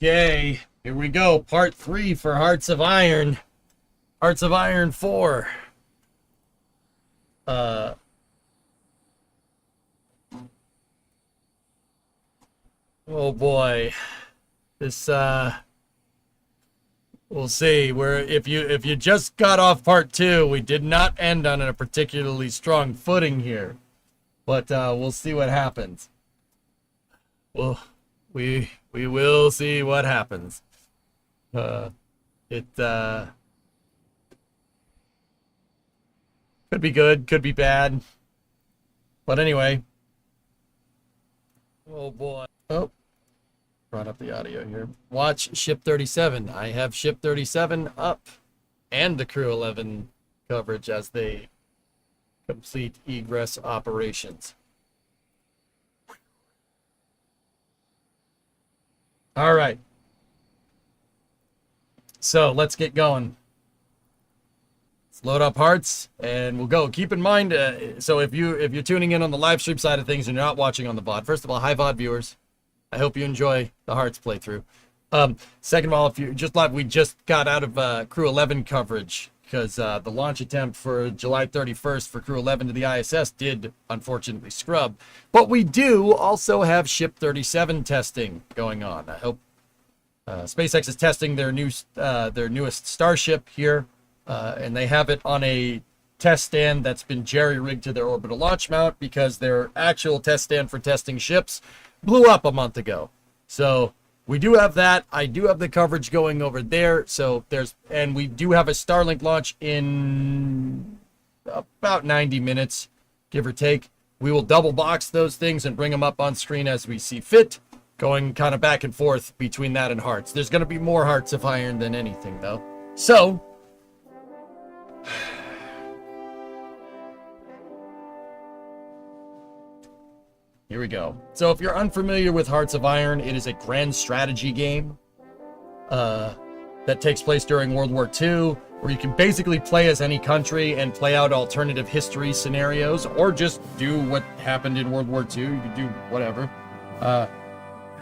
Okay, here we go. Part 3 for Hearts of Iron. Hearts of Iron 4. Oh boy. This we'll see. Where if you just got off part 2, we did not end on a particularly strong footing here. But we'll see what happens. Well, we will see what happens. It could be good, could be bad. But anyway. Oh boy. Oh, brought up the audio here. Watch Ship 37. I have Ship 37 up and the Crew 11 coverage as they complete egress operations. All right. So let's get going. Let's load up hearts and we'll go. Keep in mind, so if you're tuning in on the live stream side of things and you're not watching on the VOD, first of all, hi VOD viewers. I hope you enjoy the hearts playthrough. Second of all, if you're just live, we just got out of Crew 11 coverage because the launch attempt for July 31st for Crew 11 to the ISS did unfortunately scrub. But we do also have Ship 37 testing going on. I hope SpaceX is testing their newest Starship here, and they have it on a test stand that's been jerry-rigged to their orbital launch mount because their actual test stand for testing ships blew up a month ago. So we do have that. I do have the coverage going over there. So and we do have a Starlink launch in about 90 minutes, give or take. We will double box those things and bring them up on screen as we see fit, going kind of back and forth between that and hearts. There's going to be more Hearts of Iron than anything, though. So here we go. So if you're unfamiliar with Hearts of Iron, it is a grand strategy game that takes place during World War II, where you can basically play as any country and play out alternative history scenarios, or just do what happened in World War II. You can do whatever.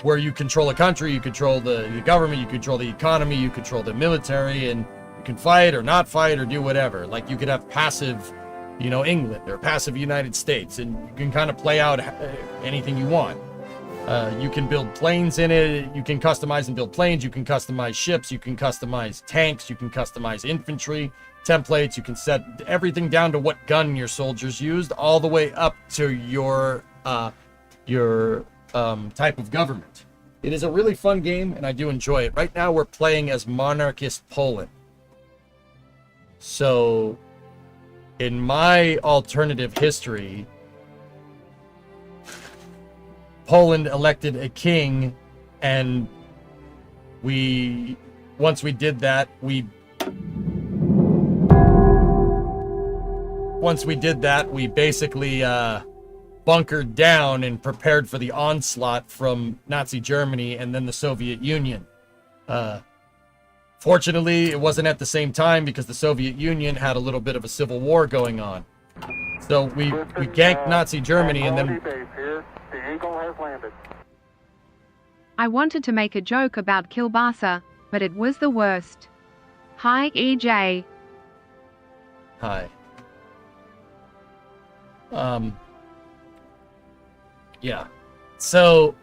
Where you control a country, you control the government, you control the economy, you control the military, and you can fight or not fight or do whatever. Like you could have passive, England or passive United States, and you can kind of play out anything you want. You can build planes in it. You can customize and build planes. You can customize ships. You can customize tanks. You can customize infantry templates. You can set everything down to what gun your soldiers used, all the way up to your type of government. It is a really fun game, and I do enjoy it. Right now, we're playing as monarchist Poland. So in my alternative history, Poland elected a king, and once we did that, we basically bunkered down and prepared for the onslaught from Nazi Germany and then the Soviet Union. Fortunately, it wasn't at the same time because the Soviet Union had a little bit of a civil war going on. So we ganked Nazi Germany and then... The Eagle has landed. I wanted to make a joke about Kilbasa, but it was the worst. Hi, EJ. Hi. Yeah. So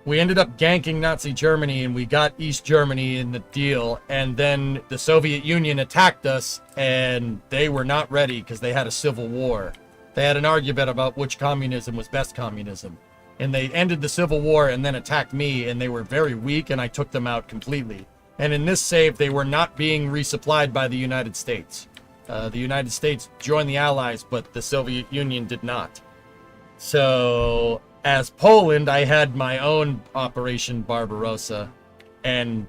we ended up ganking Nazi Germany and we got East Germany in the deal, and then the Soviet Union attacked us and they were not ready because they had a civil war. They had an argument about which communism was best communism. And they ended the civil war and then attacked me, and they were very weak and I took them out completely. And in this save, they were not being resupplied by the United States. The United States joined the Allies, but the Soviet Union did not. So as Poland, I had my own Operation Barbarossa, and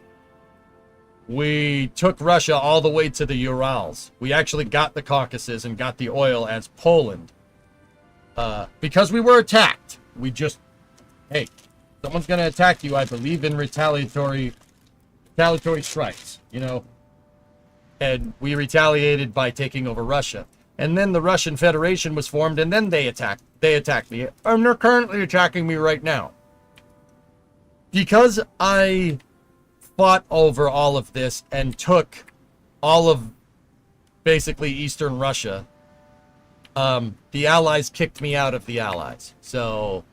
we took Russia all the way to the Urals. We actually got the Caucasus and got the oil as Poland. Because we were attacked. We just, hey, someone's going to attack you. I believe in retaliatory strikes, and we retaliated by taking over Russia. And then the Russian Federation was formed, and then they attacked me, and they're currently attacking me right now. Because I fought over all of this and took all of basically Eastern Russia. The Allies kicked me out of the Allies. So,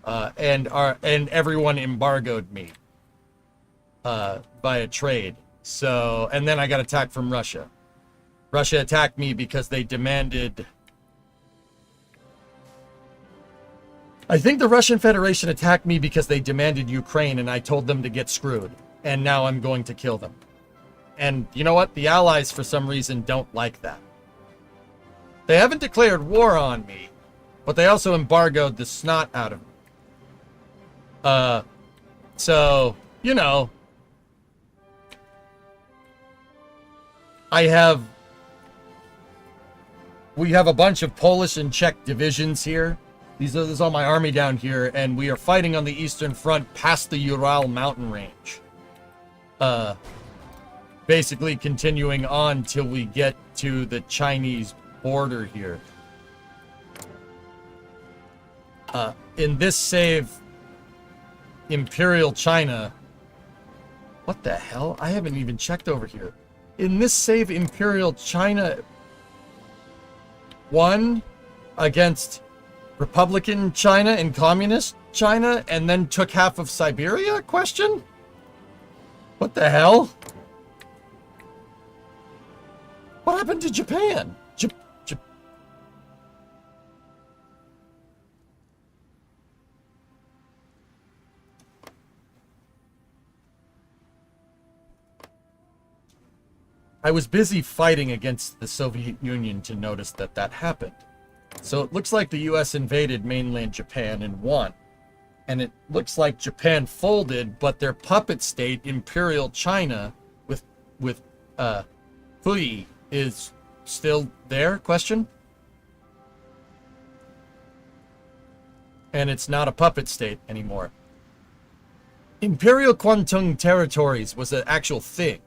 and everyone embargoed me via trade. So, and then I got attacked from Russia. Russia attacked me because they demanded... I think the Russian Federation attacked me because they demanded Ukraine, and I told them to get screwed. And now I'm going to kill them. And you know what? The Allies, for some reason, don't like that. They haven't declared war on me, but they also embargoed the snot out of me. So, you know, we have a bunch of Polish and Czech divisions here. This is all my army down here, and we are fighting on the Eastern Front past the Ural mountain range. Basically continuing on till we get to the Chinese border here. In this save, Imperial China... What the hell? I haven't even checked over here. In this save, Imperial China won against Republican China and Communist China, and then took half of Siberia? Question? What the hell? What happened to Japan? I was busy fighting against the Soviet Union to notice that that happened. So it looks like the US invaded mainland Japan and won. And it looks like Japan folded, but their puppet state, Imperial China, with Hui, is still there? Question? And it's not a puppet state anymore. Imperial Kwantung territories was an actual thing.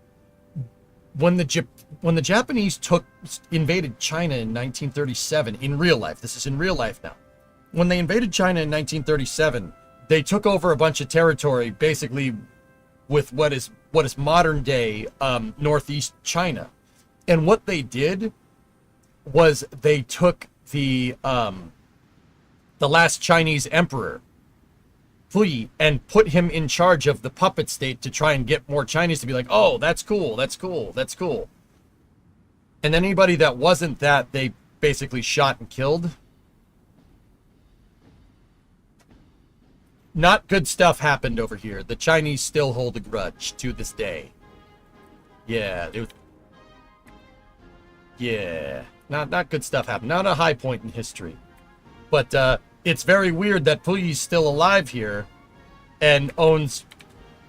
When the Japanese invaded China in 1937, in real life, this is in real life now. When they invaded China in 1937, they took over a bunch of territory, basically with what is modern day northeast China. And what they did was they took the last Chinese emperor, Hui, and put him in charge of the puppet state to try and get more Chinese to be like, oh, that's cool, that's cool, that's cool. And then anybody that wasn't that, they basically shot and killed. Not good stuff happened over here. The Chinese still hold a grudge to this day. Yeah, not good stuff happened. Not a high point in history. But it's very weird that Puyi's still alive here and owns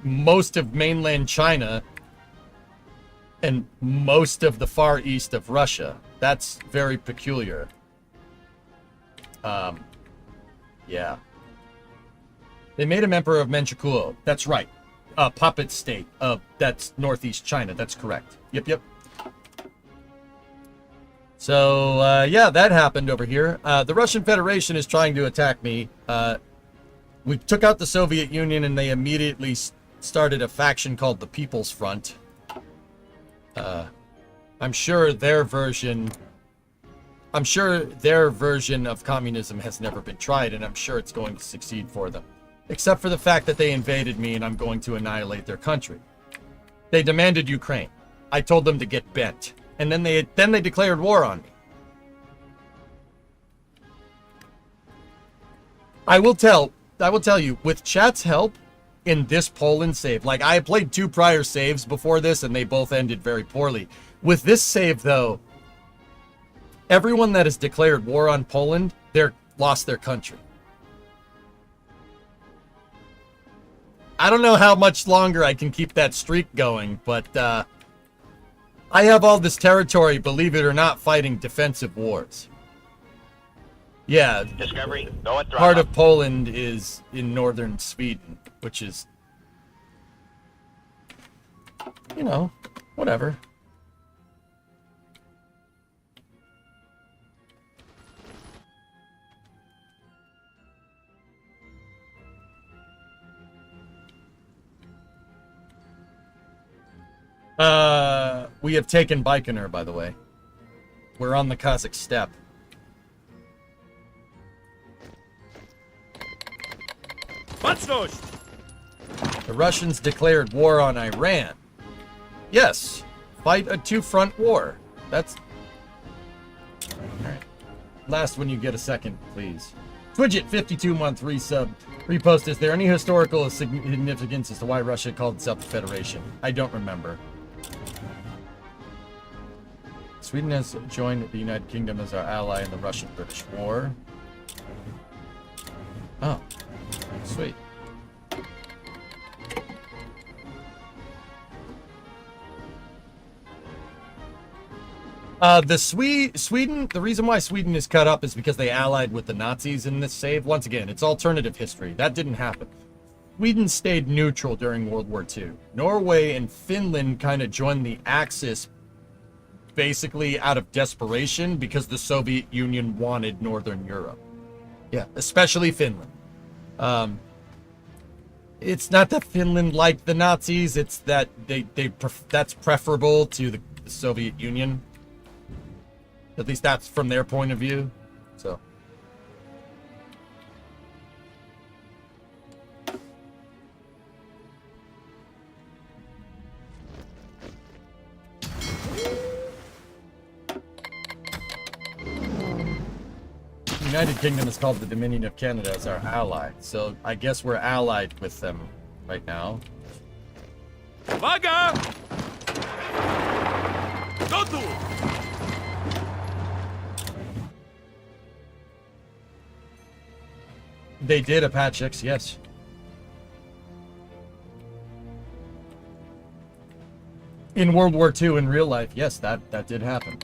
most of mainland China and most of the far east of Russia. That's very peculiar. Yeah. They made him Emperor of Manchukuo. That's right. Puppet state of that's northeast China. That's correct. Yep. So, yeah, that happened over here. The Russian Federation is trying to attack me. We took out the Soviet Union, and they immediately started a faction called the People's Front. I'm sure their version of communism has never been tried, and I'm sure it's going to succeed for them. Except for the fact that they invaded me, and I'm going to annihilate their country. They demanded Ukraine. I told them to get bent. And then they declared war on me. I will tell you, with chat's help in this Poland save, like I played 2 prior saves before this and they both ended very poorly. With this save though, everyone that has declared war on Poland, they're lost their country. I don't know how much longer I can keep that streak going, but I have all this territory, believe it or not, fighting defensive wars. Yeah. Discovery, go at part of Poland is in northern Sweden, which is, you know, whatever. We have taken Baikonur, by the way. We're on the Kazakh steppe. The Russians declared war on Iran. Yes. Fight a two-front war. That's... Alright. Last when you get a second, please. Twidget, 52-month resub. Repost, is there any historical significance as to why Russia called itself the Federation? I don't remember. Sweden has joined the United Kingdom as our ally in the Russian-British War. Oh. Sweet. Sweden, the reason why Sweden is cut up is because they allied with the Nazis in this save. Once again, it's alternative history. That didn't happen. Sweden stayed neutral during World War II. Norway and Finland kind of joined the Axis basically out of desperation because the Soviet Union wanted Northern Europe. Yeah, especially Finland. It's not that Finland liked the Nazis, it's that that's preferable to the Soviet Union. At least that's from their point of view. So. United Kingdom is called the Dominion of Canada as our ally. So I guess we're allied with them right now. Vaga! Gotu! They did a patch X, yes. In World War II, in real life, yes, that did happen.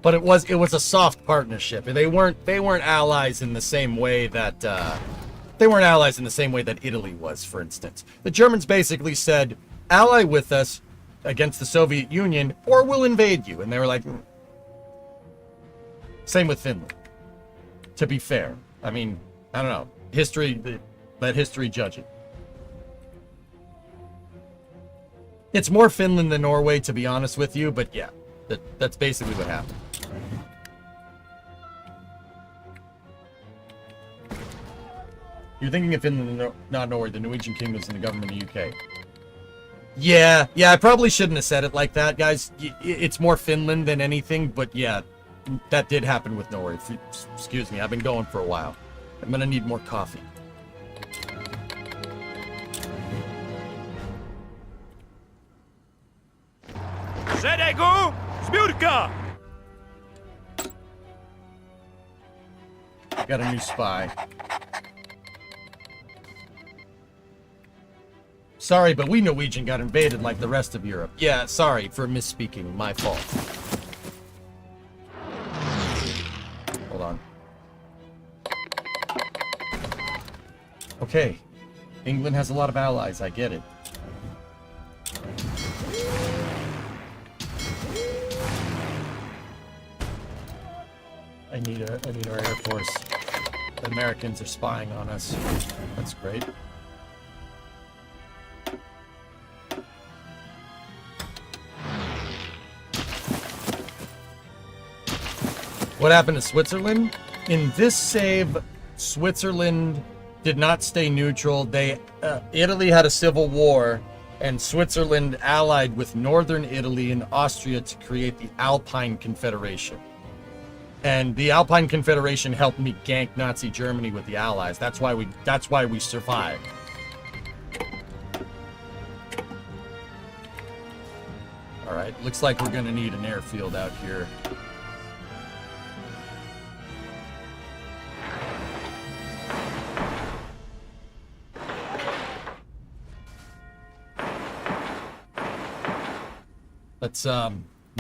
But it was a soft partnership. They weren't allies in the same way that Italy was, for instance. The Germans basically said, ally with us against the Soviet Union, or we'll invade you. And they were like, Same with Finland. To be fair, I mean, I don't know. Let history judge it. It's more Finland than Norway, to be honest with you, but yeah, that's basically what happened. You're thinking of Finland, not Norway, the Norwegian kingdoms and the government of the UK. Yeah, I probably shouldn't have said it like that, guys. It's more Finland than anything, but yeah, that did happen with Norway. Excuse me, I've been going for a while. I'm gonna need more coffee. Szeregu! Zbiórka! Got a new spy. Sorry, but we Norwegian got invaded like the rest of Europe. Yeah, sorry for misspeaking. My fault. Hold on. Okay. England has a lot of allies. I get it. I need our Air Force. The Americans are spying on us. That's great. What happened to Switzerland? In this save, Switzerland did not stay neutral. Italy had a civil war, and Switzerland allied with Northern Italy and Austria to create the Alpine Confederation. And the Alpine Confederation helped me gank Nazi Germany with the Allies. That's why we survived. All right, looks like we're gonna need an airfield out here. Let's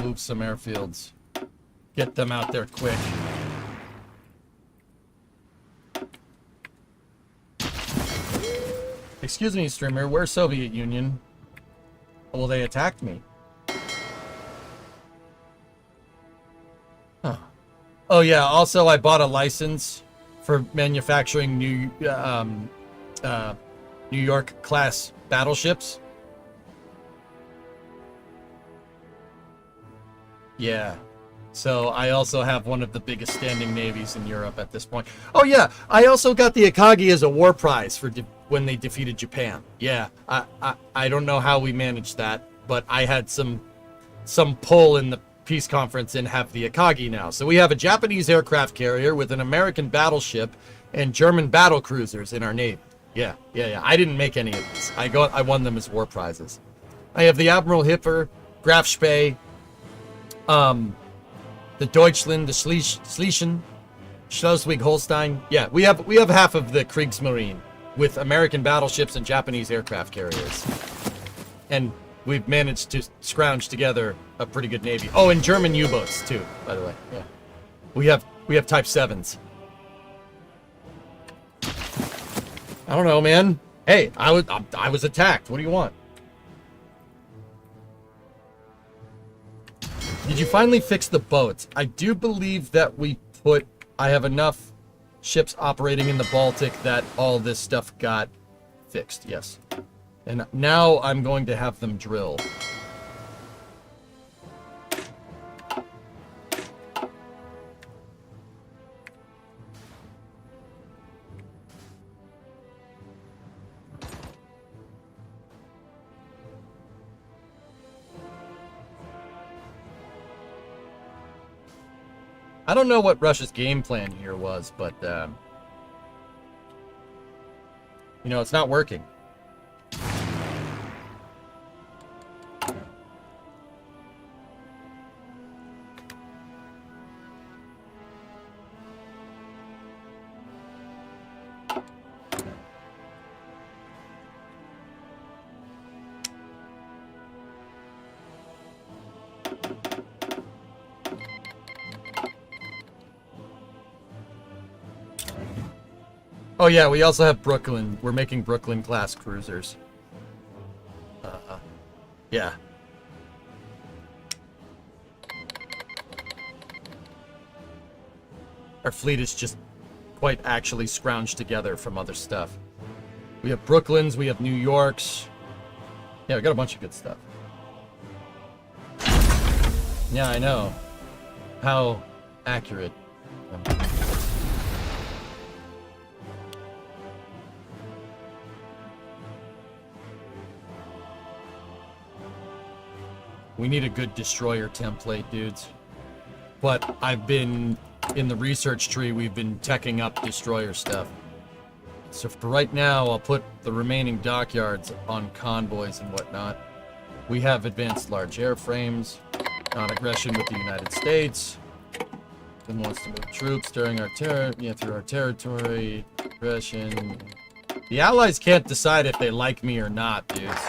move some airfields. Get them out there quick. Excuse me, streamer, where's Soviet Union? Well, they attacked me. Huh. Oh yeah, also I bought a license for manufacturing New York class battleships. Yeah. So I also have one of the biggest standing navies in Europe at this point. Oh yeah, I also got the Akagi as a war prize for when they defeated Japan. Yeah, I don't know how we managed that, but I had some pull in the peace conference and have the Akagi now. So we have a Japanese aircraft carrier with an American battleship and German battle cruisers in our navy. Yeah. I didn't make any of these. I won them as war prizes. I have the Admiral Hipper, Graf Spee, the Deutschland, the Schlesien, Schleswig-Holstein. Yeah, we have half of the Kriegsmarine with American battleships and Japanese aircraft carriers. And we've managed to scrounge together a pretty good navy. Oh, and German U-boats too, by the way. Yeah. We have Type 7s. I don't know, man. Hey, I was attacked. What do you want? Did you finally fix the boats? I do believe that I have enough ships operating in the Baltic that all this stuff got fixed, yes. And now I'm going to have them drill. I don't know what Russia's game plan here was, but, you know, it's not working. Oh yeah, we also have Brooklyn. We're making Brooklyn class cruisers. Yeah. Our fleet is just quite actually scrounged together from other stuff. We have Brooklyns, we have New Yorks. Yeah, we got a bunch of good stuff. Yeah, I know. How accurate. We need a good destroyer template, dudes. But I've been, in the research tree, we've been teching up destroyer stuff. So for right now, I'll put the remaining dockyards on convoys and whatnot. We have advanced large airframes, non-aggression with the United States. Then wants to move troops during our through our territory, aggression. The Allies can't decide if they like me or not, dudes.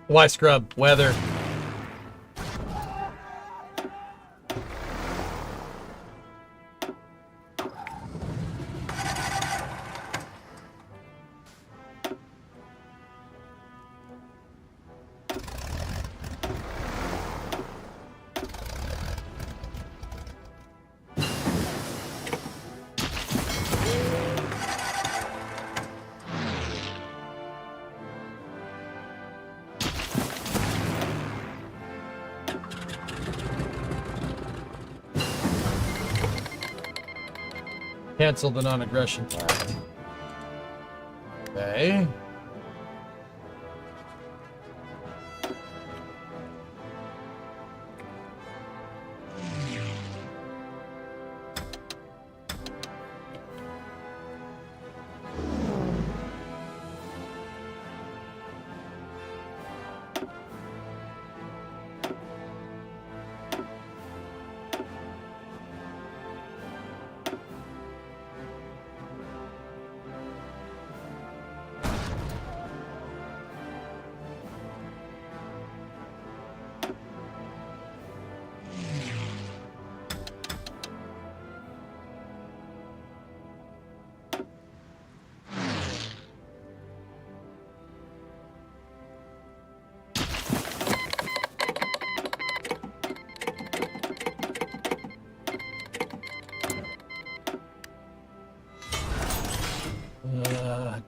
Why scrub? Weather. Cancel the non-aggression pact. Okay.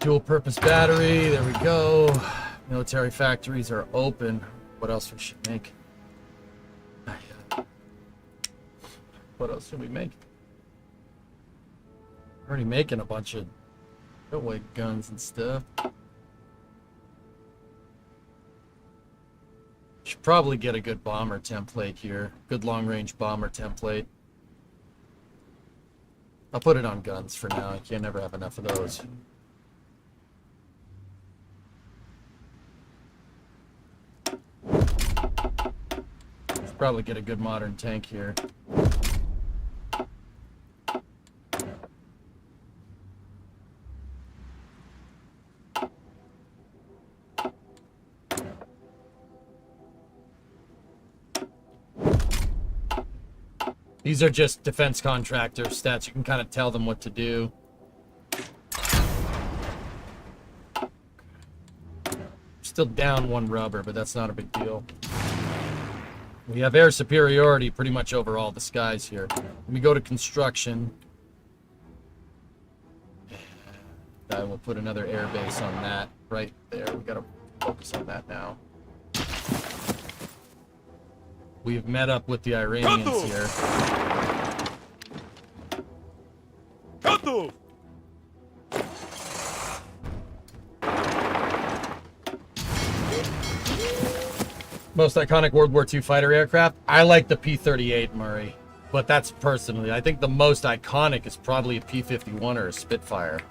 Dual purpose battery, there we go. Military factories are open. What else we should make? What else should we make? Already making a bunch of railway guns and stuff. Should probably get a good bomber template here. Good long-range bomber template. I'll put it on guns for now. I can't never have enough of those. Should probably get a good modern tank here. These are just defense contractor stats. You can kind of tell them what to do. Still down one rubber, but that's not a big deal. We have air superiority pretty much over all the skies here. Let me go to construction. I will put another air base on that right there. We gotta focus on that now. We've met up with the Iranians here. Most iconic World War II fighter aircraft? I like the P-38, Murray. But that's personally. I think the most iconic is probably a P-51 or a Spitfire.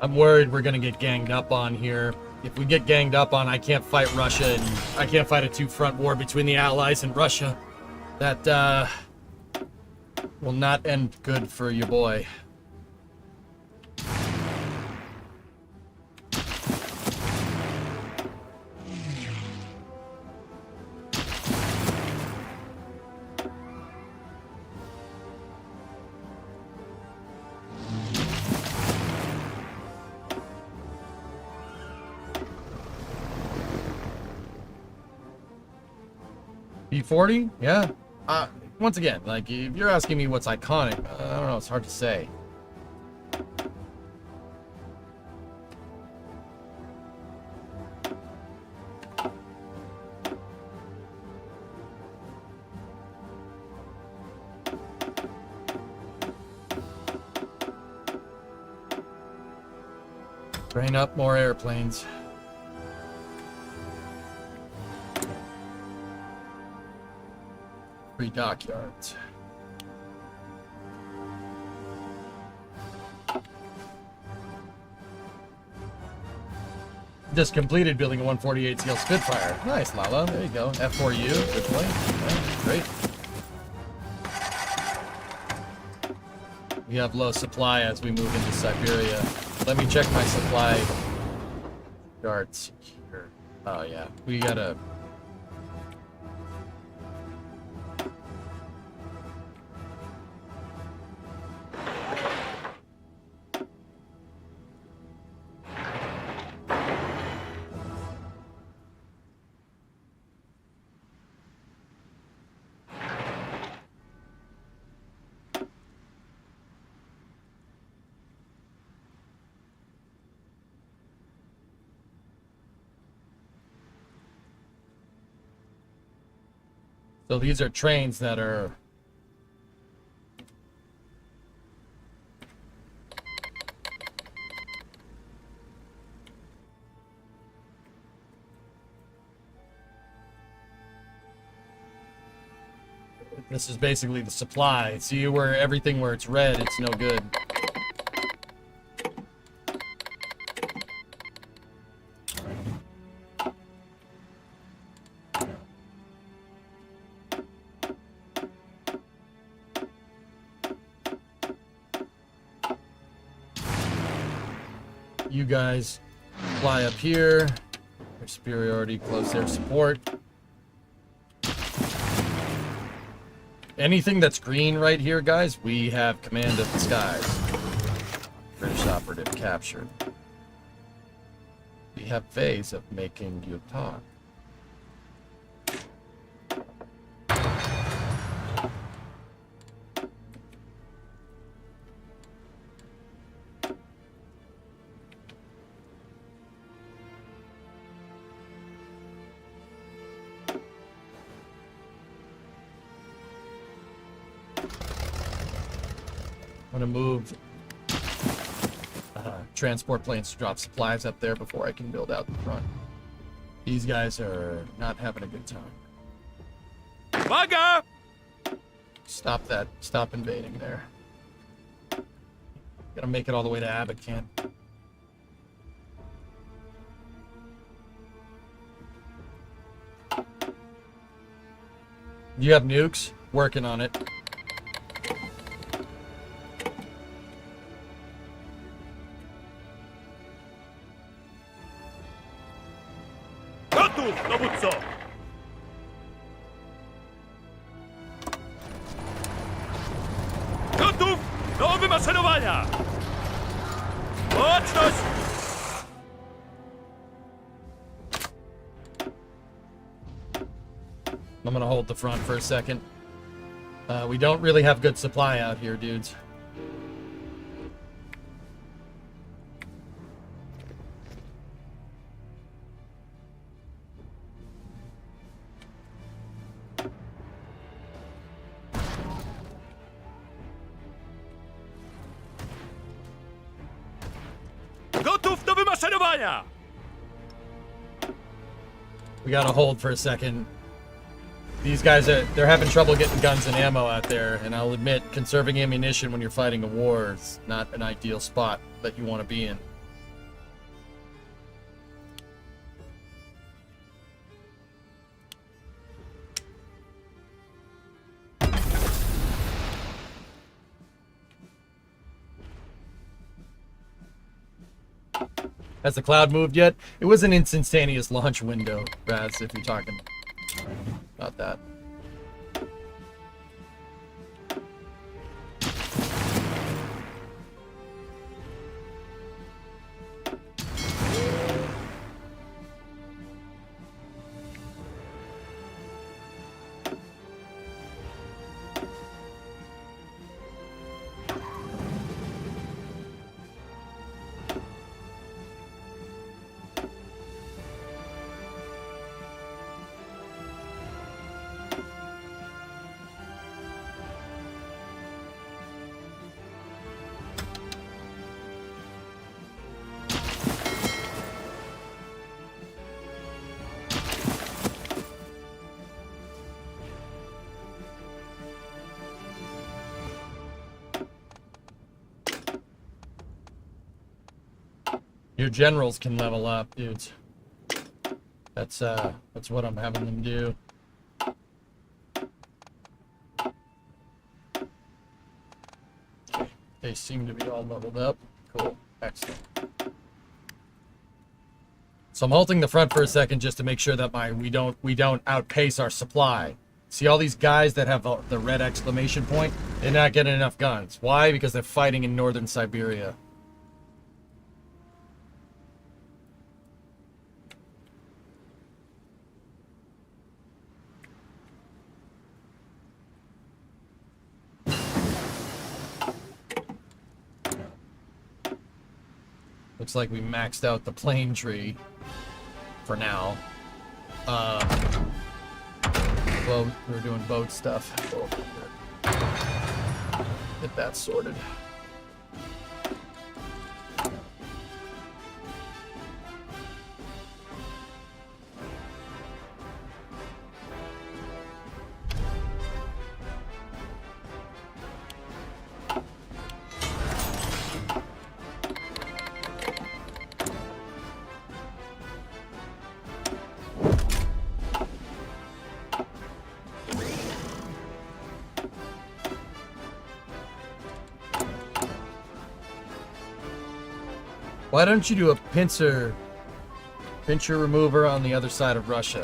I'm worried we're gonna get ganged up on here. If we get ganged up on, I can't fight Russia, and I can't fight a two-front war between the Allies and Russia. That, will not end good for your boy. P-40? Yeah. Once again, like, if you're asking me what's iconic, I don't know, it's hard to say. Train up more airplanes. Dockyards. Just completed building a 148 scale Spitfire. Nice, Lala. There you go. F4U. Good play. Yeah, great. We have low supply as we move into Siberia. Let me check my supply charts here. Oh yeah, we gotta. So these are trains that are this is basically the supply. See where everything where it's red, it's no good. You guys supply up here. Air superiority, close air support. Anything that's green right here, guys, we have command of the skies. British operative captured. We have ways of making you talk. I'm gonna move transport planes to drop supplies up there before I can build out the front. These guys are not having a good time. Vaga! Stop that. Stop invading there. Gotta make it all the way to Abacan. You have nukes? Working on it. Gotów, dowódco! Gotów do wymaszerowania! Łączność! I'm gonna hold the front for a second. We don't really have good supply out here, dudes. Gotów do wymaszerowania! We gotta hold for a second. These guys they're having trouble getting guns and ammo out there, and I'll admit, conserving ammunition when you're fighting a war is not an ideal spot that you want to be in. Has the cloud moved yet? It was an instantaneous launch window, Raz, if you're talking about that. Your generals can level up, dudes. That's what I'm having them do. Okay. They seem to be all leveled up. Cool. Excellent. So I'm halting the front for a second just to make sure that we don't outpace our supply. See all these guys that have the red exclamation point? They're not getting enough guns. Why? Because they're fighting in northern Siberia. Looks like we maxed out the plane tree for now. Well, we're doing boat stuff. Get that sorted. Why don't you do a pincer Pincher remover on the other side of Russia.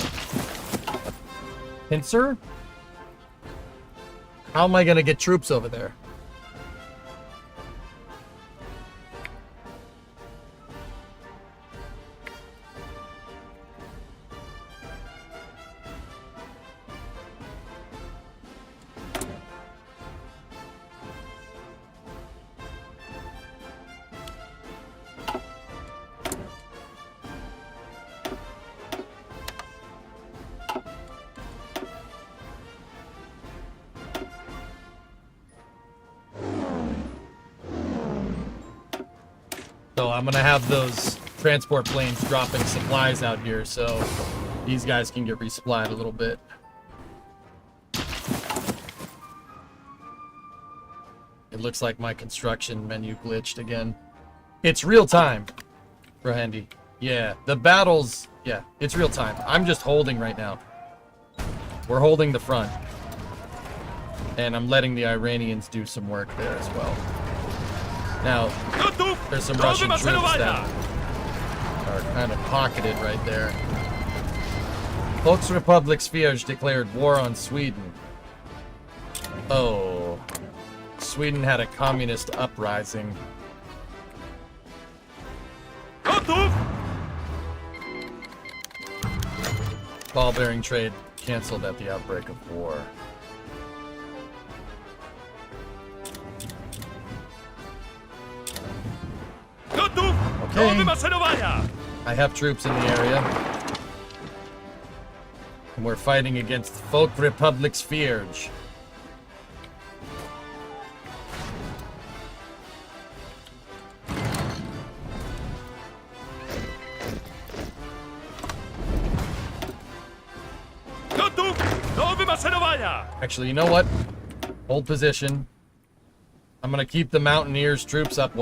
Pincer? How am I going to get troops over there? So I'm gonna have those transport planes dropping supplies out here so these guys can get resupplied a little bit. It looks like my construction menu glitched again. It's real time, Rohandy. Yeah, the battles, yeah, it's real time. I'm just holding right now. We're holding the front. And I'm letting the Iranians do some work there as well. Now, there's some Russian troops that are kind of pocketed right there. Volksrepublik Svej declared war on Sweden. Oh. Sweden had a communist uprising. Ball-bearing trade canceled at the outbreak of war. Okay. I have troops in the area. And we're fighting against Volksrepublik Svej. Actually, you know what? Hold position. I'm gonna keep the Mountaineers troops up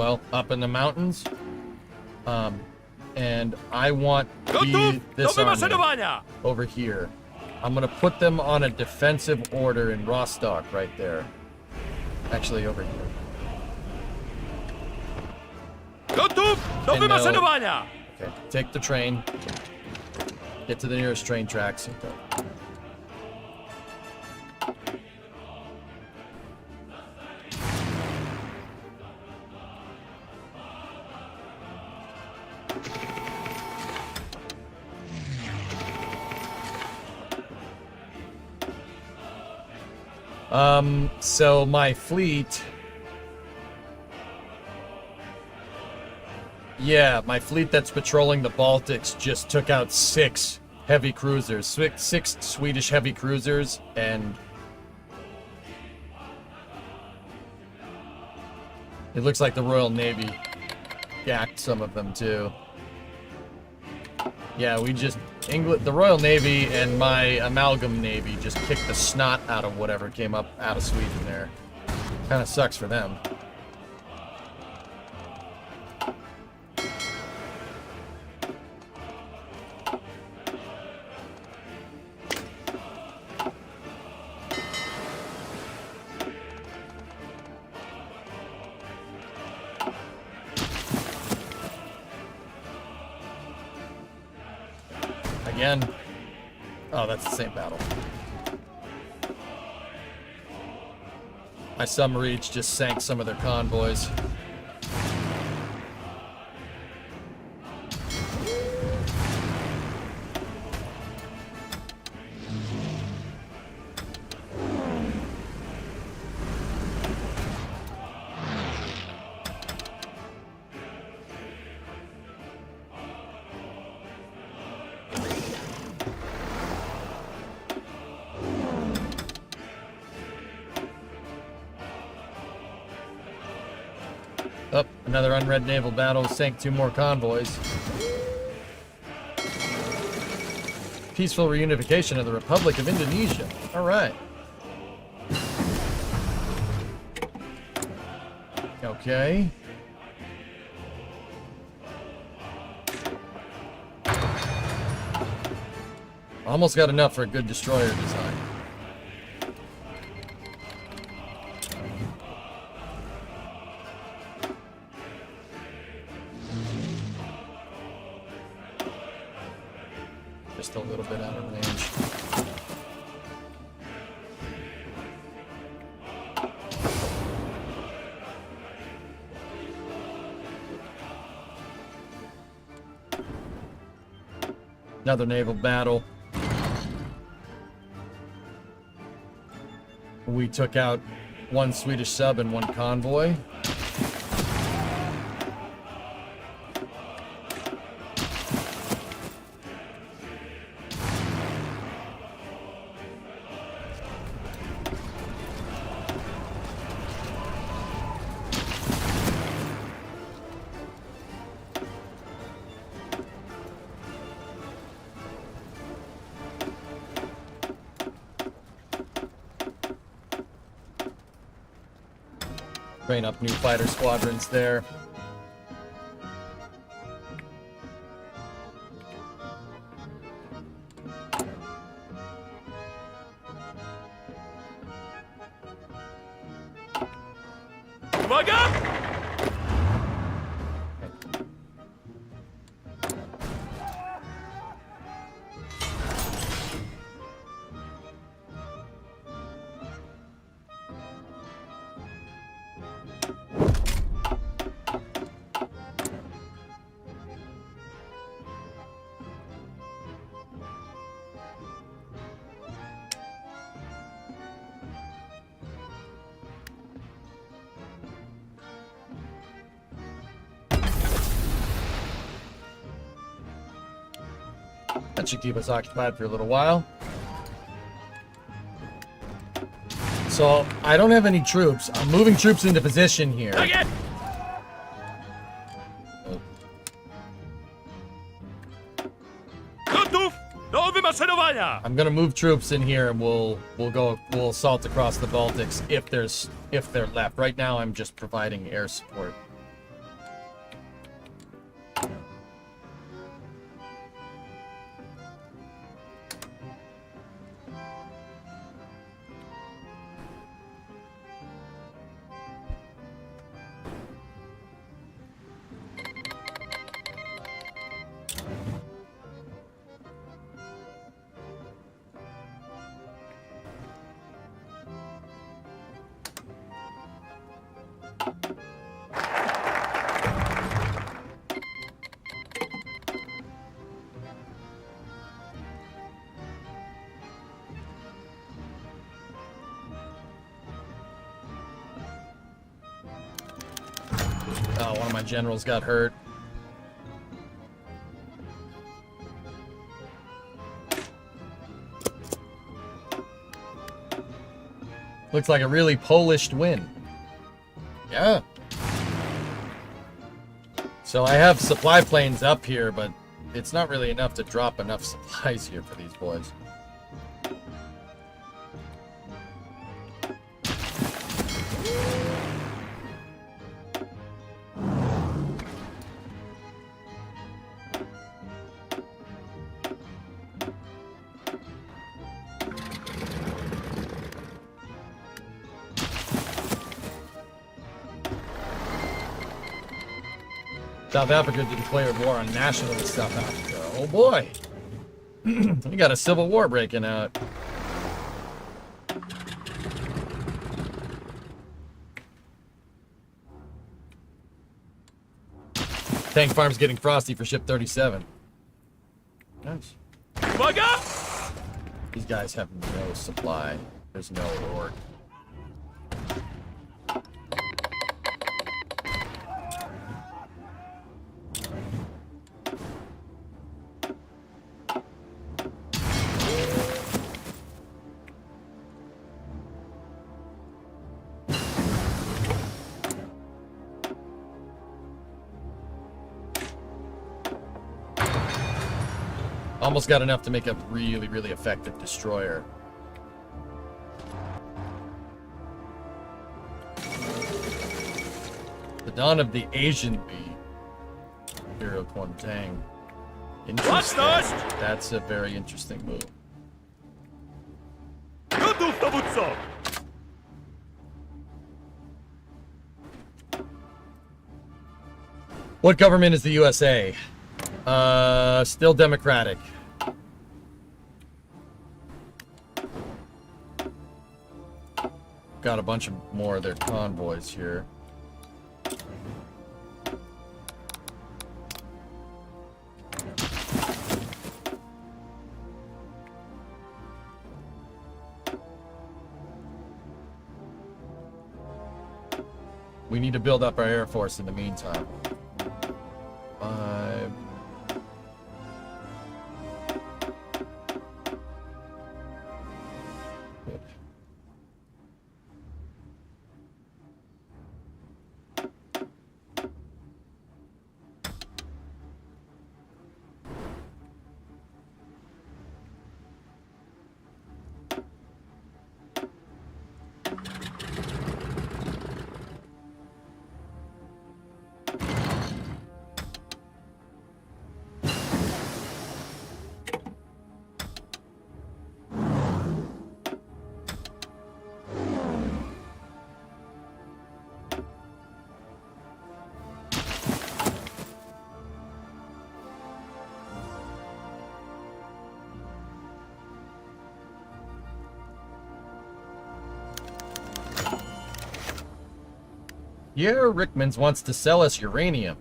in the mountains. And I want this army over here. I'm gonna put them on a defensive order in Rostock right there. Actually, over here. Okay, take the train. Get to the nearest train tracks. So my fleet... Yeah, my fleet that's patrolling the Baltics just took out 6 heavy cruisers. 6 Swedish heavy cruisers, and... It looks like the Royal Navy gacked some of them, too. Yeah, we just... the Royal Navy and my Amalgam Navy just kicked the snot out of whatever came up out of Sweden there. Kind of sucks for them. Again. Oh, that's the same battle. My submarines just sank some of their convoys. Oh, another unread naval battle sank 2 more convoys. Peaceful reunification of the Republic of Indonesia. All right. Okay. Almost got enough for a good destroyer design. just a little bit out of range. Another naval battle. We took out one Swedish sub and one convoy. Train up new fighter squadrons there. Uwaga! That should keep us occupied for a little while. So, I don't have any troops. I'm moving troops into position here. Tak jest! Gotów do wymaszerowania! I'm gonna move troops in here and we'll assault across the Baltics if they're left. Right now I'm just providing air support. Oh, one of my generals got hurt. Looks like a really Polish win. Yeah. So I have supply planes up here, but it's not really enough to drop enough supplies here for these boys. South Africa declared war on nationalist South Africa. Oh boy. We got a civil war breaking out. Tank farm's getting frosty for ship 37. Nice. Uwaga! These guys have no supply. There's no org. Almost got enough to make a really, really effective destroyer. The dawn of the Asian bee. Imperial China. Interesting. That's a very interesting move. Gotów, dowódco! What government is the USA? Still democratic. got a bunch of more of their convoys here. We need to build up our Air Force in the meantime. 5. Good. Pierre Rickmans wants to sell us uranium.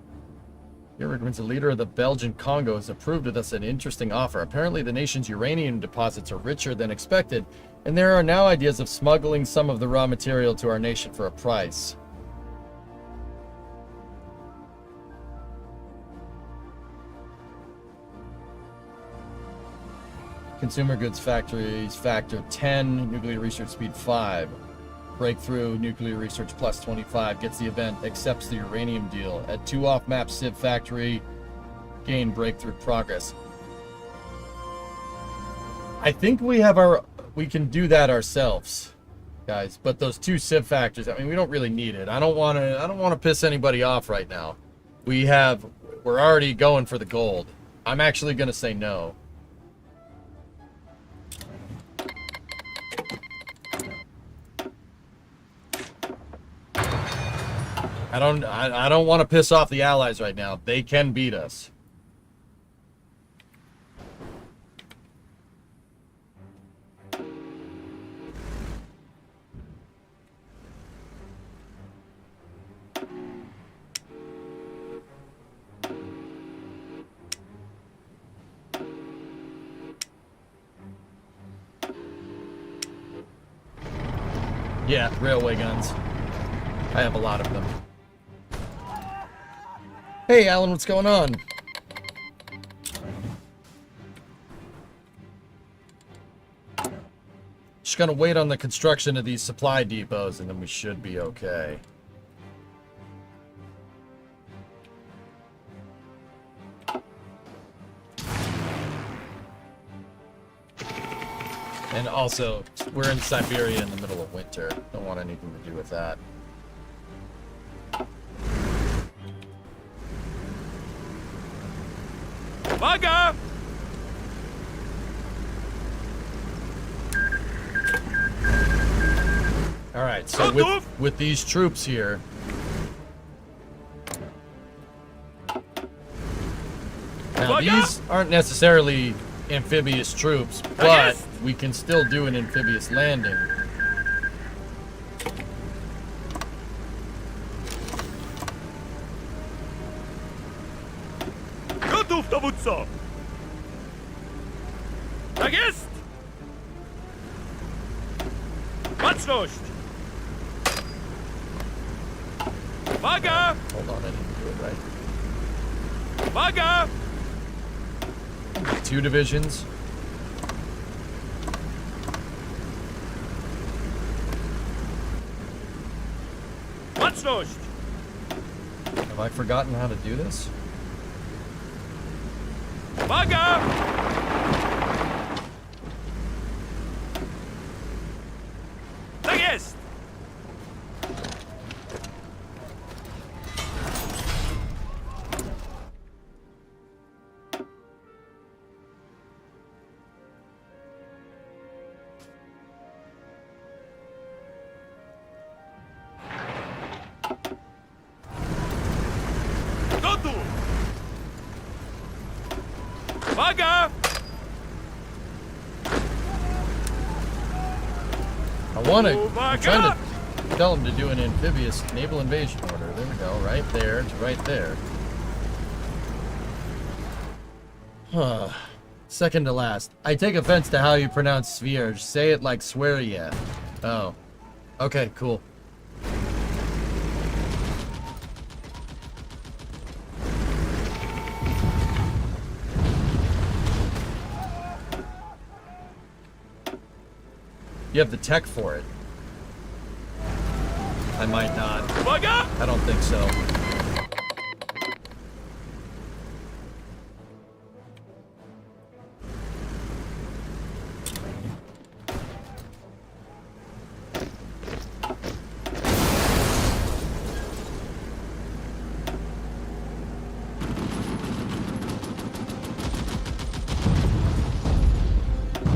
Pierre Rickmans, the leader of the Belgian Congo, has approved of us an interesting offer. Apparently, the nation's uranium deposits are richer than expected, and there are now ideas of smuggling some of the raw material to our nation for a price. Consumer goods factories, factor 10, nuclear research speed 5. Breakthrough, nuclear research plus 25, gets the event, accepts the uranium deal. At 2 off-map Civ factory, gain breakthrough progress. I think we can do that ourselves, guys. But those 2 Civ factories, I mean, we don't really need it. I don't want to piss anybody off right now. We're already going for the gold. I'm actually going to say no. I don't want to piss off the Allies right now. They can beat us. Yeah, railway guns. I have a lot of them. Hey, Alan, what's going on? Just gonna wait on the construction of these supply depots, and then we should be okay. And also, we're in Siberia in the middle of winter. Don't want anything to do with that. Uwaga! Alright, so with these troops here, now these aren't necessarily amphibious troops, but we can still do an amphibious landing. Gotów, dowódco! Tak jest! Baczność! Uwaga! Hold on, I didn't do it right. Uwaga! 2 divisions. Baczność! Have I forgotten how to do this? Uwaga! Tak jest! Gotów! Uwaga! I'm trying to Tell them to do an amphibious naval invasion order. There we go. Right there to right there. Huh. Second to last. I take offense to how you pronounce Svierge. Say it like swear yeah. Oh. Okay, cool. You have the tech for it. I might not. Uwaga! I don't think so.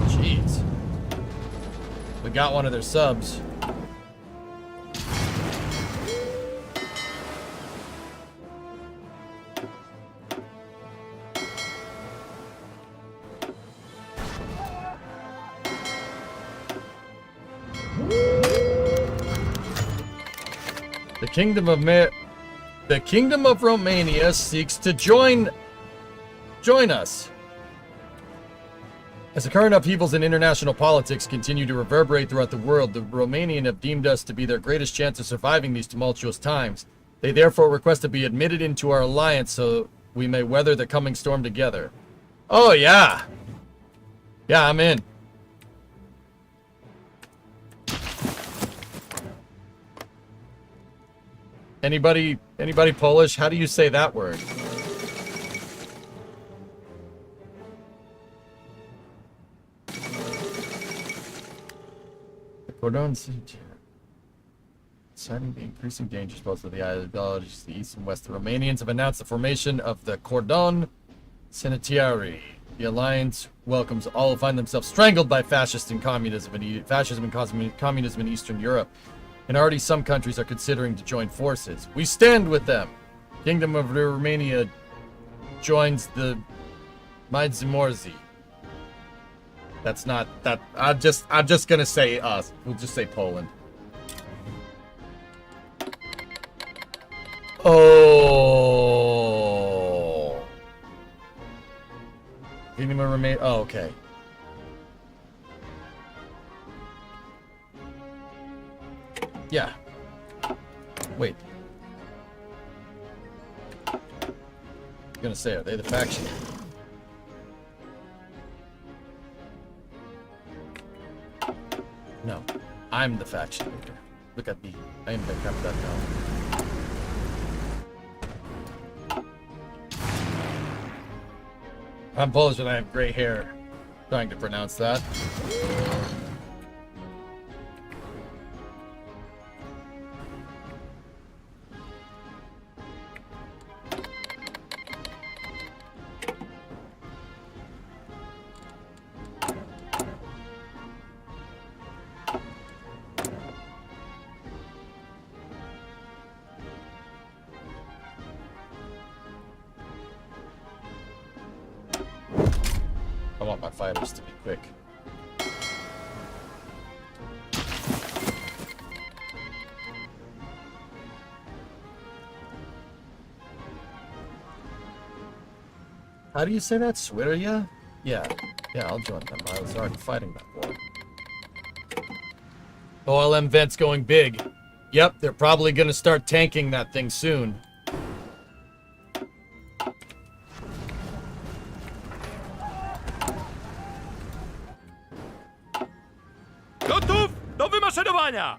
Jeez. We got one of their subs. The Kingdom of Romania seeks to join us. As the current upheavals in international politics continue to reverberate throughout the world, the Romanian have deemed us to be their greatest chance of surviving these tumultuous times. They therefore request to be admitted into our alliance so we may weather the coming storm together. Oh yeah. Yeah, I'm in. Anybody Polish? How do you say that word? The Cordon citing the increasing dangers posed to the ideologies to the east and west. The Romanians have announced the formation of the Cordon Sanitari. The alliance welcomes all who find themselves strangled by fascism and communism in Eastern Europe. And already some countries are considering to join forces. We stand with them. Kingdom of Romania joins the Maidzimorzi. That's not that. I'm just gonna say us. We'll just say Poland. Oh. Kingdom of Romania. Oh, okay. Yeah. Wait. I'm gonna say, are they the faction? No. I'm the faction leader. Look at me. I am the captain now. I'm Polish and I have gray hair. Trying to pronounce that. I want my fighters to be quick. How do you say that? Sweria? Yeah. Yeah, I'll join them. I was already fighting that war. OLM vent's going big. Yep, they're probably gonna start tanking that thing soon. Gotów do wymaszerowania!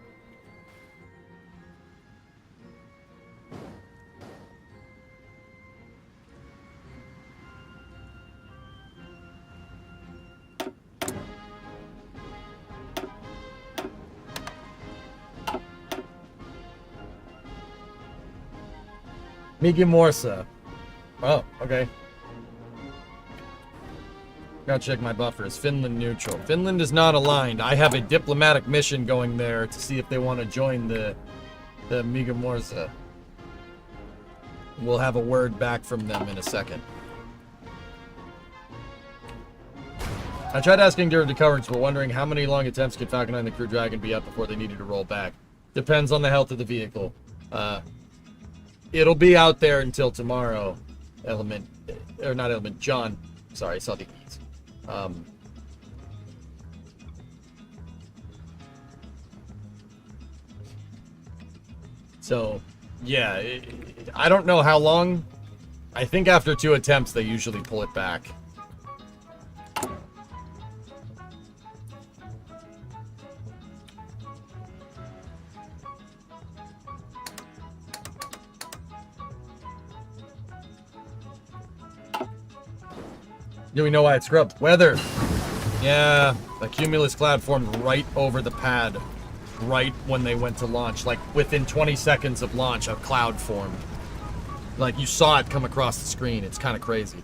Migi Morsa. Oh, okay. Gotta check my buffer. Is Finland neutral? Finland is not aligned. I have a diplomatic mission going there to see if they want to join the Miga Morsa. We'll have a word back from them in a second. I tried asking during the coverage, but wondering how many long attempts could Falcon 9 and the Crew Dragon be up before they needed to roll back. Depends on the health of the vehicle. It'll be out there until tomorrow. Element, or not Element, John. Sorry, I saw the E's. So, yeah, I don't know how long. I think after 2 attempts, they usually pull it back. Do we know why it's scrubbed? Weather. Yeah, a cumulus cloud formed right over the pad, right when they went to launch. Like within 20 seconds of launch, a cloud formed. Like you saw it come across the screen. It's kind of crazy.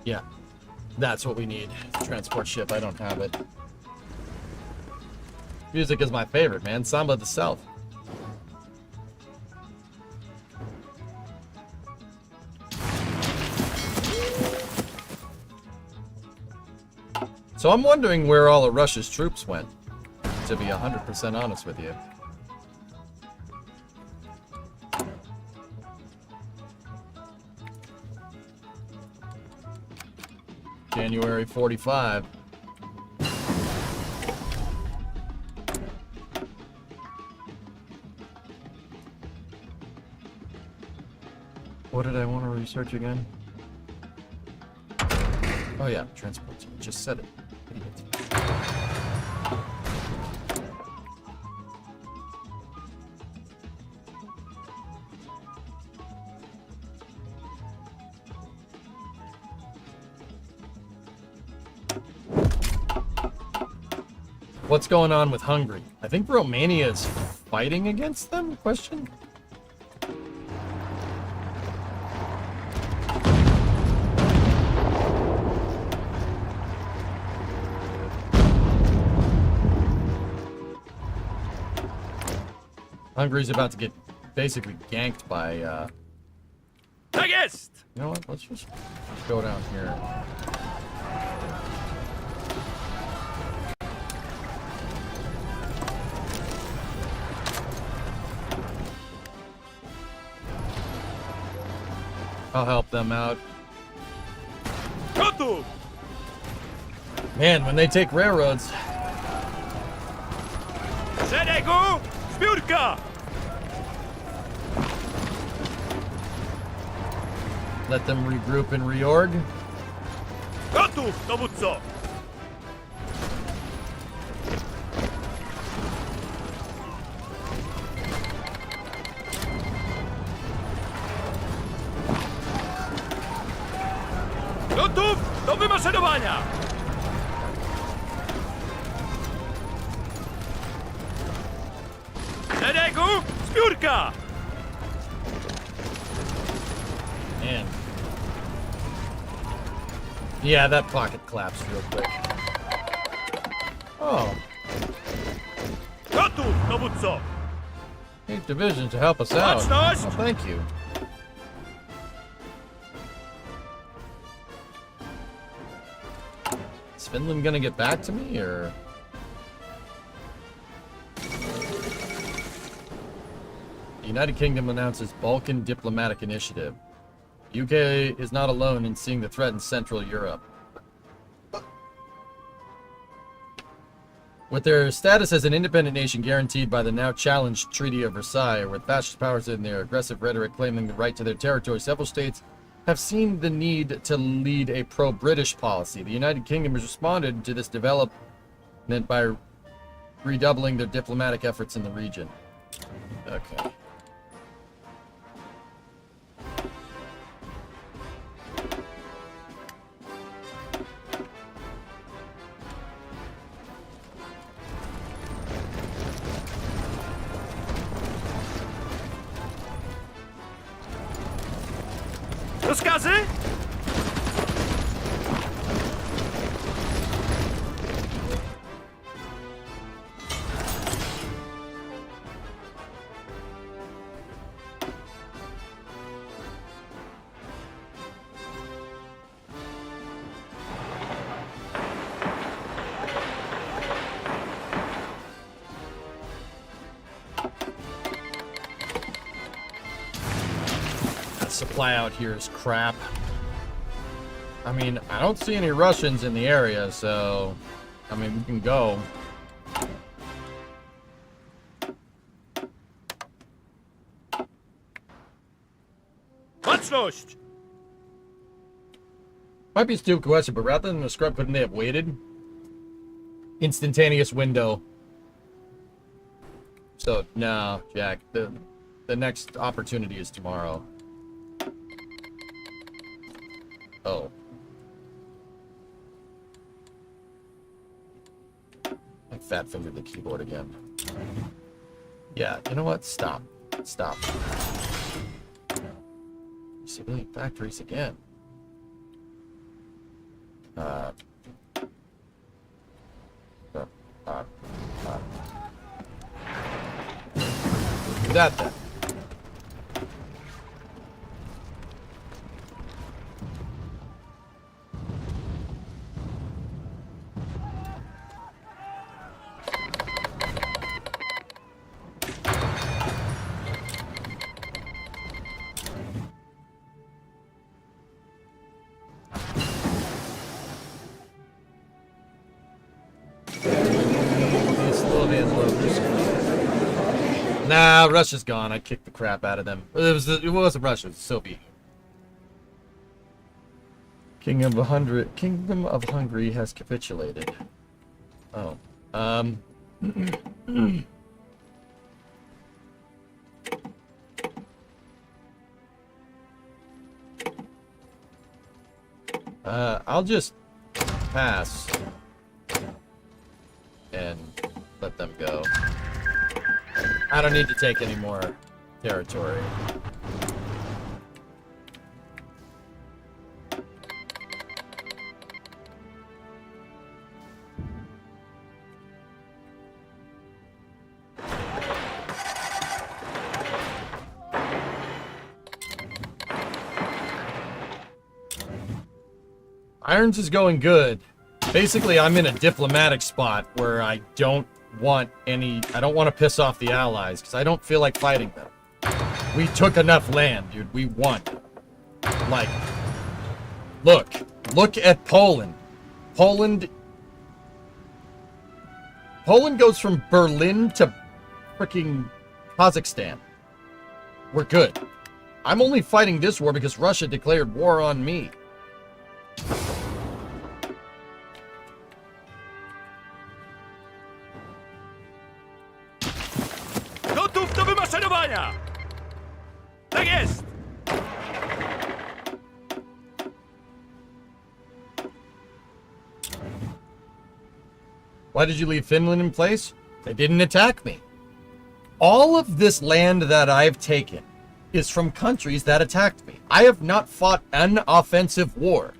Yeah, that's what we need. Transport ship, I don't have it. Music is my favorite, man. Samba of the South. So I'm wondering where all of Russia's troops went, to be 100% honest with you. January 45. What did I want to research again? Oh yeah, transport. Just said it. Idiot. What's going on with Hungary? I think Romania is fighting against them? Question? Hungary's about to get basically ganked by, Tegest! You know what? Let's just go down here. I'll help them out. Gotów! Man, when they take railroads. Szeregu! Zbiórka! Let them regroup and reorg. Gotów, dowódco! Gotów do wymaszerowania! Szeregu! Zbiórka! Man. Yeah, that pocket collapsed real quick. Oh. Gotów, dowódco! 8th Division to help us out. Baczność! Oh, thank you. Is Finland gonna get back to me, or? The United Kingdom announces Balkan diplomatic initiative. UK is not alone in seeing the threat in Central Europe. With their status as an independent nation guaranteed by the now challenged Treaty of Versailles, with fascist powers in their aggressive rhetoric claiming the right to their territory, several states have seen the need to lead a pro-British policy. The United Kingdom has responded to this development by redoubling their diplomatic efforts in the region. Okay. Rozkazy? Supply out here is crap. I mean, I don't see any Russians in the area, so I mean, we can go. Baczność! Might be a stupid question, but rather than a scrub, couldn't they have waited? Instantaneous window. So no, Jack. The next opportunity is tomorrow. Oh. I fat fingered the keyboard again. Yeah, you know what? Stop. Stop. Civilian factories again. Do that then. Nah, Russia's gone. I kicked the crap out of them. It wasn't Russia, it was the Soviet. Kingdom of Hungary has capitulated. Oh. I'll just pass and let them go. I don't need to take any more territory. Irons is going good. Basically, I'm in a diplomatic spot where I don't want to piss off the Allies, because I don't feel like fighting them. We took enough land, dude. We won. Like, look at Poland. Poland goes from Berlin to freaking Kazakhstan. We're good. I'm only fighting this war because Russia declared war on me. Gotów do wymaszerowania! Tak jest! Why did you leave Finland in place? They didn't attack me. All of this land that I've taken is from countries that attacked me. I have not fought an offensive war.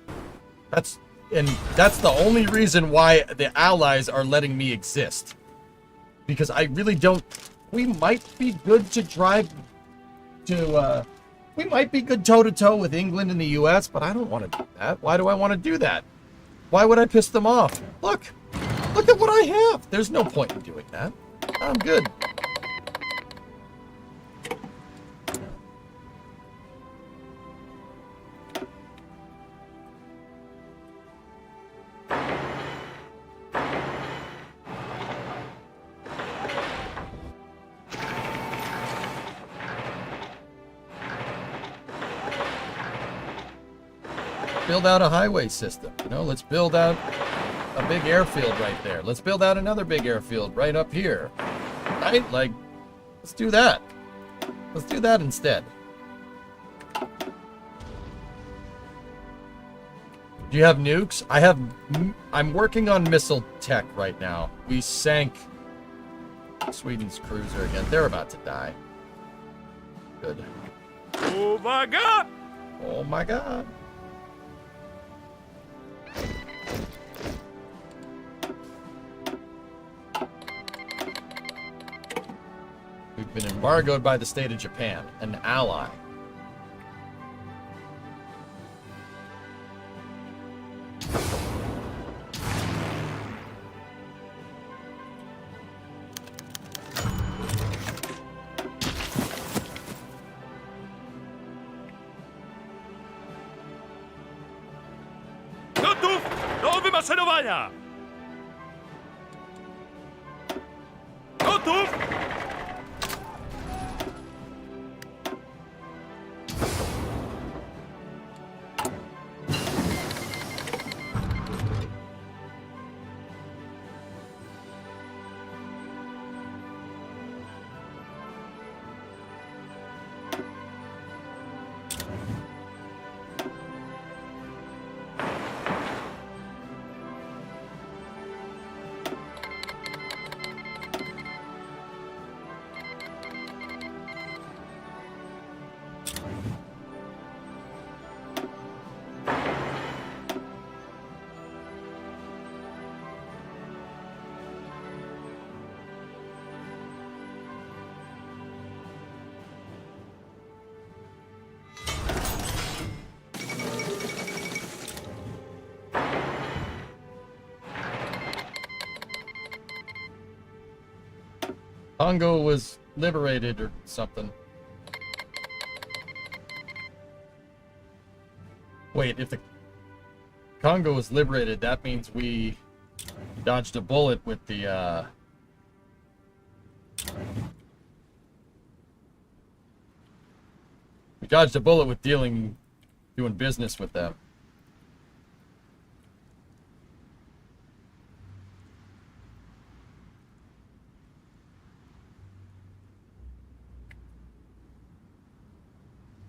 That's the only reason why the Allies are letting me exist. Because I really don't... We might be good to drive to... we might be good toe-to-toe with England and the US, but I don't want to do that. Why do I want to do that? Why would I piss them off? Look at what I have. There's no point in doing that. I'm good. build out a highway system. You know, let's build out a big airfield right there. Let's build out another big airfield right up here. Right? Like, let's do that. Let's do that instead. Do you have nukes? I'm working on missile tech right now. We sank Sweden's cruiser again. They're about to die. Good. Uwaga! Oh my god. We've been embargoed by the state of Japan, an ally. Gotów do wymaszerowania! Gotów! Congo was liberated or something. Wait, if the Congo was liberated, that means we dodged a bullet with the, we dodged a bullet with doing business with them.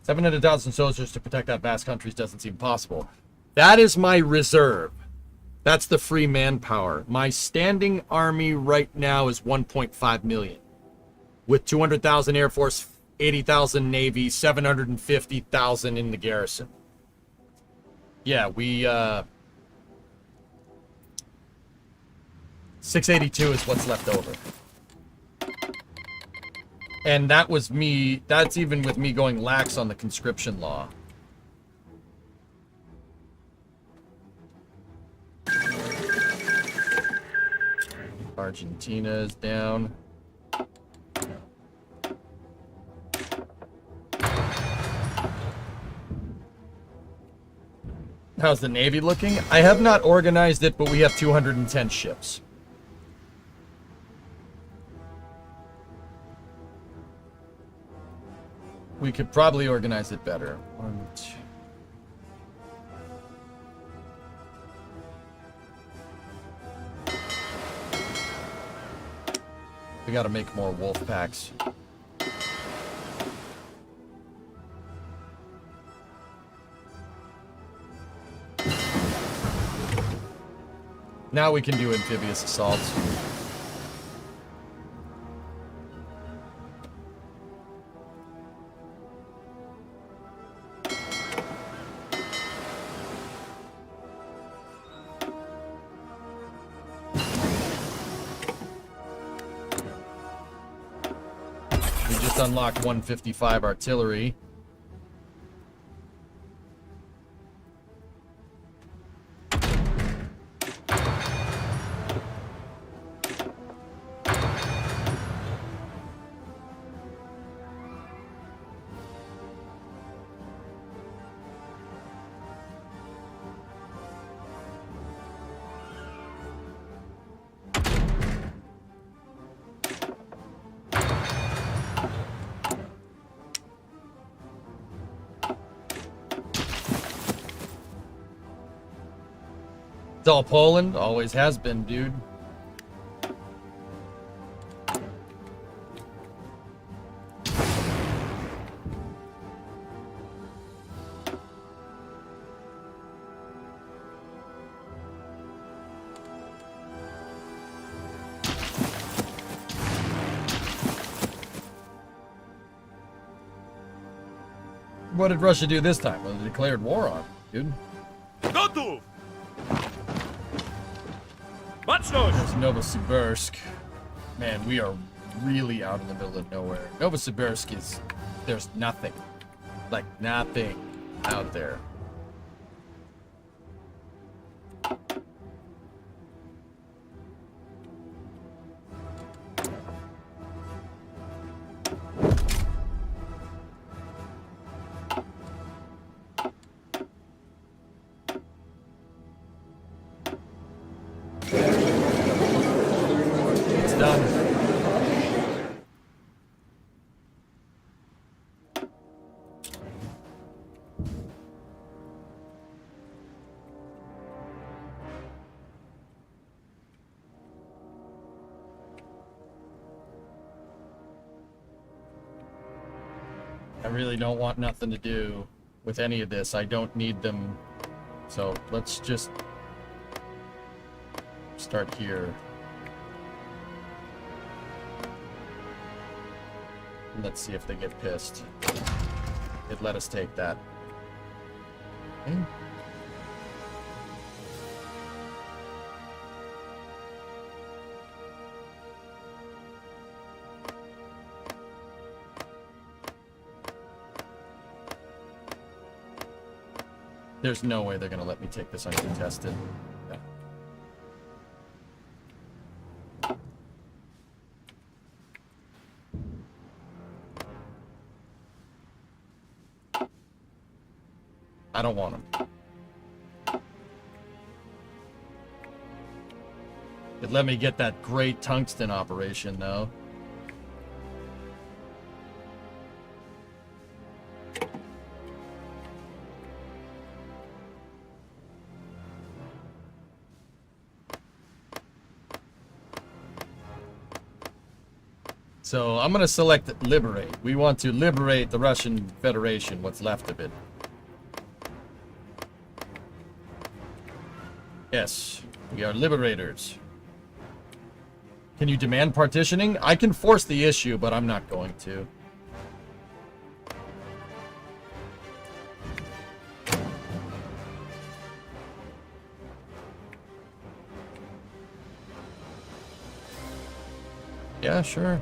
$700,000 soldiers to protect that vast country doesn't seem possible. That is my reserve. That's the free manpower. My standing army right now is 1.5 million. With 200,000 Air Force, 80,000 Navy, 750,000 in the garrison. Yeah, we, 682 is what's left over. And that was me, that's even with me going lax on the conscription law. Argentina is down. How's the Navy looking? I have not organized it, but we have 210 ships. We could probably organize it better. 1, 2. We gotta make more wolf packs. Now we can do amphibious assaults. Unlock 155 artillery. It's all Poland, always has been, dude. What did Russia do this time? Well, they declared war on, dude. Готов! Baczność! There's Novosibirsk. Man, we are really out in the middle of nowhere. Novosibirsk is... There's nothing. Like, nothing out there. It's done. I really don't want nothing to do with any of this. I don't need them. So let's just start here. And let's see if they get pissed. It let us take that. Okay. There's no way they're gonna let me take this uncontested. Yeah. I don't want them. It let me get that great tungsten operation, though. So I'm going to select liberate. We want to liberate the Russian Federation, what's left of it. Yes, we are liberators. Can you demand partitioning? I can force the issue, but I'm not going to. Yeah, sure.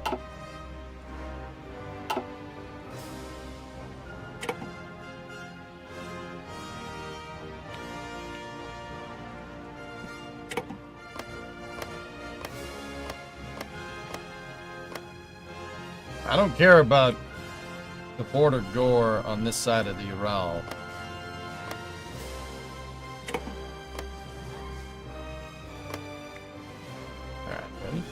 I don't care about the border gore on this side of the Ural. Alright, ready?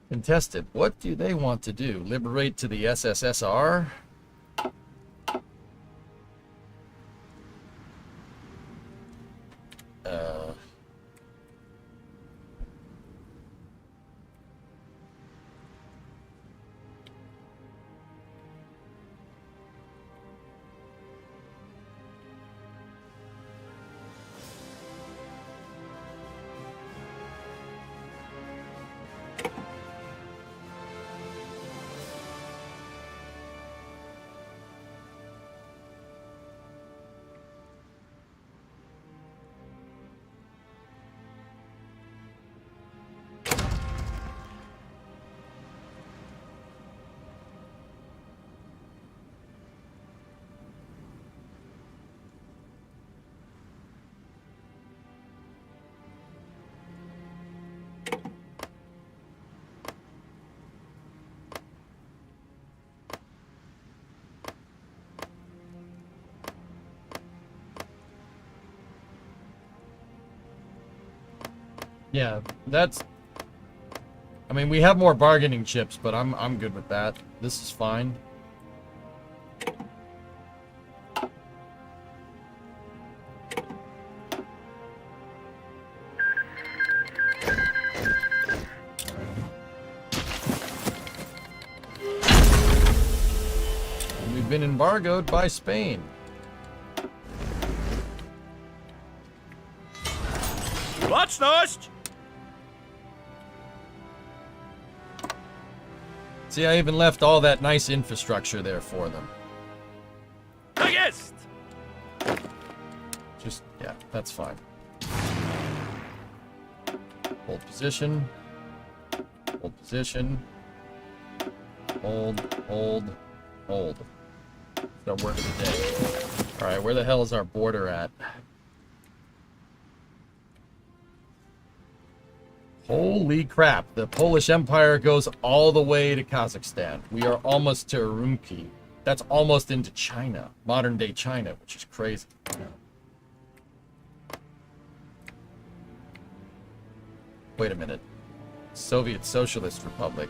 Contested. What do they want to do? Liberate to the SSSR? Yeah, that's... I mean, we have more bargaining chips, but I'm good with that. This is fine. And we've been embargoed by Spain. Baczność! See, I even left all that nice infrastructure there for them. Tak jest! Just, yeah, that's fine. Hold position. Hold position. Hold, hold, hold. It's our work of the day. Alright, where the hell is our border at? Holy crap, the Polish Empire goes all the way to Kazakhstan. We are almost to Urumqi. That's almost into China, modern day China, which is crazy. Wait a minute. Soviet Socialist Republic.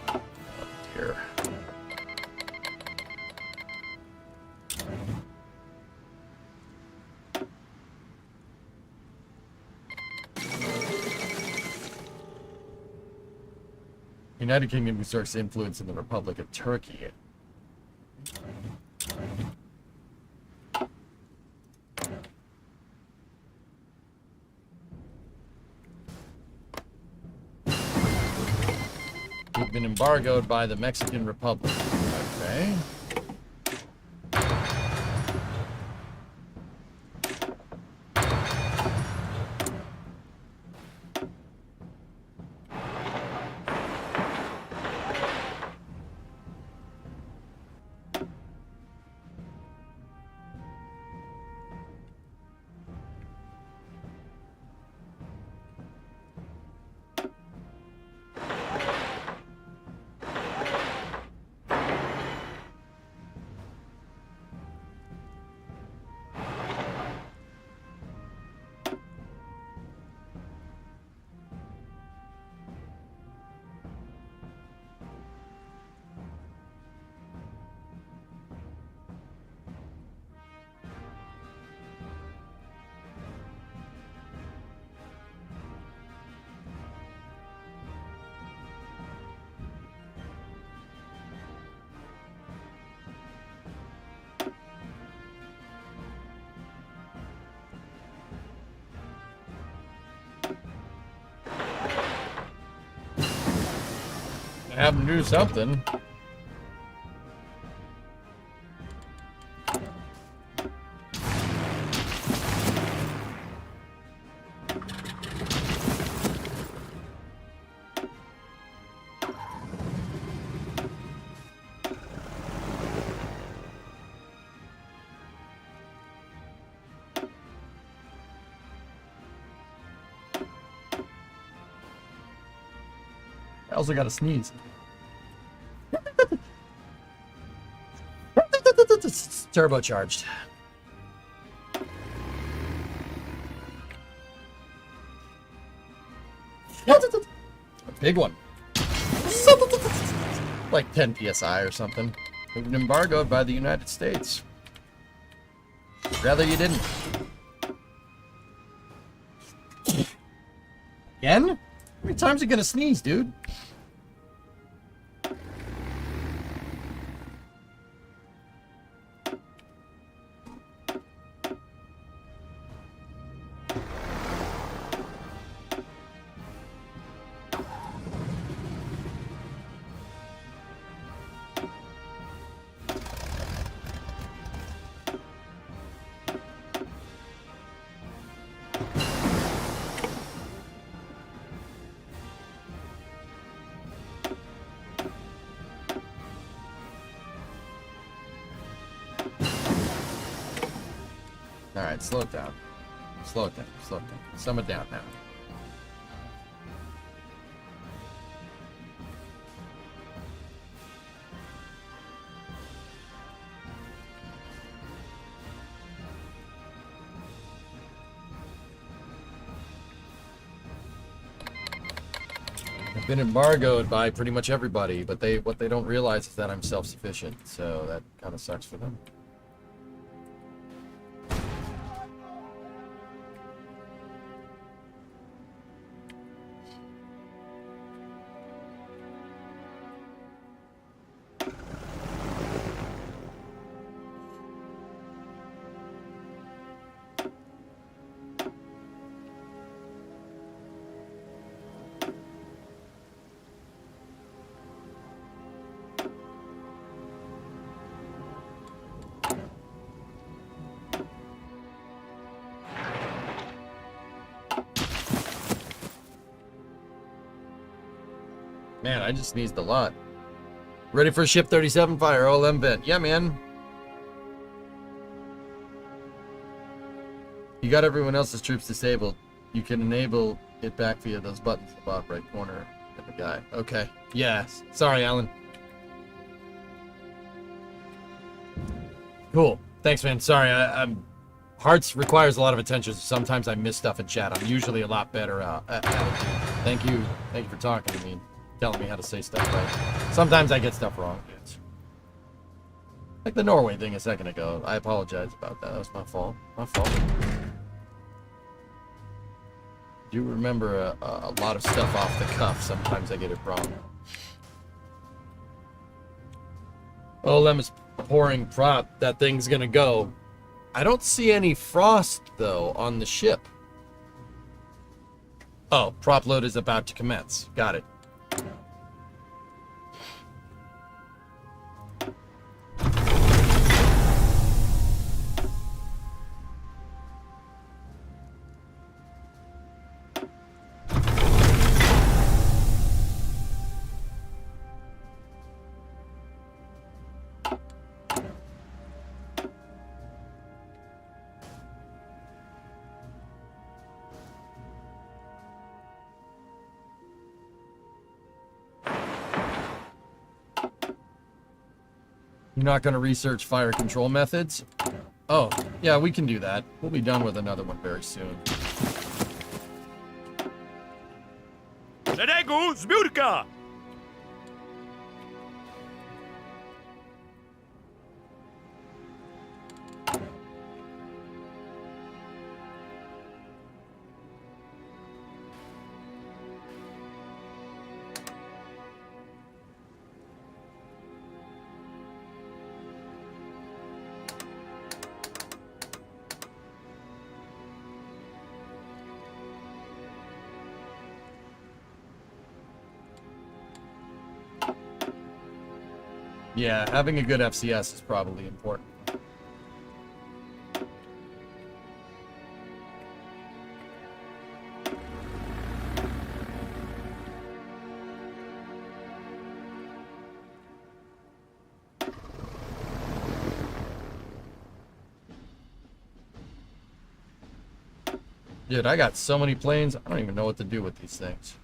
Oh dear. United Kingdom exerts influence in the Republic of Turkey. We've been embargoed by the Mexican Republic. Okay. Have them do something. I also got to sneeze. It's turbocharged. A big one. Like 10 psi or something. We've been embargoed by the United States. Rather you didn't. Again? How many times are you gonna sneeze, dude? Alright, slow it down. Slow it down, slow it down. Sum it down now. I've been embargoed by pretty much everybody, but what they don't realize is that I'm self-sufficient, so that kind of sucks for them. Man, I just sneezed a lot. Ready for ship 37 fire, OLM vent. Yeah, man. You got everyone else's troops disabled. You can enable it back via those buttons in the bottom right corner of the guy. Okay. Yes. Sorry, Alan. Cool. Thanks, man. Sorry, I'm... Hearts requires a lot of attention, so sometimes I miss stuff in chat. I'm usually a lot better at it. Thank you. Thank you for talking to me. Telling me how to say stuff right. Sometimes I get stuff wrong. It's like the Norway thing a second ago. I apologize about that. That was my fault. My fault. I do remember a lot of stuff off the cuff. Sometimes I get it wrong. OLM is pouring prop. That thing's gonna go. I don't see any frost, though, on the ship. Oh, prop load is about to commence. Got it. You're not going to research fire control methods? Oh, yeah, we can do that. We'll be done with another one very soon. Szeregu zbiórka! Yeah, having a good FCS is probably important. Dude, I got so many planes, I don't even know what to do with these things.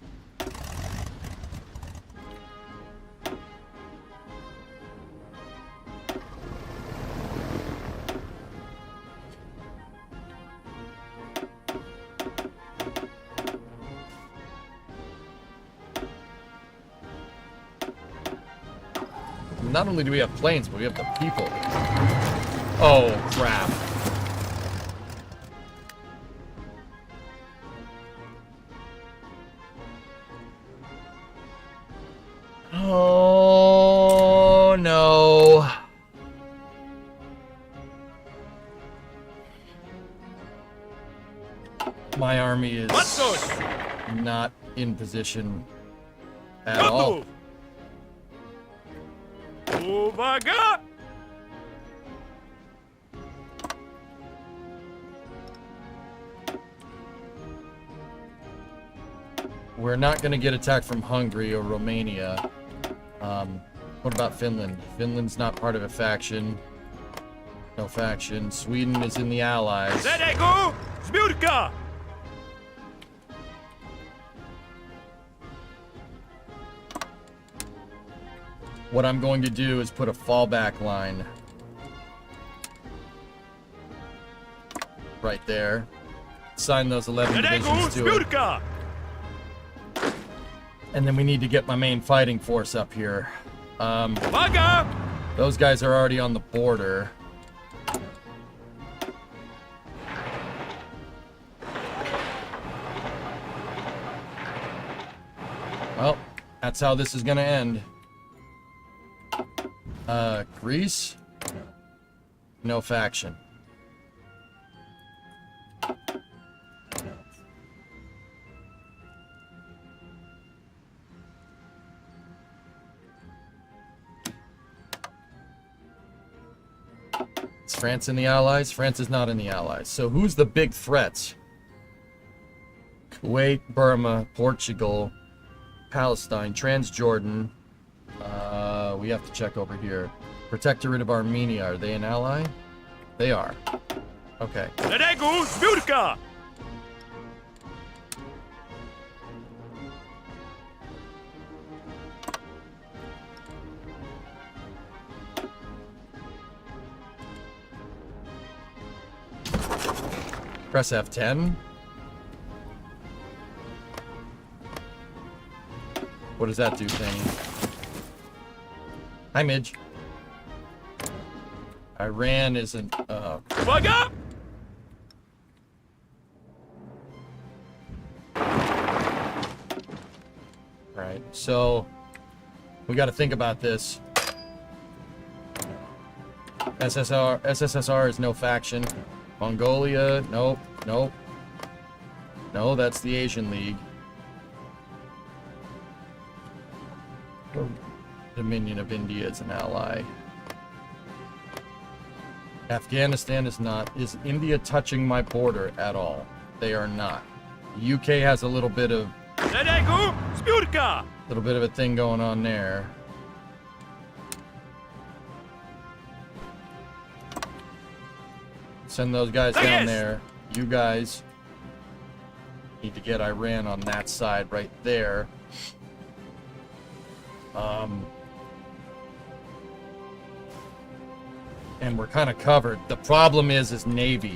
Not only do we have planes, but we have the people. Oh, crap. Oh, no. My army is not in position at all. Uwaga! We're not going to get attacked from Hungary or Romania. What about Finland? Finland's not part of a faction. No faction. Sweden is in the Allies. Szeregu zbiórka! What I'm going to do is put a fallback line right there. Assign those 11 divisions to it. And then we need to get my main fighting force up here. Uwaga! Those guys are already on the border. Well, that's how this is gonna end. Greece? No faction. Is France in the Allies? France is not in the Allies. So who's the big threats? Kuwait, Burma, Portugal, Palestine, Transjordan. We have to check over here. Protectorate of Armenia. Are they an ally? They are. Okay. Ledego Zbiórka! Press F10. What does that do, thing? Hi, Midge. Iran isn't... Uwaga! Alright, so... we gotta think about this. SSR is no faction. Mongolia, nope, nope. No, that's the Asian League. Dominion of India is an ally. Afghanistan is not. Is India touching my border at all? They are not. The UK has a little bit of Ledego Zbiórka! a thing going on there. Send those guys down there. You guys need to get Iran on that side right there. And we're kind of covered. The problem is Navy.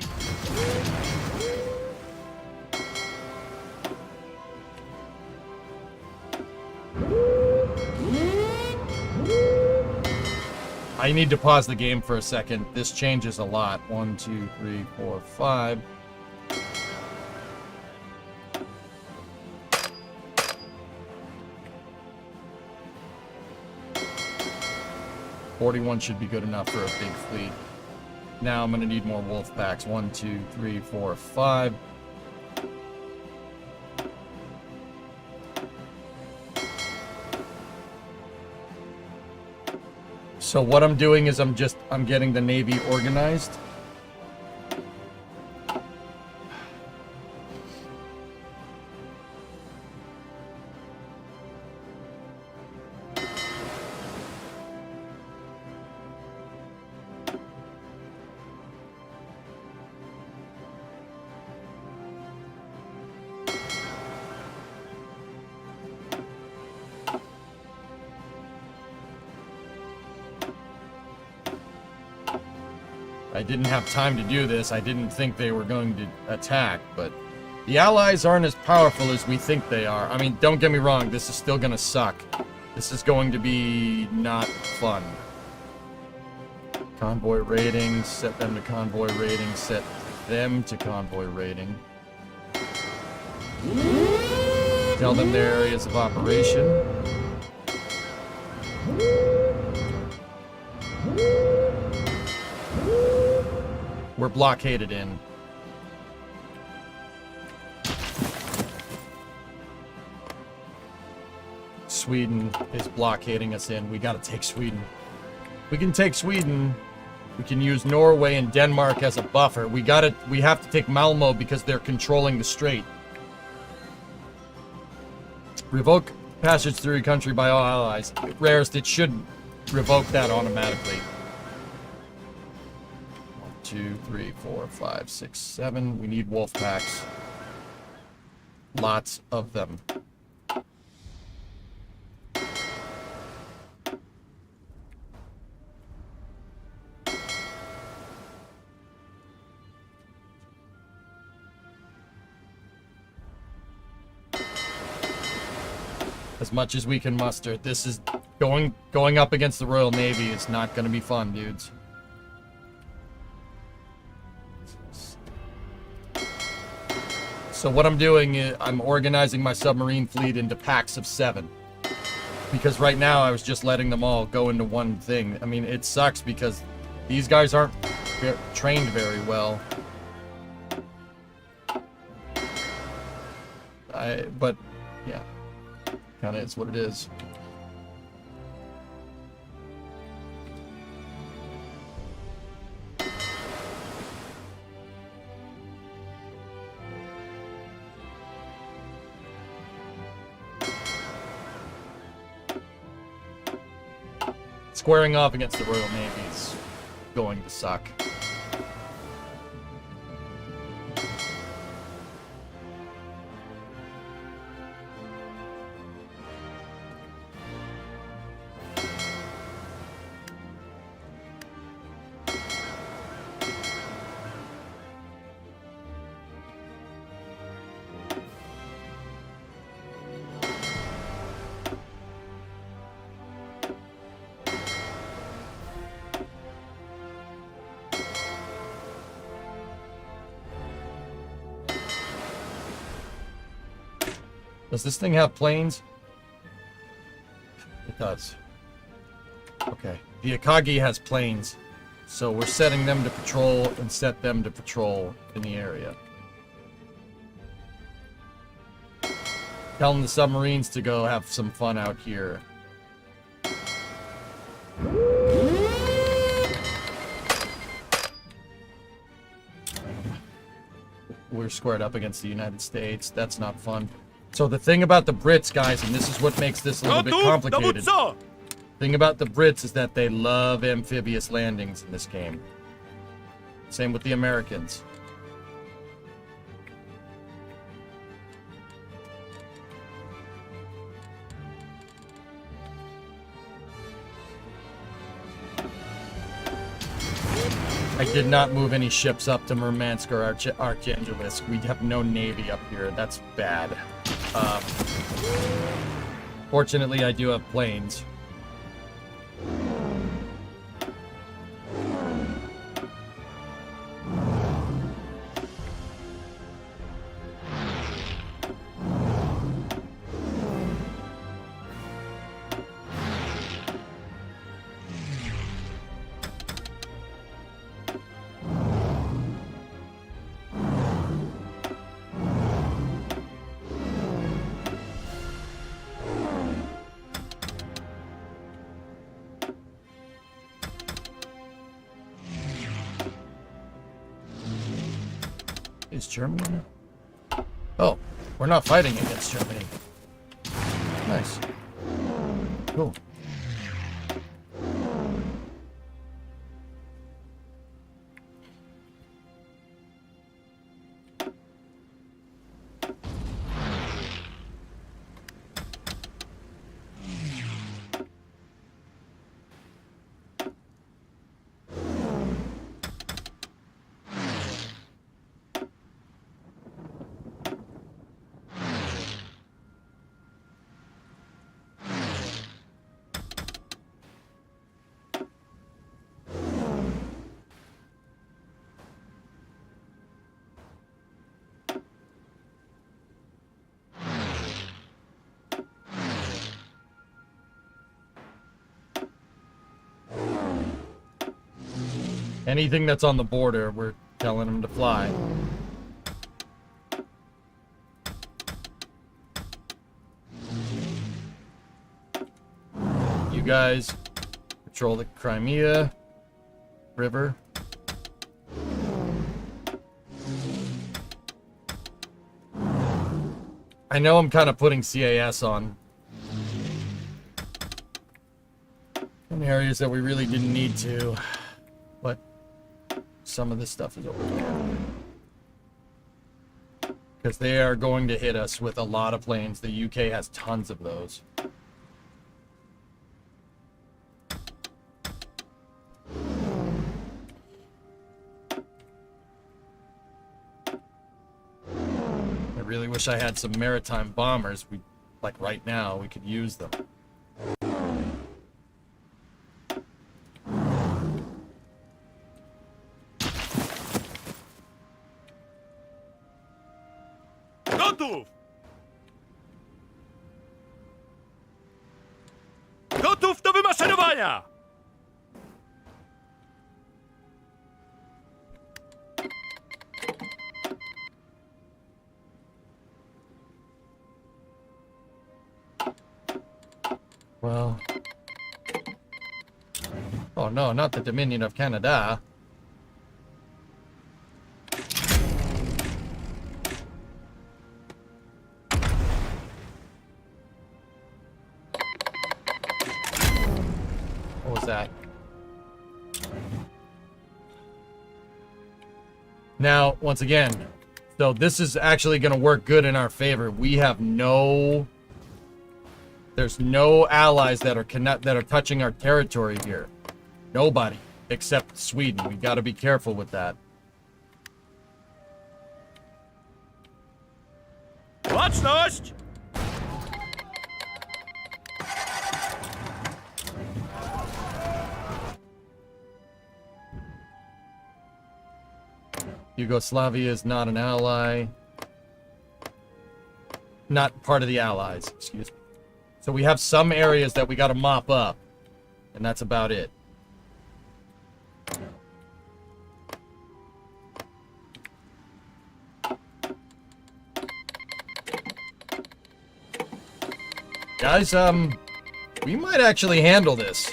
I need to pause the game for a second. This changes a lot. 1, 2, 3, 4, 5. $41 should be good enough for a big fleet. Now I'm going to need more wolf packs. 1, 2, 3, 4, 5. So what I'm doing is I'm getting the Navy organized. I didn't have time to do this. I didn't think they were going to attack, but the Allies aren't as powerful as we think they are. I mean, don't get me wrong, this is still gonna suck. This is going to be not fun. Convoy rating, set them to convoy rating, set them to convoy rating. Tell them their areas of operation. We're blockaded in. Sweden is blockading us in. We gotta take Sweden. We can take Sweden. We can use Norway and Denmark as a buffer. We have to take Malmo because they're controlling the strait. Revoke passage through a country by all allies. Rarest, it should revoke that automatically. 2, 3, 4, 5, 6, 7. We need wolf packs. Lots of them. as much as we can muster. This is going up against the Royal Navy is not going to be fun, dudes. So what I'm doing is I'm organizing my submarine fleet into packs of 7. Because right now I was just letting them all go into one thing. I mean, it sucks because these guys aren't trained very well. But yeah, kind of is what it is. Squaring off against the Royal Navy is going to suck. Does this thing have planes? It does. Okay. The Akagi has planes. So we're setting them to patrol and set them to patrol in the area. Telling the submarines to go have some fun out here. We're squared up against the United States. That's not fun. So the thing about the Brits, guys, and this is what makes this a little bit complicated. Thing about the Brits is that they love amphibious landings in this game. Same with the Americans. I did not move any ships up to Murmansk or Archangelisk. We have no navy up here. That's bad. Fortunately, I do have planes. Is Germany? Oh, we're not fighting against Germany. Nice. Cool. Anything that's on the border, we're telling them to fly. You guys patrol the Crimea River. I know I'm kind of putting CAS on in areas that we really didn't need to, but some of this stuff is over there. Because they are going to hit us with a lot of planes. The UK has tons of those. I really wish I had some maritime bombers. We'd like right now, we could use them. Gotów! Gotów do wymaszerowania! Well... Oh no, not the Dominion of Canada. What was that? Now, once again, so this is actually going to work good in our favor. We have no... There's no allies that are touching our territory here. Nobody except Sweden. We've got to be careful with that. Baczność! Yugoslavia is not an ally. Not part of the allies, excuse me. So we have some areas that we got to mop up. And that's about it. Guys, we might actually handle this.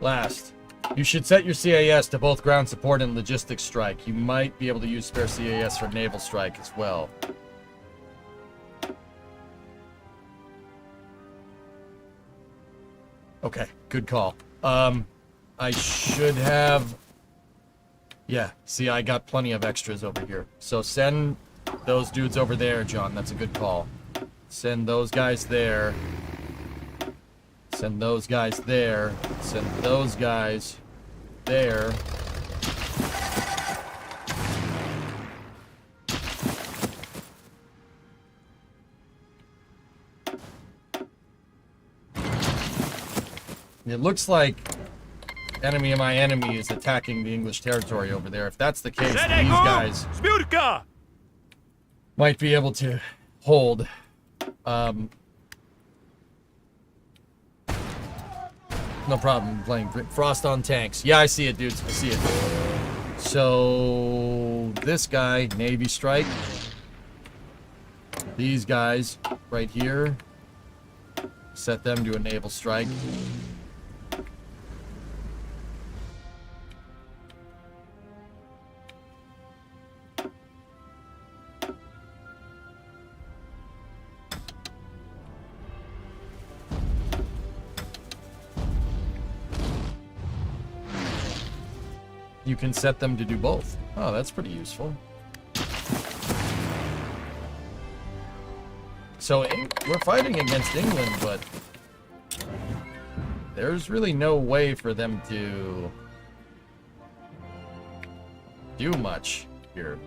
Last, you should set your CAS to both ground support and logistics strike. You might be able to use spare CAS for naval strike as well. Okay, good call. I should have... Yeah, see, I got plenty of extras over here. So send those dudes over there, John. That's a good call. Send those guys there. Send those guys there. Send those guys there. It looks like enemy of my enemy is attacking the English territory over there. If that's the case, these guys Zbiórka! might be able to hold. No problem. I'm playing Frost on tanks. Yeah, I see it, dudes. I see it. So this guy, Navy strike. These guys right here. Set them to a naval strike. You can set them to do both. Oh, that's pretty useful. So we're fighting against England, but there's really no way for them to do much here.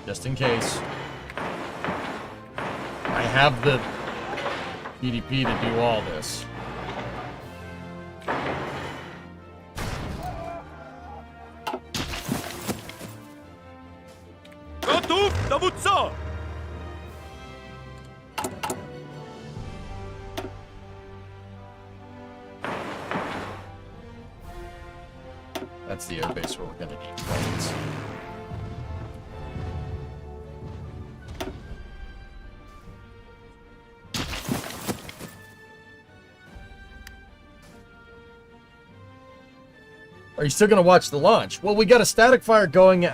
Just in case. I have the PDP to do all this. Gotów, dowódco! That's the airbase where we're gonna need planes. Are you still gonna watch the launch? Well, we got a static fire going.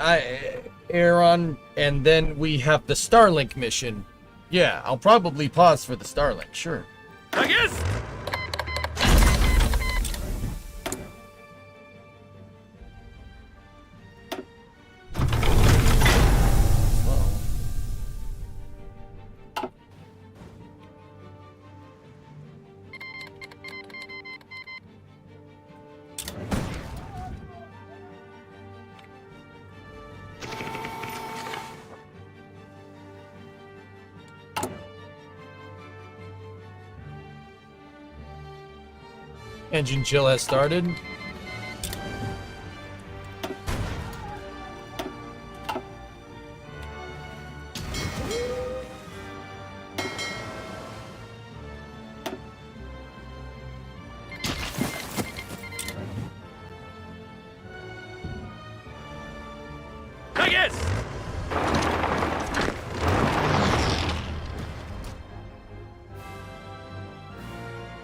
air on, and then we have the Starlink mission. Yeah, I'll probably pause for the Starlink, sure. Tak jest! Engine chill has started. Tak jest!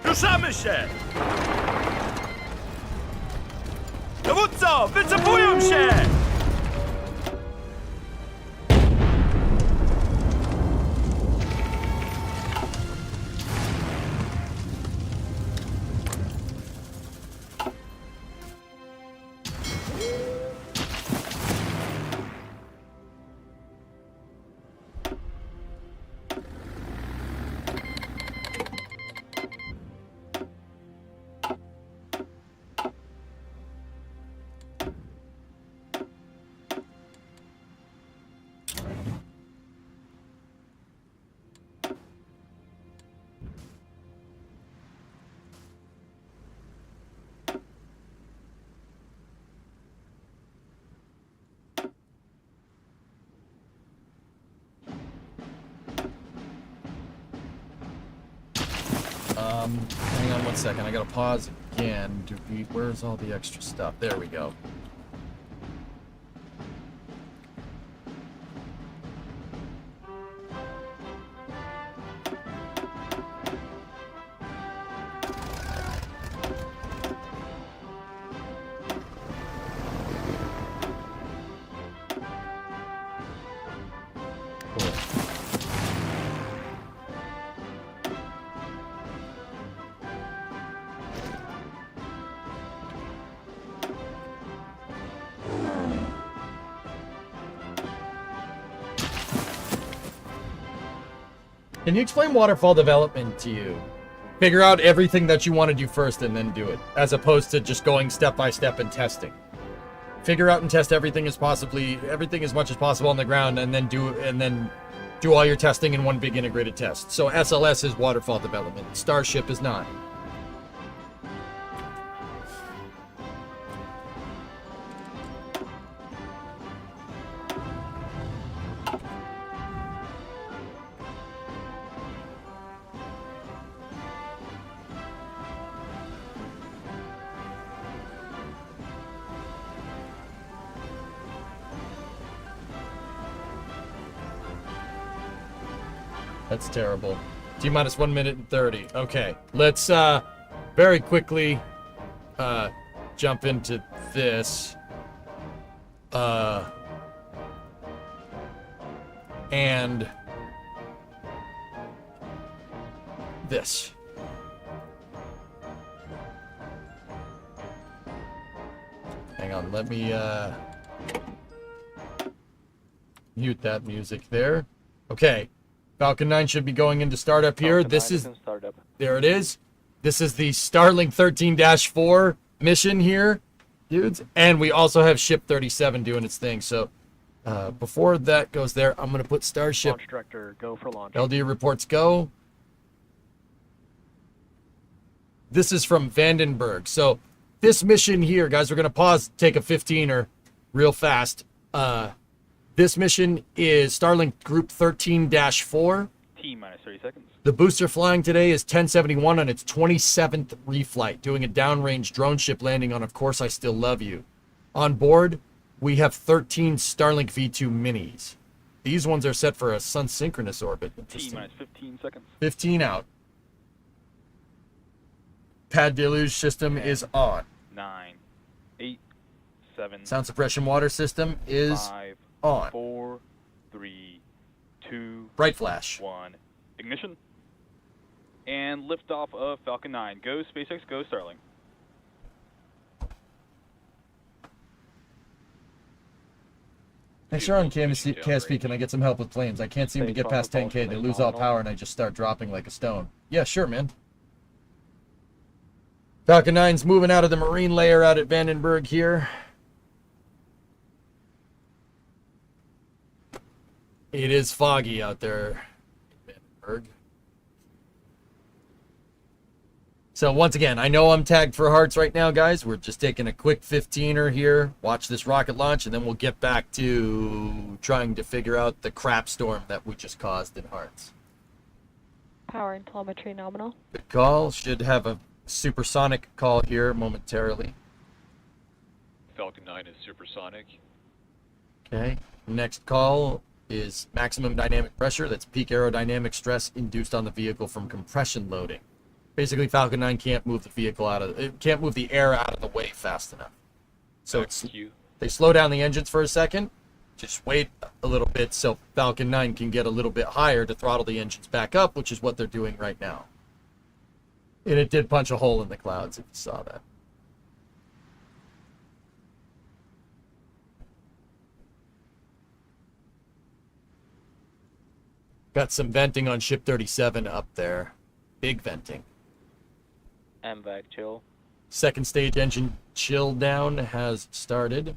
Ruszamy się! Dowódco, wycofują się! Hang on one second. I gotta pause again. Where's all the extra stuff? There we go. Cool. Can you explain waterfall development to you? Figure out everything that you want to do first and then do it, as opposed to just going step by step and testing. Figure out and test everything as much as possible on the ground, and then do all your testing in one big integrated test. So SLS is waterfall development. Starship is not. That's terrible. T-minus 1 minute and 30. Okay, let's very quickly jump into this. And this. Hang on, let me mute that music there. Okay. Falcon 9 should be going into startup here. This is startup. There it is. This is the Starlink 13-4 mission here, dudes. And we also have Ship 37 doing its thing. So before that goes there, I'm going to put Starship. Launch director, go for launch. LD reports go. This is from Vandenberg. So this mission here, guys, we're going to pause, take a 15er real fast. This mission is Starlink Group 13-4. T-minus 30 seconds. The booster flying today is 1071 on its 27th reflight, doing a downrange drone ship landing on Of Course I Still Love You. On board, we have 13 Starlink V2 minis. These ones are set for a sun-synchronous orbit. T-minus 15 seconds. 15 out. Pad deluge system 10, is on. 9, 8, 7. Sound suppression water system is 5, On. 4, 3, 2, Bright flash. 1. Ignition. And liftoff of Falcon 9. Go SpaceX, go Starlink. Hey, sure, on KSP, can I get some help with planes? I can't seem to get past 10K. They lose all power and I just start dropping like a stone. Yeah, sure, man. Falcon 9's moving out of the marine layer out at Vandenberg here. It is foggy out there in Vandenberg. So once again, I know I'm tagged for hearts right now, guys. We're just taking a quick 15er here. Watch this rocket launch, and then we'll get back to trying to figure out the crap storm that we just caused in hearts. Power and telemetry nominal. Good call. Should have a supersonic call here momentarily. Falcon 9 is supersonic. Okay. Next call is maximum dynamic pressure. That's peak aerodynamic stress induced on the vehicle from compression loading. Basically, Falcon 9 can't move the vehicle can't move the air out of the way fast enough. So they slow down the engines for a second. Just wait a little bit so Falcon 9 can get a little bit higher to throttle the engines back up, which is what they're doing right now. And it did punch a hole in the clouds, if you saw that. Got some venting on ship 37 up there. Big venting. MVAC chill. Second stage engine chill down has started.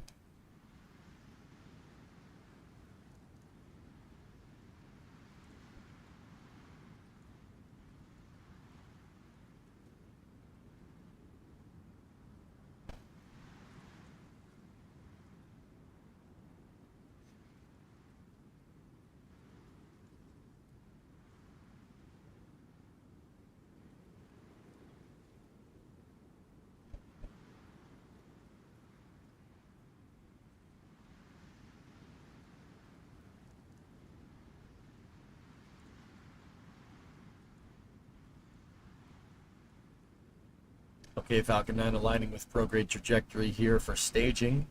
Okay, Falcon 9 aligning with prograde trajectory here for staging.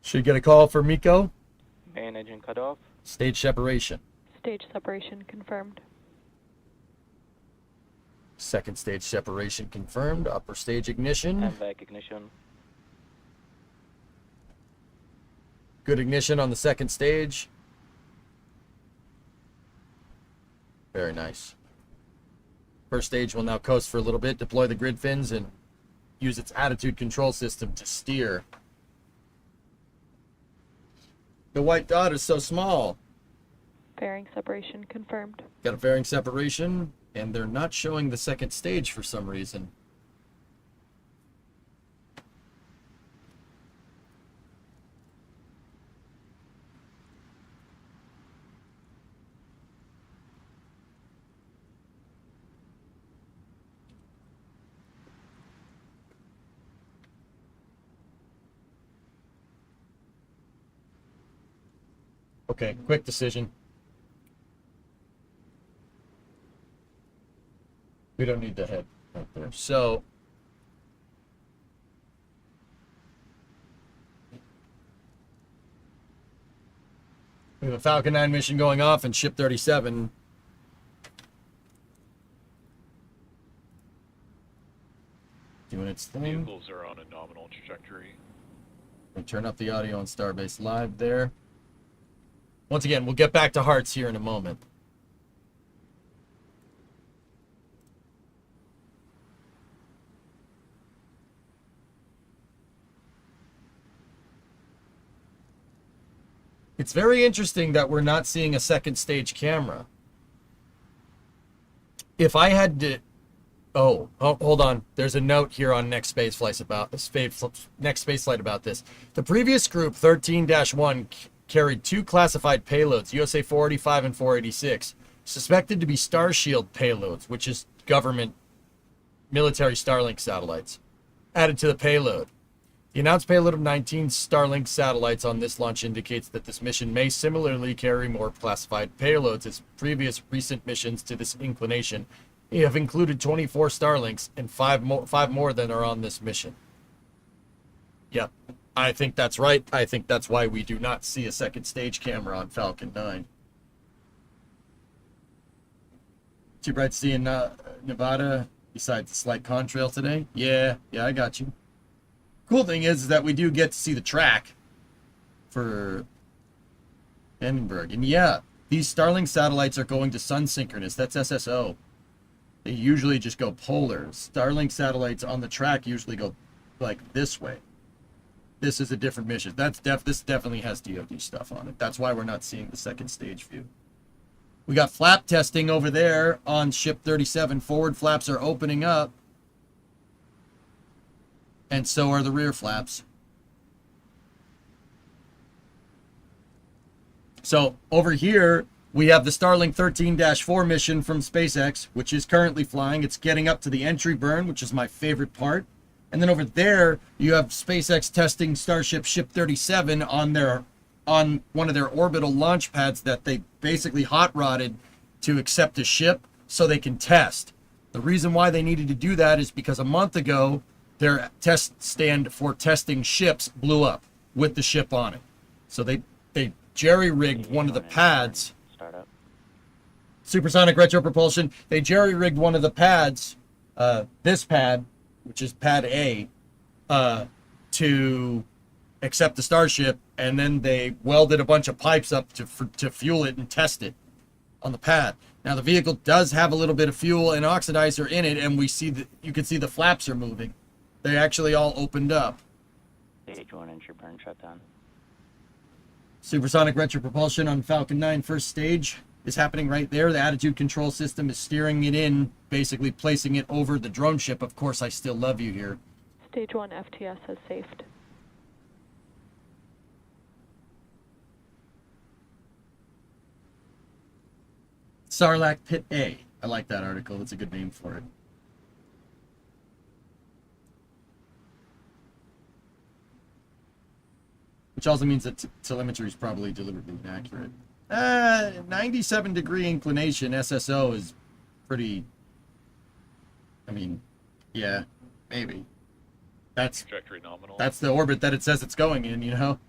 Should get a call for Miko. Main engine cutoff. Stage separation. Stage separation confirmed. Second stage separation confirmed. Upper stage ignition. MVAC ignition. Good ignition on the second stage. Very nice. First stage will now coast for a little bit, deploy the grid fins, and use its attitude control system to steer. The white dot is so small. Fairing separation confirmed. Got a fairing separation, and they're not showing the second stage for some reason. Okay, quick decision. We don't need to head right there. So, we have a Falcon 9 mission going off and Ship 37. Doing its thing. Vehicles are on a nominal trajectory. We turn up the audio on Starbase Live there. Once again, we'll get back to hearts here in a moment. It's very interesting that we're not seeing a second stage camera. If I had to... Oh, hold on. There's a note here on next space flight about this. The previous group, 13-1, carried two classified payloads, USA 485 and 486, suspected to be Starshield payloads, which is government military Starlink satellites, added to the payload. The announced payload of 19 Starlink satellites on this launch indicates that this mission may similarly carry more classified payloads, as previous recent missions to this inclination have included 24 Starlinks and five more than are on this mission. Yep. I think that's right. I think that's why we do not see a second stage camera on Falcon 9. Too bright seeing Nevada besides the slight contrail today? Yeah, I got you. Cool thing is that we do get to see the track for Edinburgh. And yeah, these Starlink satellites are going to sun synchronous. That's SSO. They usually just go polar. Starlink satellites on the track usually go like this way. This is a different mission. This definitely has DoD stuff on it. That's why we're not seeing the second stage view. We got flap testing over there on ship 37. Forward flaps are opening up. And so are the rear flaps. So over here, we have the Starlink 13-4 mission from SpaceX, which is currently flying. It's getting up to the entry burn, which is my favorite part. And then over there, you have SpaceX testing Starship Ship 37 on one of their orbital launch pads that they basically hot rodded to accept a ship so they can test. The reason why they needed to do that is because a month ago, their test stand for testing ships blew up with the ship on it. So they jerry-rigged one of the pads. Startup. Supersonic retro propulsion. They jerry-rigged one of the pads, this pad, which is pad A, to accept the Starship, and then they welded a bunch of pipes up to fuel it and test it on the pad. Now the vehicle does have a little bit of fuel and oxidizer in it, and you can see the flaps are moving. They actually all opened up. Stage 1 entry burn shutdown. Supersonic retro propulsion on Falcon 9 first stage is happening right there. The attitude control system is steering it in, basically placing it over the drone ship. Of course, I still love you here. Stage 1 FTS has safed. Sarlacc Pit A. I like that article. That's a good name for it. Which also means that telemetry is probably deliberately inaccurate. 97-degree inclination SSO is pretty... I mean, yeah, maybe. Trajectory nominal. That's the orbit that it says it's going in, you know?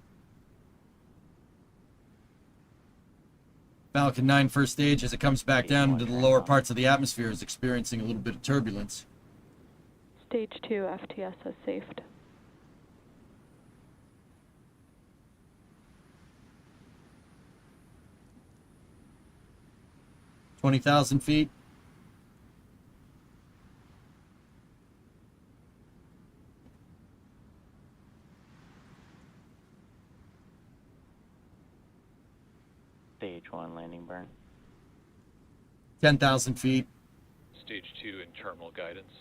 Falcon 9 first stage, as it comes back down into the lower parts of the atmosphere, is experiencing a little bit of turbulence. Stage 2 FTS has safed. $20,000 feet. Stage 1 landing burn. 10,000 feet. Stage 2 in terminal guidance.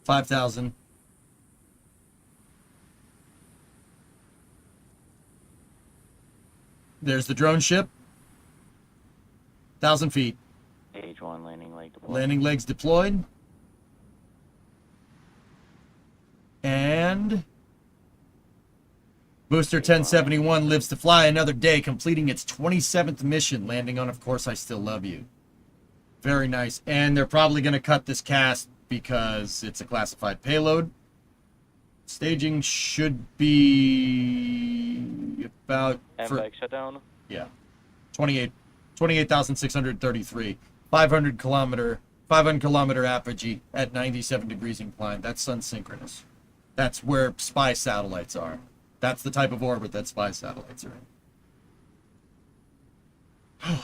5,000. There's the drone ship. 1,000 feet. Stage 1 landing leg deployed. Landing legs deployed. And Booster 1071 lives to fly another day, completing its 27th mission, landing on Of Course I Still Love You. Very nice. And they're probably going to cut this cast because it's a classified payload. Staging should be about... MVAC shutdown. Yeah. 28,633. 500 kilometer apogee at 97 degrees incline. That's sun synchronous. That's where spy satellites are. That's the type of orbit that spy satellites are in.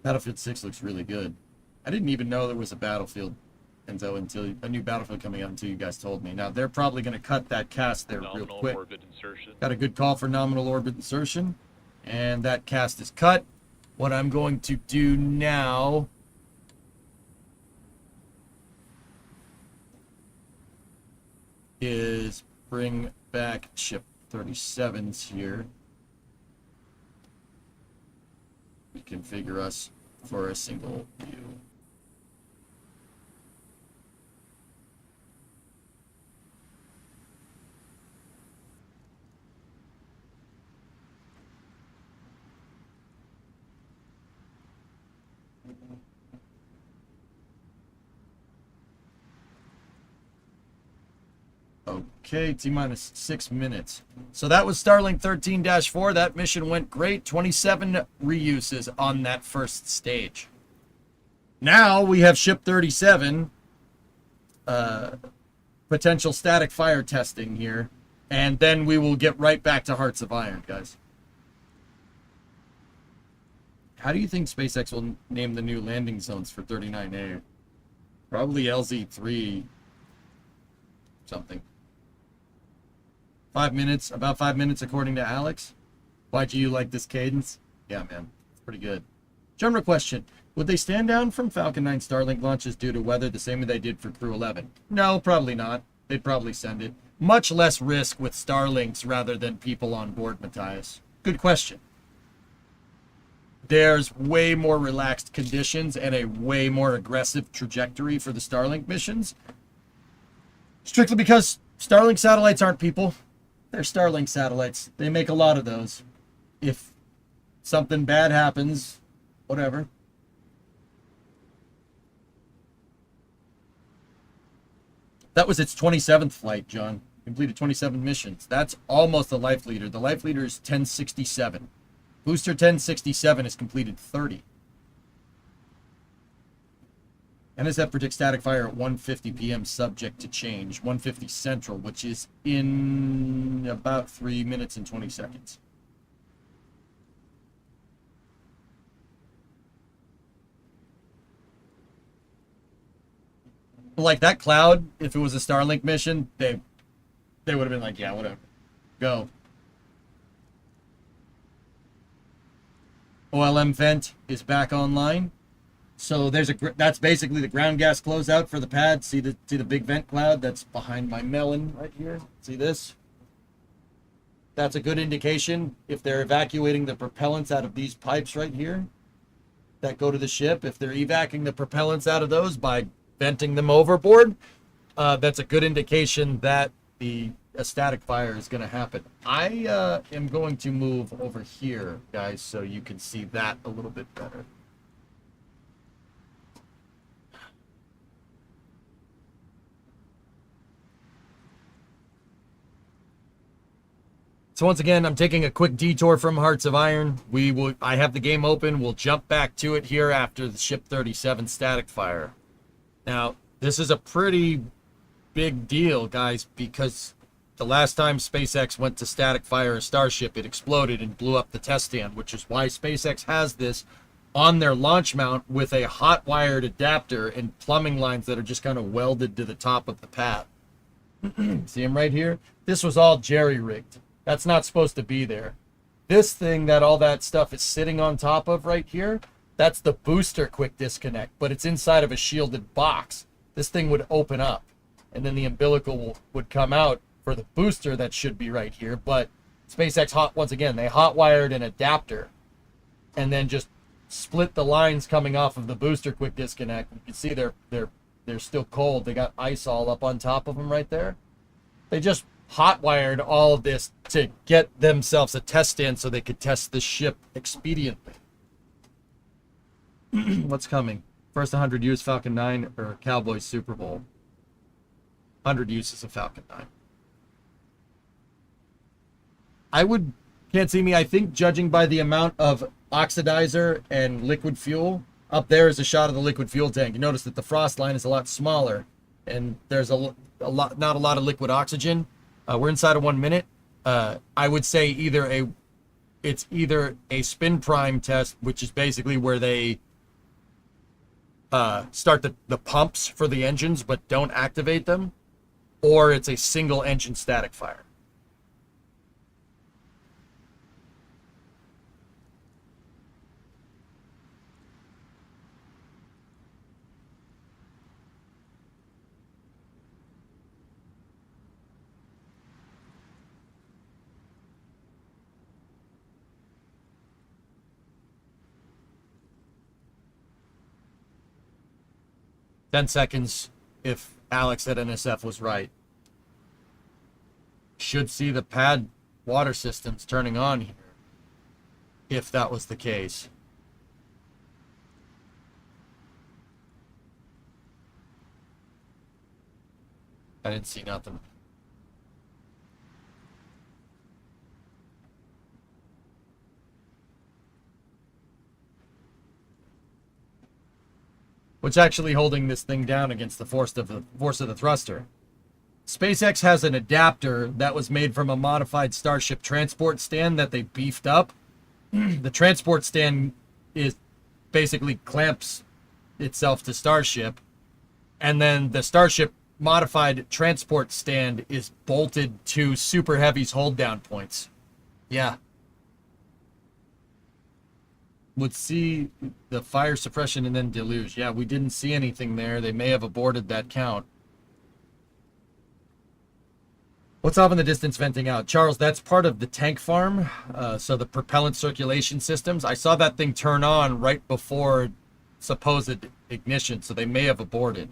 Battlefield 6 looks really good. I didn't even know there was a Battlefield until a new Battlefield coming out until you guys told me. Now, they're probably going to cut that cast there real Nominal quick. orbit insertion. Got a good call for nominal orbit insertion. And that cast is cut. What I'm going to do now is bring back ship 37s here. Reconfigure us for a single view. Okay, T-minus 6 minutes. So that was Starlink 13-4. That mission went great. 27 reuses on that first stage. Now we have Ship 37. Potential static fire testing here. And then we will get right back to Hearts of Iron, guys. How do you think SpaceX will name the new landing zones for 39A? Probably LZ3 something. 5 minutes, about 5 minutes according to Alex. Why do you like this cadence? Yeah, man, it's pretty good. General question. Would they stand down from Falcon 9 Starlink launches due to weather the same way they did for Crew 11? No, probably not. They'd probably send it. Much less risk with Starlinks rather than people on board, Matthias. Good question. There's way more relaxed conditions and a way more aggressive trajectory for the Starlink missions. Strictly because Starlink satellites aren't people. They're Starlink satellites. They make a lot of those. If something bad happens, whatever. That was its 27th flight, John. Completed 27 missions. That's almost a life leader. The life leader is 1067. Booster 1067 has completed 30. NSF predicts static fire at 1:50 p.m. subject to change. 1:50 Central, which is in about 3 minutes and 20 seconds. Like that cloud, if it was a Starlink mission, they would have been like, yeah, whatever. Go. OLM vent is back online. So that's basically the ground gas closeout for the pad. See the big vent cloud that's behind my melon right here? See this? That's a good indication if they're evacuating the propellants out of these pipes right here that go to the ship. If they're evacuating the propellants out of those by venting them overboard, that's a good indication that a static fire is going to happen. I am going to move over here, guys, so you can see that a little bit better. So once again, I'm taking a quick detour from Hearts of Iron. I have the game open. We'll jump back to it here after the Ship 37 static fire. Now, this is a pretty big deal, guys, because the last time SpaceX went to static fire a Starship, it exploded and blew up the test stand, which is why SpaceX has this on their launch mount with a hot wired adapter and plumbing lines that are just kind of welded to the top of the pad. See them right here? This was all jerry-rigged. That's not supposed to be there. This thing that all that stuff is sitting on top of right here, that's the booster quick disconnect, but it's inside of a shielded box. This thing would open up, and then the umbilical would come out for the booster that should be right here. But SpaceX, once again, they hot wired an adapter and then just split the lines coming off of the booster quick disconnect. You can see they're still cold. They got ice all up on top of them right there. They just hot wired all of this to get themselves a test stand so they could test the ship expediently. What's coming? First 100 use Falcon 9 or Cowboys Super Bowl? 100 uses of Falcon 9. Can't see me, I think judging by the amount of oxidizer and liquid fuel, up there is a shot of the liquid fuel tank. You notice that the frost line is a lot smaller and there's not a lot of liquid oxygen. We're inside of 1 minute. I would say it's either a spin prime test, which is basically where they start the pumps for the engines but don't activate them, or it's a single engine static fire. Ten seconds if Alex at NSF was right. Should see the pad water systems turning on here, if that was the case. I didn't see nothing. What's actually holding this thing down against the force of the thruster? SpaceX has an adapter that was made from a modified Starship transport stand that they beefed up. The transport stand is basically clamps itself to Starship, and then the Starship modified transport stand is bolted to Super Heavy's hold down points. Yeah. Would see the fire suppression and then deluge. Yeah, we didn't see anything there. They may have aborted that count. What's off in the distance venting out? Charles, that's part of the tank farm. So the propellant circulation systems. I saw that thing turn on right before supposed ignition, so they may have aborted.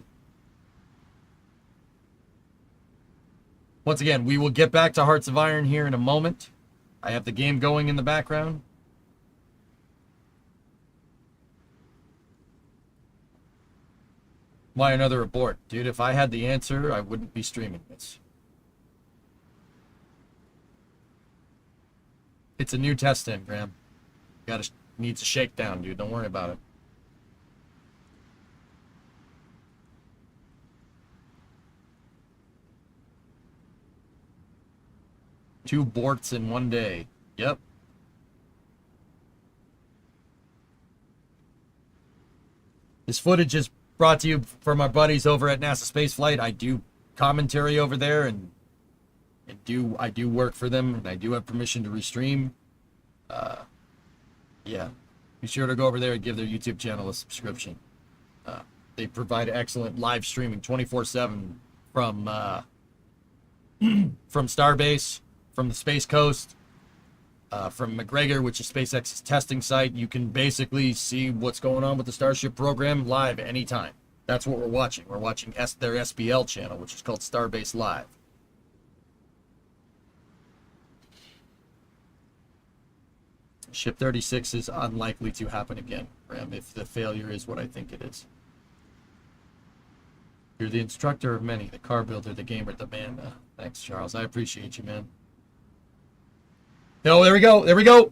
Once again, we will get back to Hearts of Iron here in a moment. I have the game going in the background. Why another abort? Dude, if I had the answer, I wouldn't be streaming this. It's a new test stand, Graham. Needs a shakedown, dude. Don't worry about it. Two borts in one day. Yep. This footage is brought to you from our buddies over at NASA Spaceflight. I do commentary over there, and I do work for them, and I do have permission to restream. Yeah, be sure to go over there and give their YouTube channel a subscription. They provide excellent live streaming 24/7 from Starbase, from the Space Coast, from McGregor, which is SpaceX's testing site. You can basically see what's going on with the Starship program live anytime. That's what we're watching. We're watching their SBL channel, which is called Starbase Live. Ship 36 is unlikely to happen again, Ram, if the failure is what I think it is. You're the instructor of many, the car builder, the gamer, the man. Thanks, Charles. I appreciate you, man. Oh, there we go. There we go.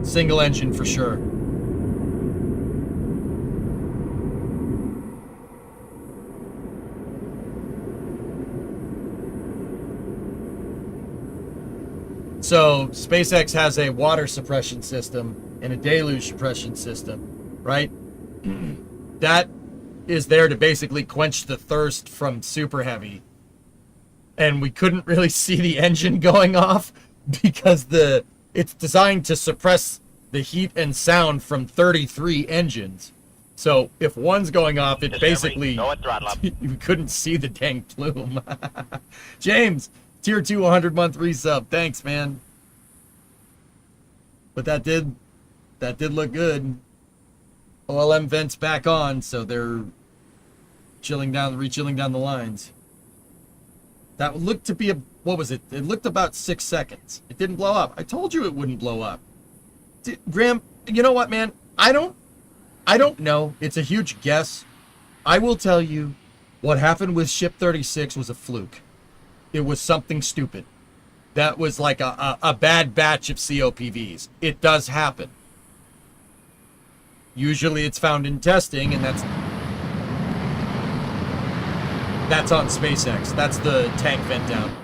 Single engine for sure. So SpaceX has a water suppression system and a deluge suppression system, right? That is there to basically quench the thirst from Super Heavy. And we couldn't really see the engine going off because it's designed to suppress the heat and sound from 33 engines. So if one's going off, it basically, you couldn't see the dang plume. James, tier 2 100-month resub. Thanks, man. But that did look good. OLM vents back on, so they're rechilling down the lines. That looked to be what was it? It looked about 6 seconds. It didn't blow up. I told you it wouldn't blow up. Graham, you know what, man? I don't know. It's a huge guess. I will tell you what happened with Ship 36 was a fluke. It was something stupid. That was like a bad batch of COPVs. It does happen. Usually it's found in testing, and that's on SpaceX. That's the tank vent down.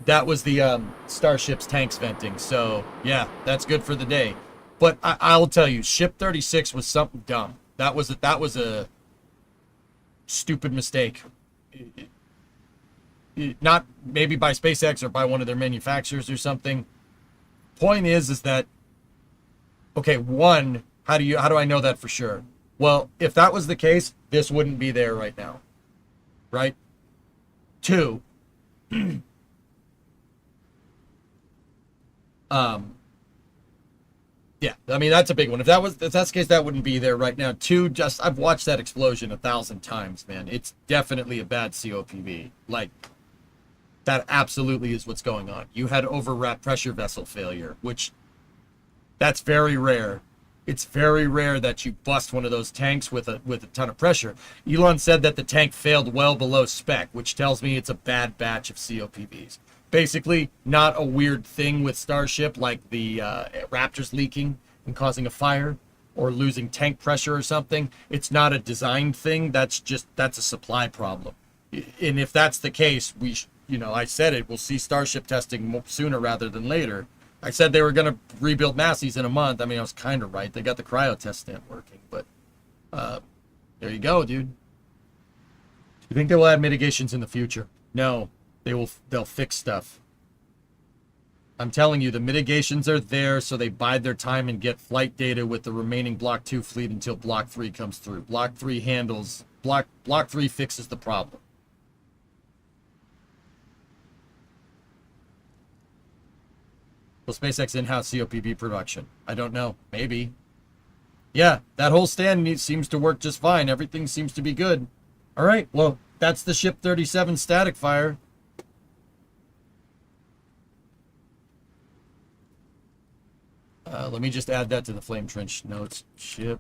That was the Starship's tanks venting. So, yeah, that's good for the day. But I'll tell you, Ship 36 was something dumb. That was a stupid mistake. Not maybe by SpaceX or by one of their manufacturers or something. Point is that, okay, one, how do I know that for sure? Well, if that was the case, this wouldn't be there right now. Right? Two, yeah, I mean, that's a big one. If that's the case, that wouldn't be there right now. Two, I've watched that explosion 1,000 times, man. It's definitely a bad COPV. Like, that absolutely is what's going on. You had overwrap pressure vessel failure, which that's very rare. It's very rare that you bust one of those tanks with a ton of pressure. Elon said that the tank failed well below spec, which tells me it's a bad batch of COPVs. basically not a weird thing with Starship like the Raptors leaking and causing a fire or losing tank pressure or something. It's not a design thing. That's a supply problem. And if that's the case, I said it. We'll see Starship testing sooner rather than later. I said they were going to rebuild Massey's in a month. I mean, I was kind of right. They got the cryo test stand working, but there you go, dude. Do you think they will add mitigations in the future? No, they'll fix stuff. I'm telling you, the mitigations are there, so they bide their time and get flight data with the remaining Block 2 fleet until Block 3 comes through. Block 3 fixes the problem. Will SpaceX in-house COPP production? I don't know. Maybe. Yeah, that whole stand seems to work just fine. Everything seems to be good. All right, well, that's the Ship 37 static fire. Let me just add that to the flame trench notes. Ship.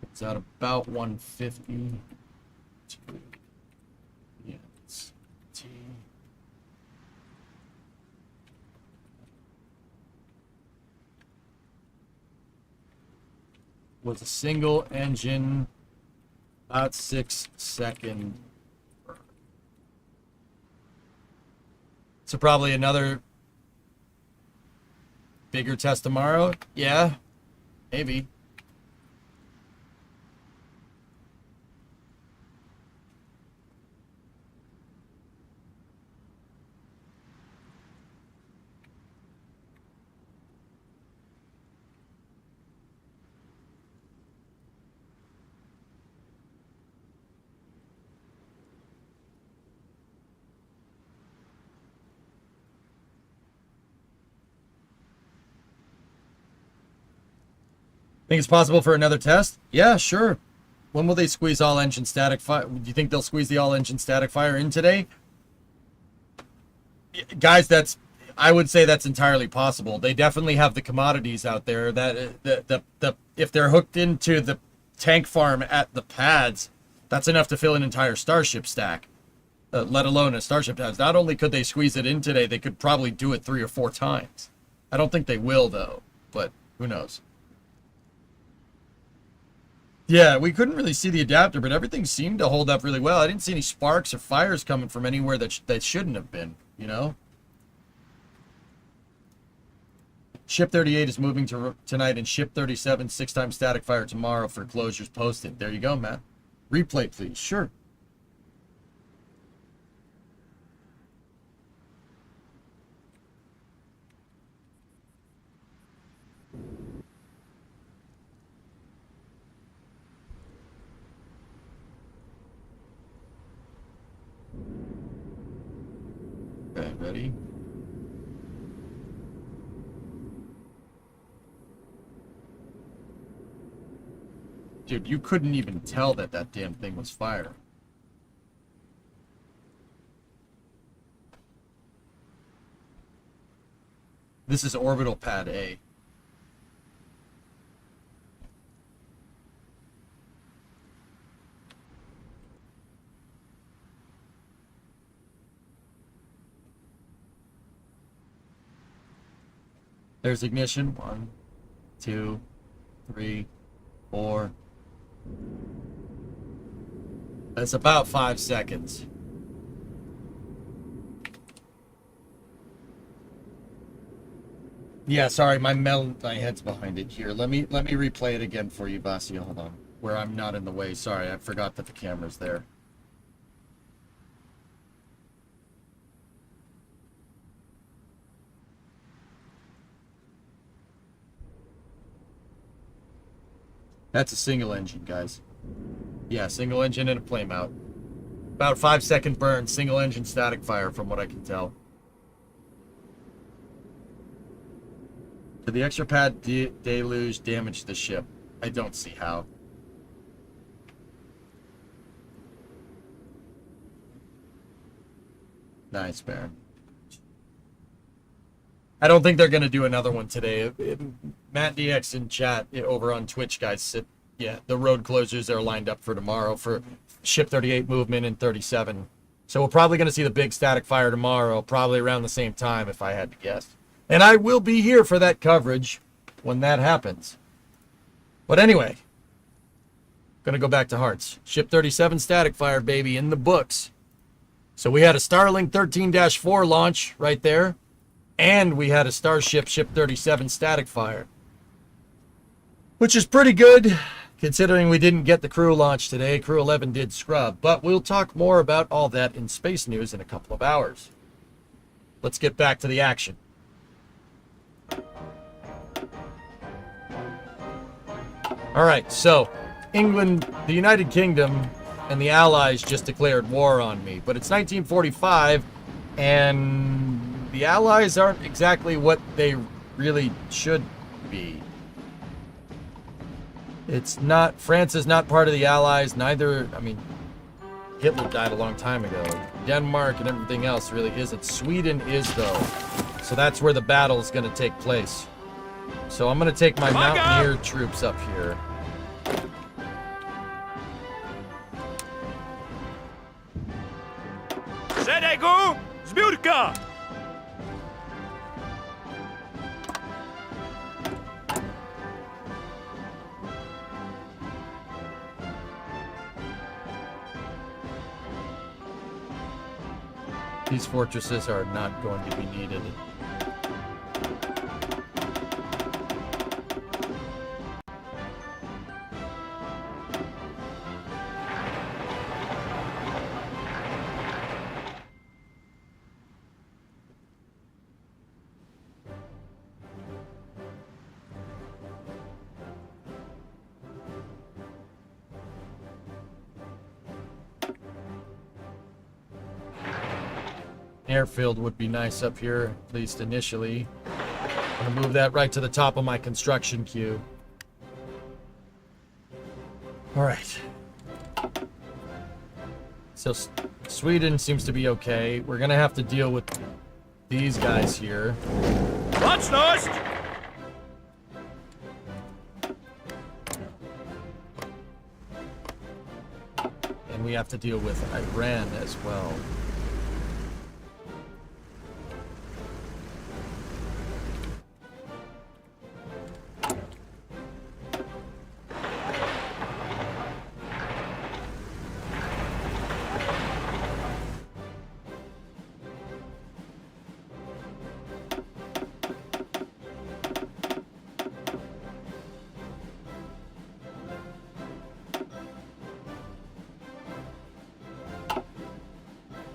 It's at about 150. Yeah, it's T. Was a single engine, about 6 second. So probably another bigger test tomorrow. Yeah, maybe. Think it's possible for another test? Yeah, sure. When will they squeeze all engine static fire? Do you think they'll squeeze the all engine static fire in today? Guys, I would say that's entirely possible. They definitely have the commodities out there that if they're hooked into the tank farm at the pads, that's enough to fill an entire Starship stack, let alone a Starship pads. Not only could they squeeze it in today, they could probably do it 3 or 4 times. I don't think they will though, but who knows? Yeah, we couldn't really see the adapter, but everything seemed to hold up really well. I didn't see any sparks or fires coming from anywhere that shouldn't have been, you know? Ship 38 is moving tonight, and Ship 37, 6 times static fire tomorrow for closures posted. There you go, Matt. Replay, please. Sure. Okay, ready? Dude, you couldn't even tell that damn thing was fire. This is orbital pad A. There's ignition. 1, 2, 3, 4. That's about 5 seconds. Yeah, sorry, my head's behind it here. Let me replay it again for you, Basia. Hold on. Where I'm not in the way. Sorry, I forgot that the camera's there. That's a single engine, guys. Yeah, single engine and a flame out. About 5 second burn, single engine static fire from what I can tell. Did the extra pad deluge damage the ship? I don't see how. Nice, Baron. I don't think they're going to do another one today. Matt DX in chat over on Twitch, guys, said, yeah, the road closures are lined up for tomorrow for Ship 38 movement and 37. So we're probably going to see the big static fire tomorrow, probably around the same time if I had to guess. And I will be here for that coverage when that happens. But anyway, going to go back to Hearts. Ship 37 static fire, baby, in the books. So we had a Starlink 13-4 launch right there. And we had a Starship Ship 37 static fire. Which is pretty good, considering we didn't get the crew launch today. Crew 11 did scrub. But we'll talk more about all that in space news in a couple of hours. Let's get back to the action. All right, so England, the United Kingdom, and the Allies just declared war on me. But it's 1945, and the Allies aren't exactly what they really should be. It's not, France is not part of the Allies, neither, I mean, Hitler died a long time ago. Denmark and everything else really isn't. Sweden is, though. So that's where the battle is going to take place. So I'm going to take my Mountaineer troops up here. Szeregu! Zbiórka! These fortresses are not going to be needed. Airfield would be nice up here, at least initially. I'm gonna move that right to the top of my construction queue. All right. So Sweden seems to be okay. We're gonna have to deal with these guys here. Baczność! And we have to deal with Iran as well.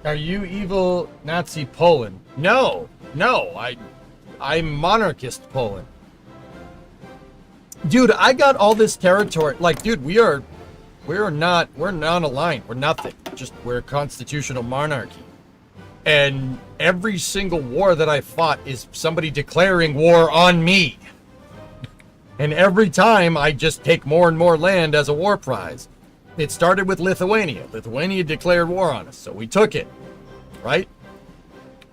Are you evil Nazi Poland? No, I'm monarchist Poland. Dude, I got all this territory. Like, dude, we're non-aligned. We're nothing. We're a constitutional monarchy. And every single war that I fought is somebody declaring war on me. And every time I just take more and more land as a war prize. It started with Lithuania. Lithuania declared war on us, so we took it, right?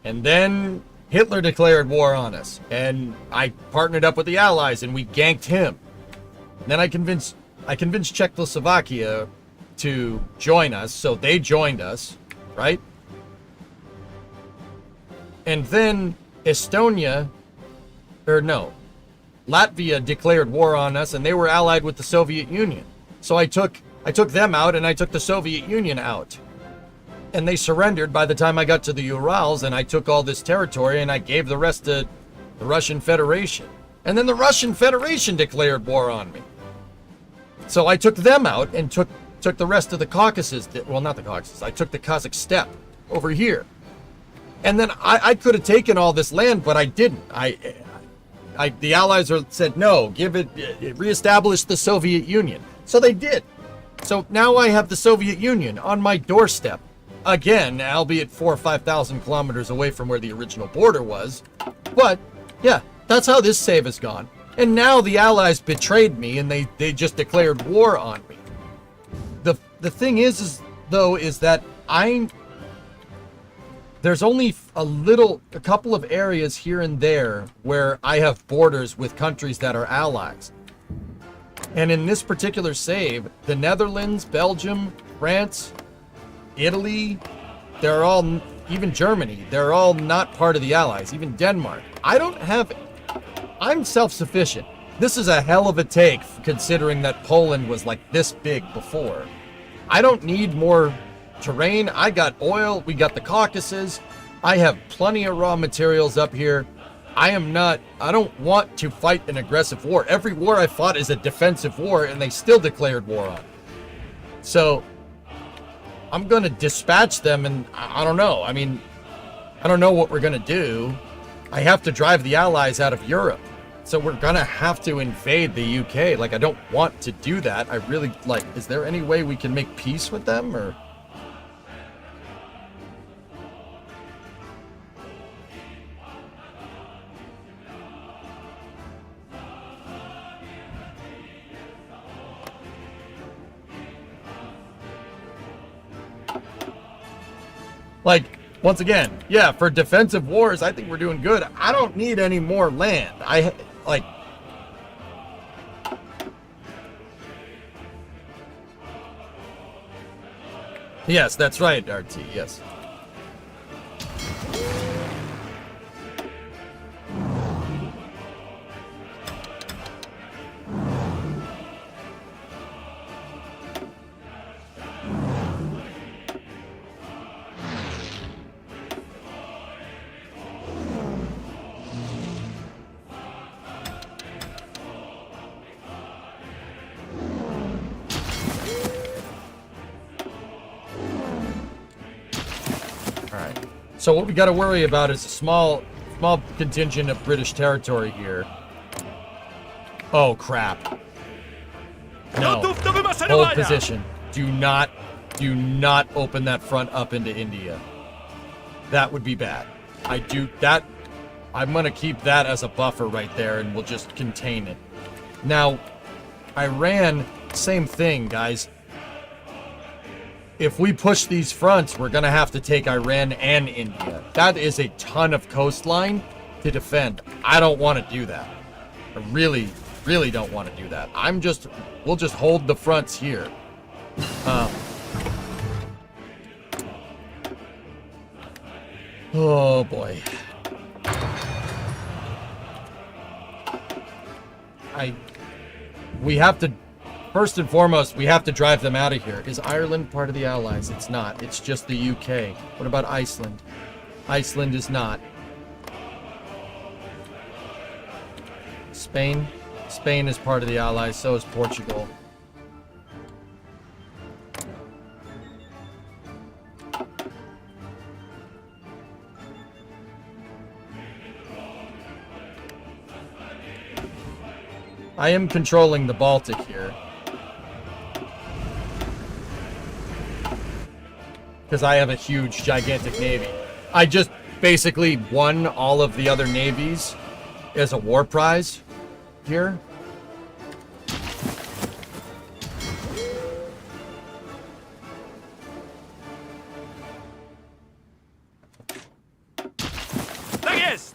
And then Hitler declared war on us, and I partnered up with the Allies, and we ganked him. And then I convinced Czechoslovakia to join us, so they joined us, right? And then Latvia declared war on us, and they were allied with the Soviet Union. So I took them out, and I took the Soviet Union out. And they surrendered by the time I got to the Urals, and I took all this territory, and I gave the rest to the Russian Federation. And then the Russian Federation declared war on me. So I took them out and took the rest of the Caucasus. Well, not the Caucasus. I took the Kazakh steppe over here. And then I could have taken all this land, but I didn't. The Allies said, no, reestablish the Soviet Union. So they did. So now I have the Soviet Union on my doorstep. Again, albeit 4,000 or 5,000 kilometers away from where the original border was. But, yeah, that's how this save has gone. And now the Allies betrayed me, and they just declared war on me. The thing is that there's only a couple of areas here and there where I have borders with countries that are allies. And in this particular save, the Netherlands, Belgium, France, Italy, they're all, even Germany, they're all not part of the allies, even Denmark. I'm self-sufficient. This is a hell of a take considering that Poland was like this big before. I don't need more terrain. I got oil. We got the Caucasus. I have plenty of raw materials up here. I don't want to fight an aggressive war. Every war I fought is a defensive war, and they still declared war on. So I'm going to dispatch them, and I don't know. I mean, I don't know what we're going to do. I have to drive the Allies out of Europe. So we're going to have to invade the UK. Like, I don't want to do that. I really, like, is there any way we can make peace with them, or... Like, once again, yeah, for defensive wars, I think we're doing good. I don't need any more land. Yes, that's right, RT, yes. So what we got to worry about is a small contingent of British territory here. Oh, crap. No. Hold position. Do not open that front up into India. That would be bad. I'm going to keep that as a buffer right there, and we'll just contain it. Now, Iran, same thing, guys. If we push these fronts, we're going to have to take Iran and India. That is a ton of coastline to defend. I don't want to do that. I really, really don't want to do that. We'll just hold the fronts here. Oh, boy. We have to... First and foremost, we have to drive them out of here. Is Ireland part of the Allies? It's not. It's just the UK. What about Iceland? Iceland is not. Spain? Spain is part of the Allies. So is Portugal. I am controlling the Baltic here. Because I have a huge, gigantic navy. I just basically won all of the other navies as a war prize here. Yes.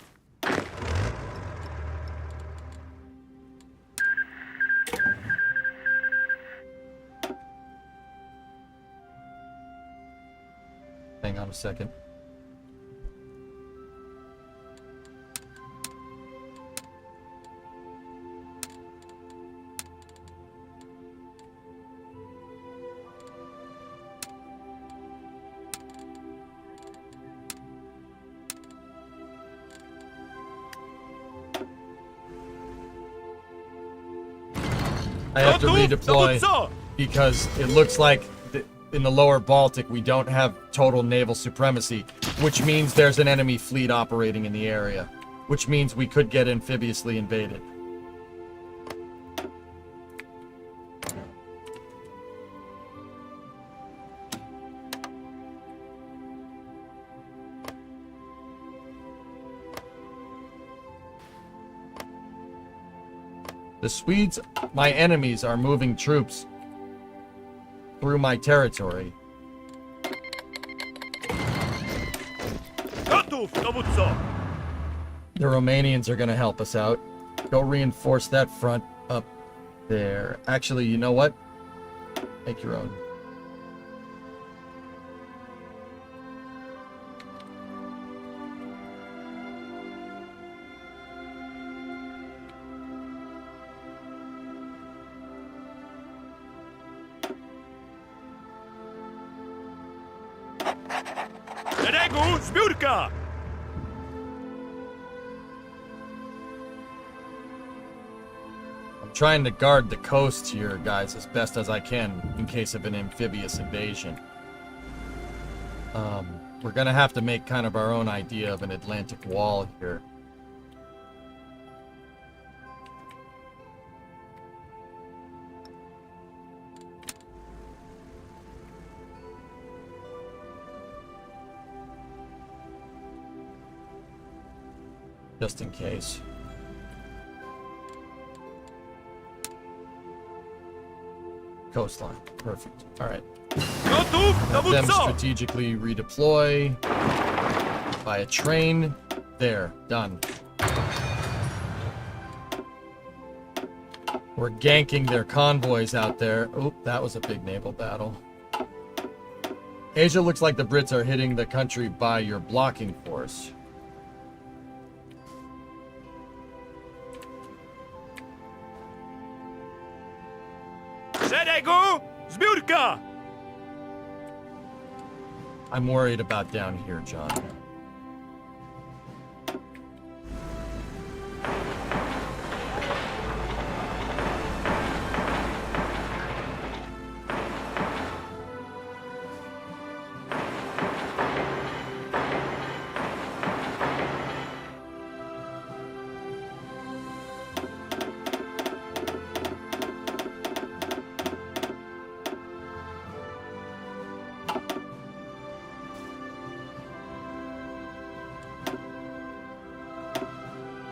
Hang on a second. I have to redeploy because it looks like in the lower Baltic we don't have total naval supremacy, which means there's an enemy fleet operating in the area, which means we could get amphibiously invaded. The Swedes, my enemies, are moving troops through my territory. Gotów, dowódco! The Romanians are going to help us out. Go reinforce that front up there. Actually, you know what? Make your own. Szeregu, zbiórka! I'm trying to guard the coast here, guys, as best as I can in case of an amphibious invasion. We're going to have to make kind of our own idea of an Atlantic wall here. Just in case. Coastline. Perfect. All right. Gotów, Have them dowódco! strategically redeploy by a train. There. Done. We're ganking their convoys out there. Oop, that was a big naval battle. Asia looks like the Brits are hitting the country by your blocking force. Szeregu, zbiórka! I'm worried about down here, John.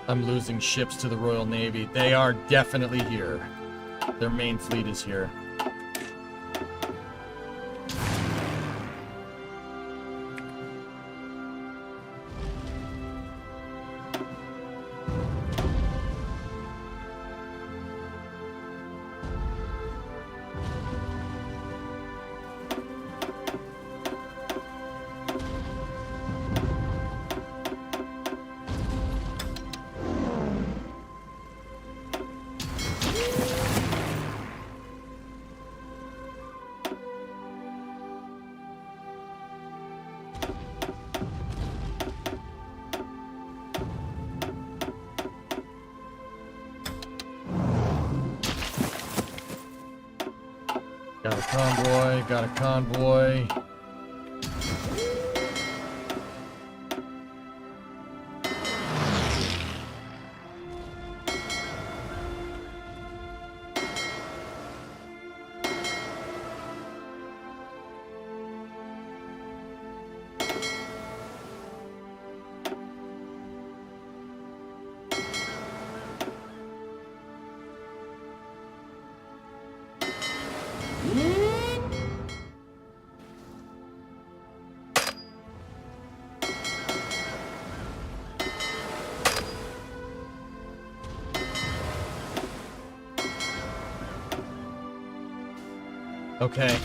I'm losing ships to the Royal Navy. They are definitely here. Their main fleet is here. Got a convoy, got a convoy. Okay,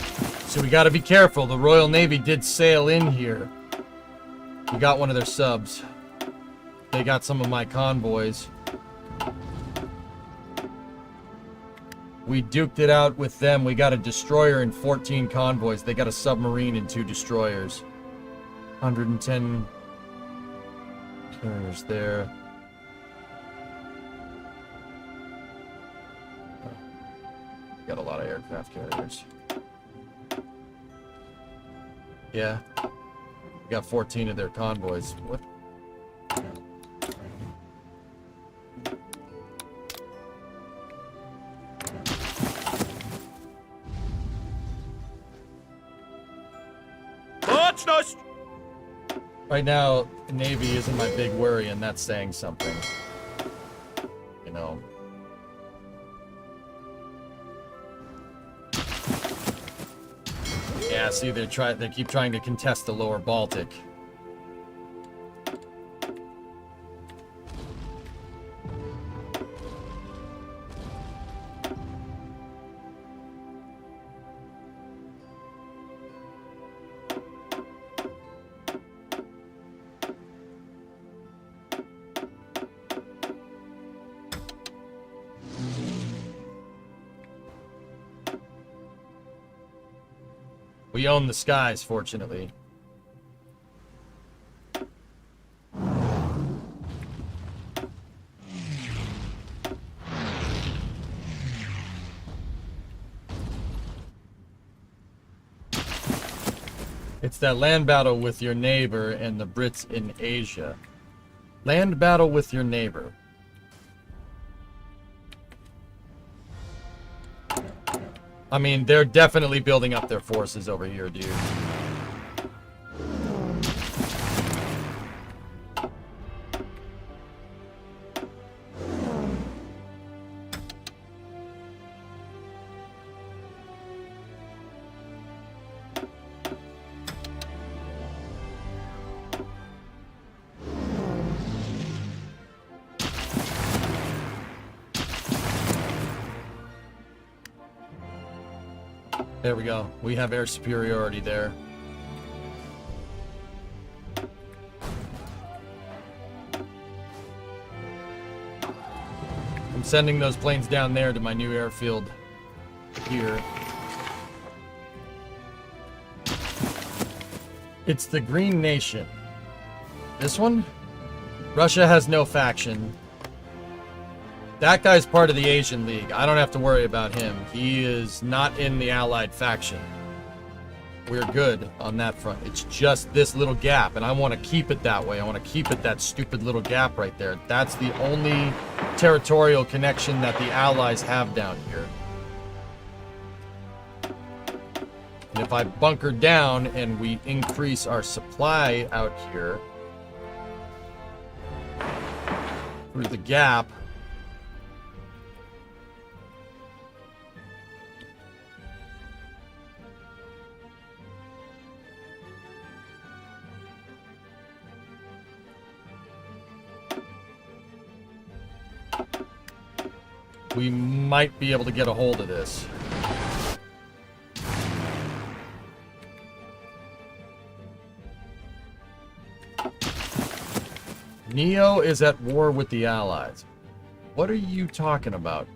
so we gotta be careful. The Royal Navy did sail in here. We got one of their subs. They got some of my convoys. We duked it out with them. We got a destroyer and 14 convoys. They got a submarine and 2 destroyers. 110 carriers there. Got a lot of aircraft carriers. Yeah. We got 14 of their convoys. What? Baczność! Right now, the Navy isn't my big worry, and that's saying something. You know. Yeah, see, they keep trying to contest the lower Baltic. We own the skies, fortunately. It's that land battle with your neighbor and the Brits in Asia. Land battle with your neighbor. I mean, they're definitely building up their forces over here, dude. There we go. We have air superiority there. I'm sending those planes down there to my new airfield here. It's the Green Nation. This one? Russia has no faction. That guy's part of the Asian League. I don't have to worry about him. He is not in the Allied faction. We're good on that front. It's just this little gap, and I want to keep it that way. I want to keep it that stupid little gap right there. That's the only territorial connection that the Allies have down here. And if I bunker down and we increase our supply out here through the gap, we might be able to get a hold of this. Neo is at war with the Allies. What are you talking about?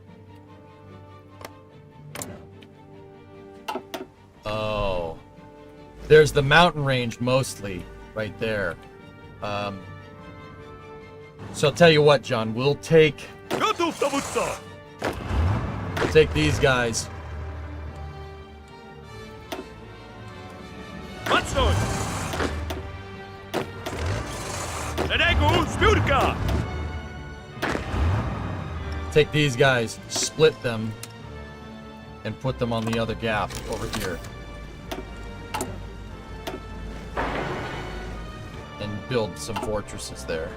Oh. There's the mountain range mostly right there. So I'll tell you what, John, we'll take these guys. Take these guys, split them, and put them on the other gap over here. And build some fortresses there.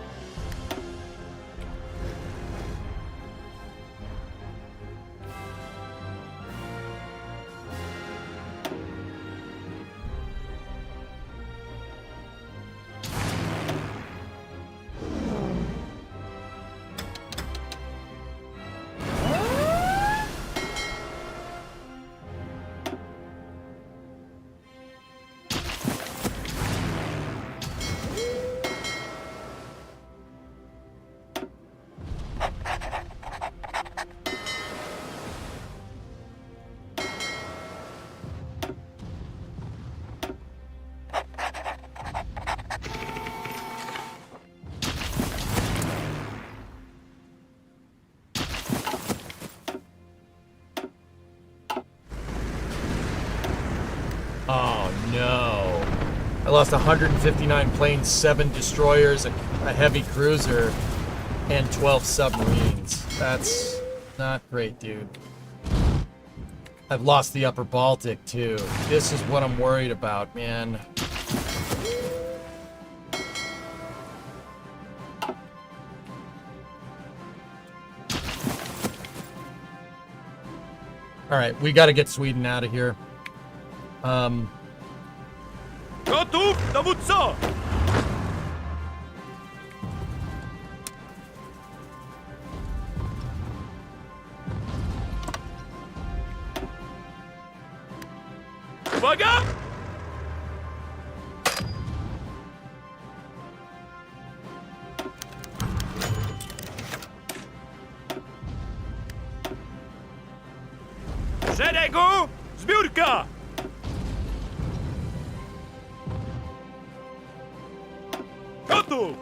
Oh no. I lost 159 planes, 7 destroyers, a heavy cruiser, and 12 submarines. That's not great, dude. I've lost the upper Baltic, too. This is what I'm worried about, man. Alright, we gotta get Sweden out of here. Gotów dowódco! Uwaga! Szeregu! Zbiórka! готов!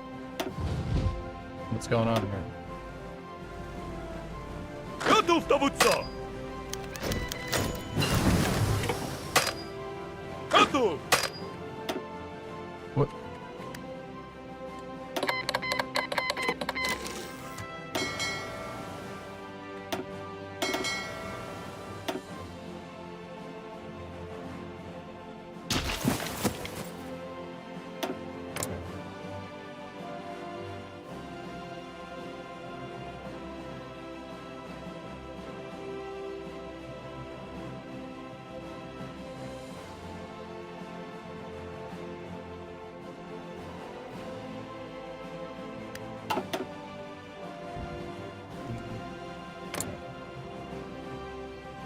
What's going on here? Готов добуться! Готов! What?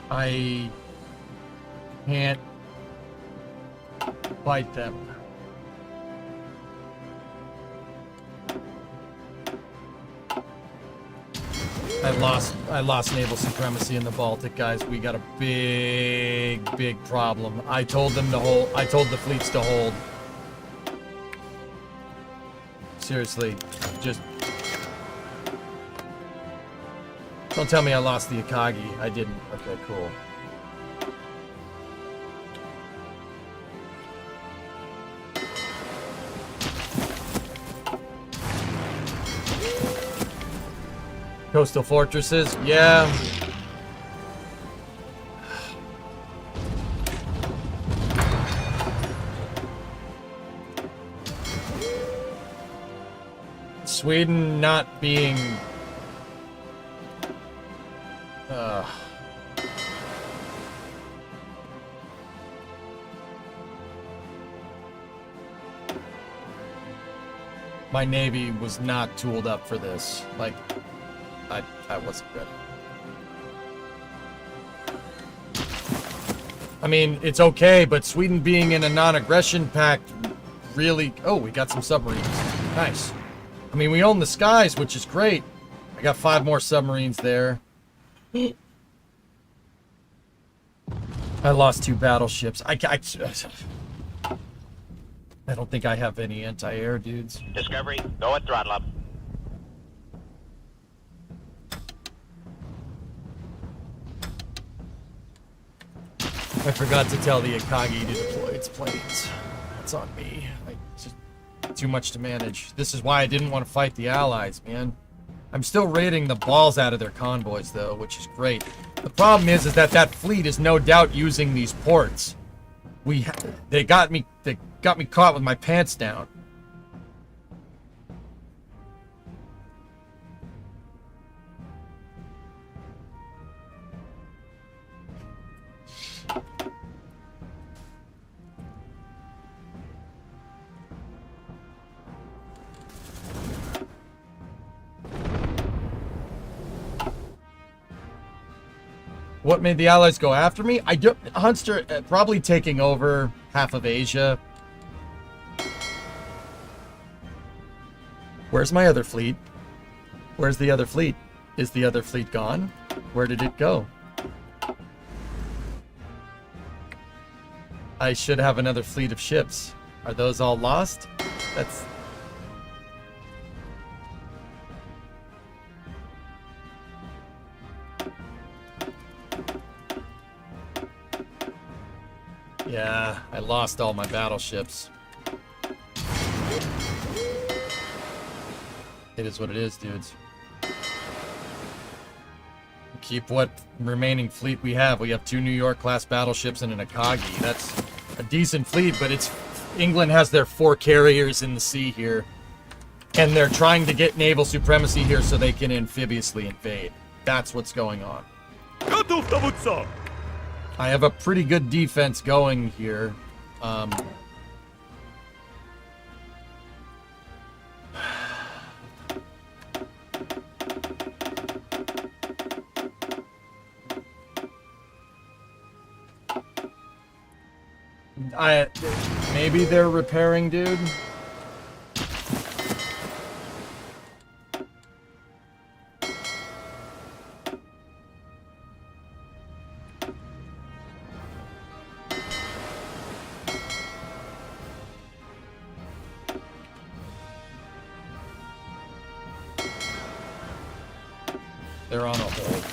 I can't fight them. I lost naval supremacy in the Baltic, guys. We got a big problem. I told them to hold. I told the fleets to hold. Seriously, just don't tell me I lost the Akagi. I didn't. Okay, cool. Coastal fortresses, yeah. Sweden not being my navy was not tooled up for this. Like, I wasn't ready. I mean, it's okay, but Sweden being in a non-aggression pact really... Oh, we got some submarines. Nice. I mean, we own the skies, which is great. I got 5 more submarines there. I lost 2 battleships. I don't think I have any anti-air dudes. Discovery, go at throttle up. I forgot to tell the Akagi to deploy its planes. That's on me. Just too much to manage. This is why I didn't want to fight the Allies, man. I'm still raiding the balls out of their convoys, though, which is great. The problem is that that fleet is no doubt using these ports. They got me caught with my pants down. What made the Allies go after me? Hunster probably taking over half of Asia. Where's my other fleet? Where's the other fleet? Is the other fleet gone? Where did it go? I should have another fleet of ships. Are those all lost? That's... Yeah, I lost all my battleships. It is what it is, dudes. Keep what remaining fleet we have. We have 2 New York class battleships and an Akagi. That's a decent fleet, but it's... England has their 4 carriers in the sea here. And they're trying to get naval supremacy here so they can amphibiously invade. That's what's going on. Готов добуться! I have a pretty good defense going here. Maybe they're repairing, dude. They're on a hold.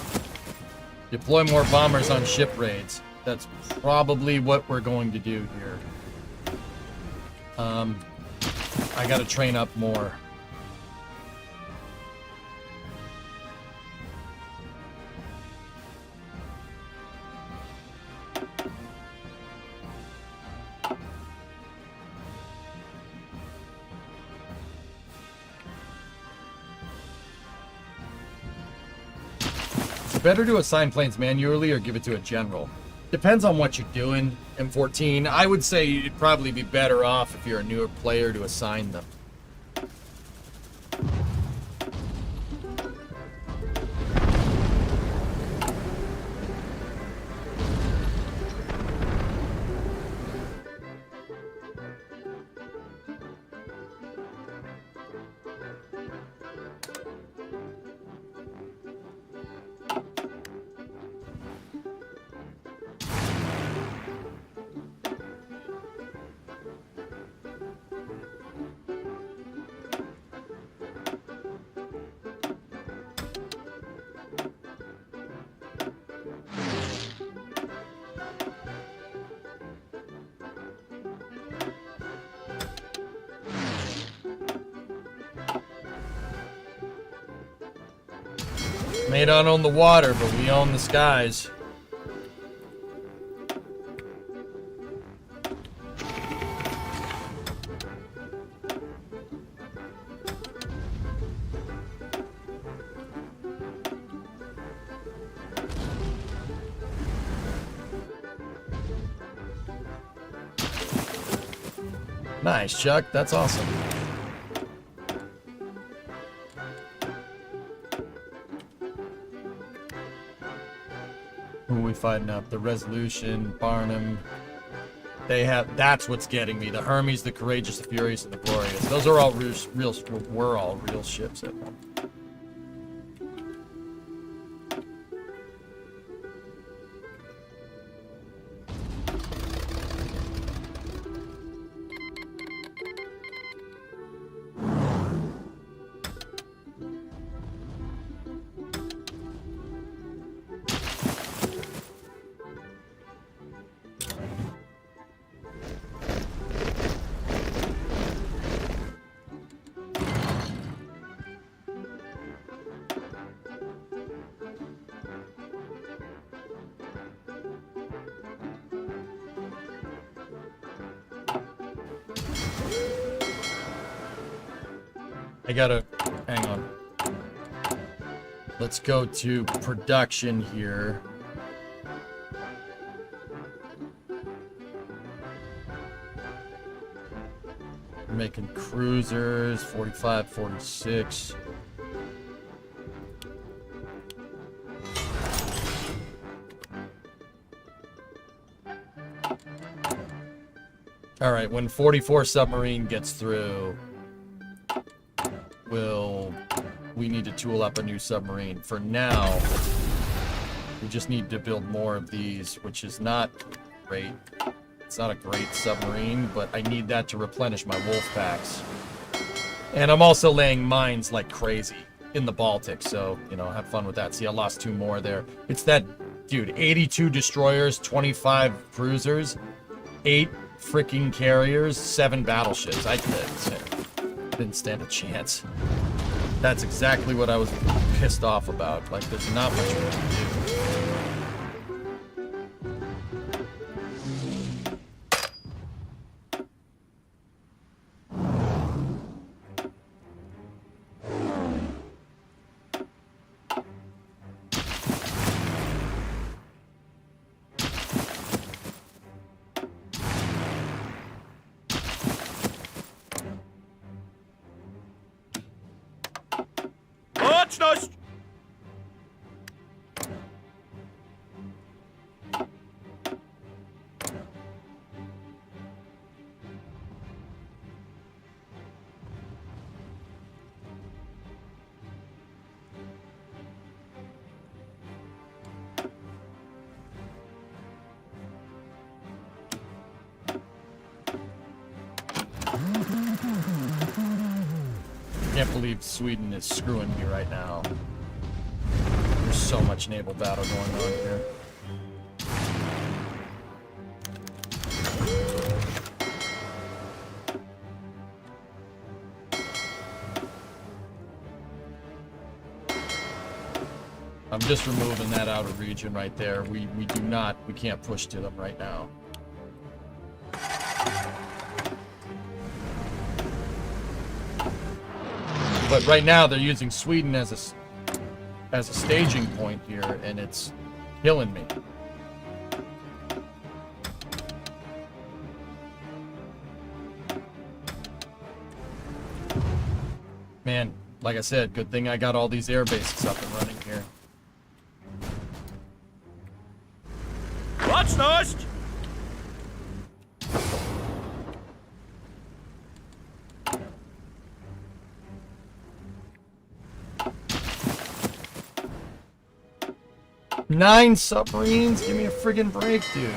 Deploy more bombers on ship raids. That's probably what we're going to do here. I gotta train up more. Better to assign planes manually or give it to a general? Depends on what you're doing. M14, I would say you'd probably be better off if you're a newer player to assign them. May not own the water, but we own the skies. Nice, Chuck. That's awesome. Who are we fighting up? The Resolution, Barnum. They have. That's what's getting me. The Hermes, the Courageous, the Furious, and the Glorious. Those are all were all real ships at one. I gotta, hang on. Let's go to production here. We're making cruisers, 45, 46. All right, when 44 submarine gets through, we need to tool up a new submarine. For now, we just need to build more of these, which is not great. It's not a great submarine, but I need that to replenish my wolf packs. And I'm also laying mines like crazy in the Baltic, so, you know, have fun with that. See, I lost 2 more there. It's that, dude, 82 destroyers, 25 cruisers, 8 freaking carriers, 7 battleships. I didn't stand a chance. That's exactly what I was pissed off about. Like, there's not much more to do. Baczność! Can't believe Sweden is screwing me right now. There's so much naval battle going on here. I'm just removing that outer region right there. We can't push to them right now. But right now they're using Sweden as a staging point here, and it's killing me. Man, like I said, good thing I got all these air bases up and running here. Baczność! Nine submarines? Give me a friggin' break, dude.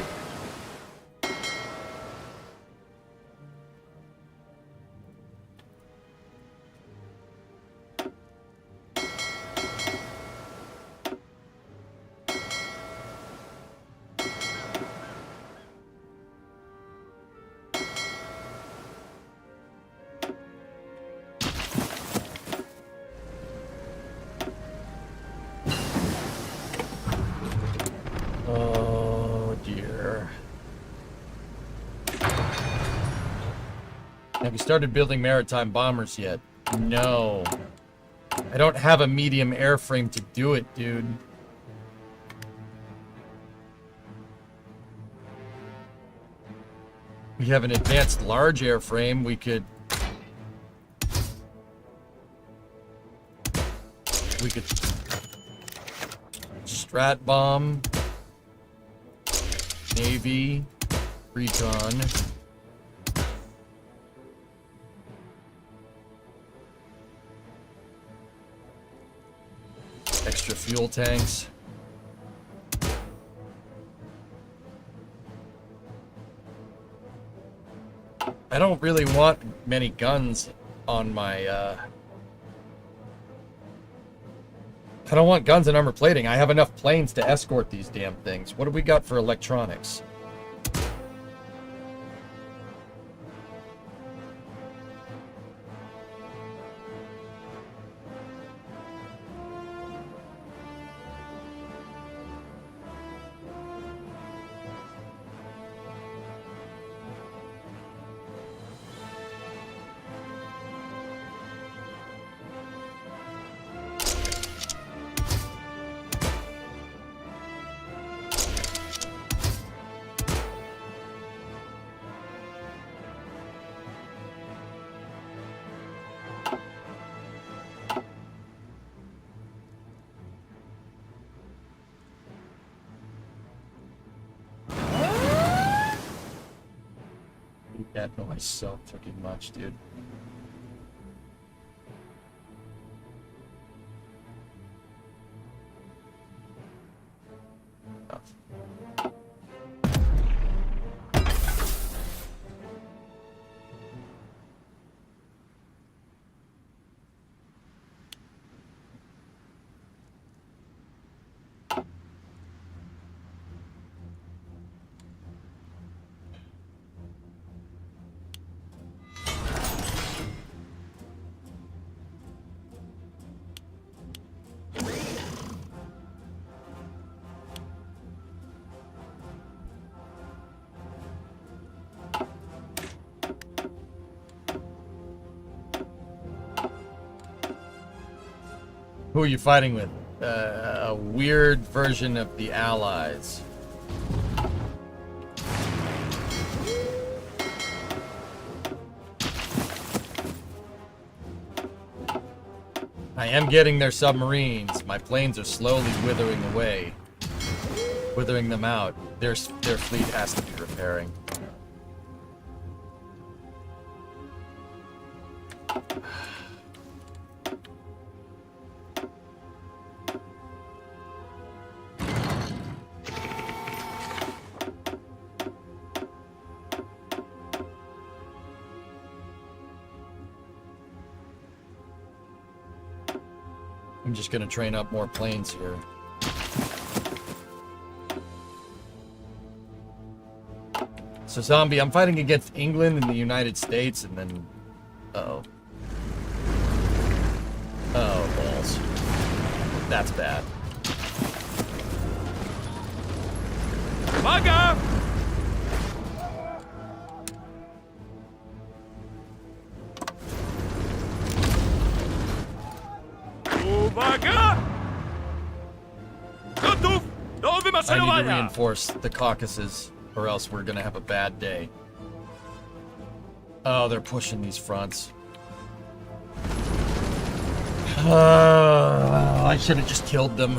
Have you started building maritime bombers yet? No. I don't have a medium airframe to do it, dude. We have an advanced large airframe. We could strat bomb, Navy, recon. Extra fuel tanks. I don't really want many guns on my, I don't want guns and armor plating. I have enough planes to escort these damn things. What do we got for electronics? That noise so freaking much, dude. Oh. Who are you fighting with? A weird version of the Allies. I am getting their submarines. My planes are slowly withering away. Withering them out. Their fleet has to be repairing. I'm just gonna train up more planes here. So, Zombie, I'm fighting against England and the United States, and then... Uh-oh. Oh, balls. That's bad. Uwaga! Uwaga! Gotów do I need to wymaszerowania! reinforce the Caucasus, or else we're gonna have a bad day. Oh, they're pushing these fronts. I should have just killed them.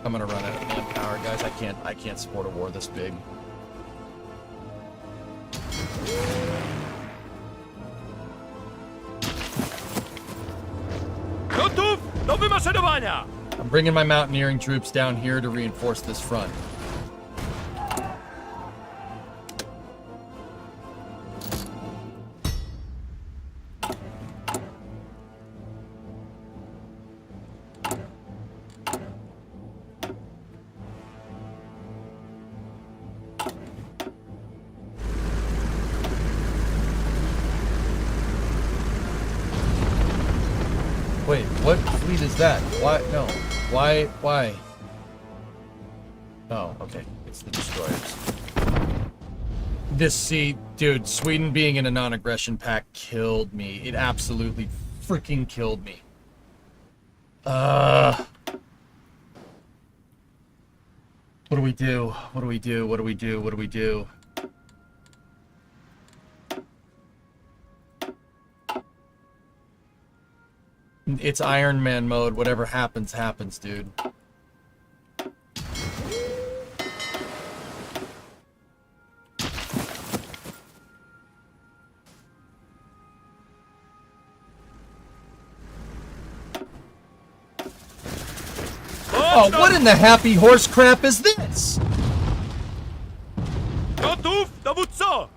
I'm gonna run out of manpower, guys. I can't support a war this big. Gotów do wymaszerowania! I'm bringing my mountaineering troops down here to reinforce this front. Wait, what fleet is that? Why? No. Why? Oh, okay. It's the destroyers. Dude, Sweden being in a non-aggression pact killed me. It absolutely freaking killed me. What do we do? What do we do? What do we do? What do we do? It's Iron Man mode. Whatever happens, happens, dude. Oh, what in the happy horse crap is this? Gotów, dowódco!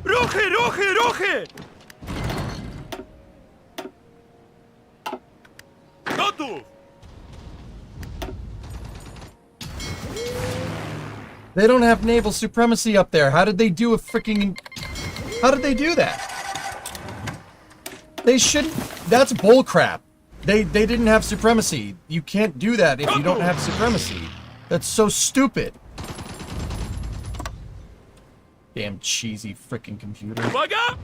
Ruchy, ruchy, ruchy! Gotów! They don't have naval supremacy up there. How did they do a freaking... How did they do that? They shouldn't... That's bullcrap. They didn't have supremacy. You can't do that if you don't have supremacy. That's so stupid. Damn cheesy freaking computer. Uwaga!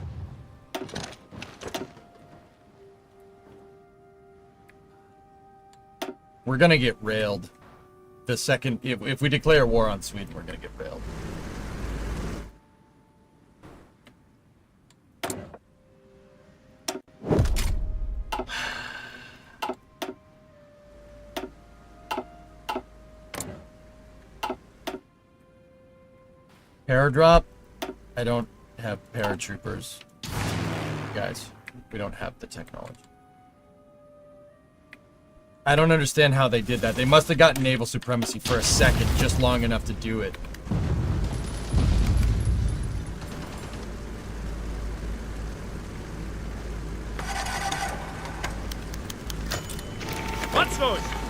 We're gonna get railed. The second... If we declare war on Sweden, we're gonna get railed. Paradrop? I don't have paratroopers. Guys, we don't have the technology. I don't understand how they did that. They must have gotten naval supremacy for a second, just long enough to do it. Baczność!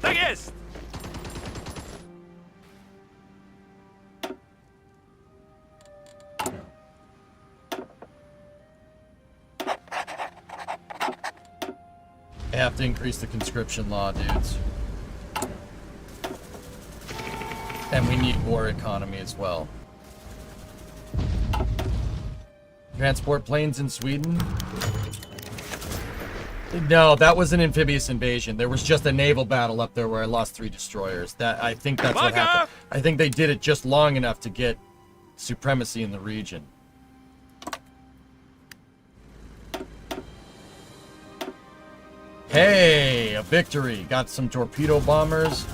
Tak jest! I have to increase the conscription law, dudes. And we need war economy as well. Transport planes in Sweden? No, that was an amphibious invasion. There was just a naval battle up there where I lost 3 destroyers. I think that's what happened. I think they did it just long enough to get supremacy in the region. Hey, a victory. Got some torpedo bombers.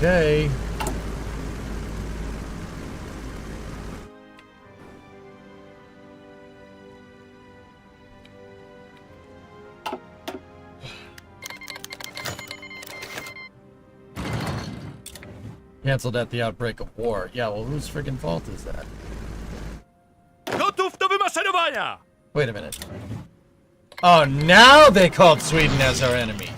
Okay. Canceled at the outbreak of war. Yeah, well, whose freaking fault is that? Gotów do wymaszerowania! Wait a minute. Oh, now they called Sweden as our enemy.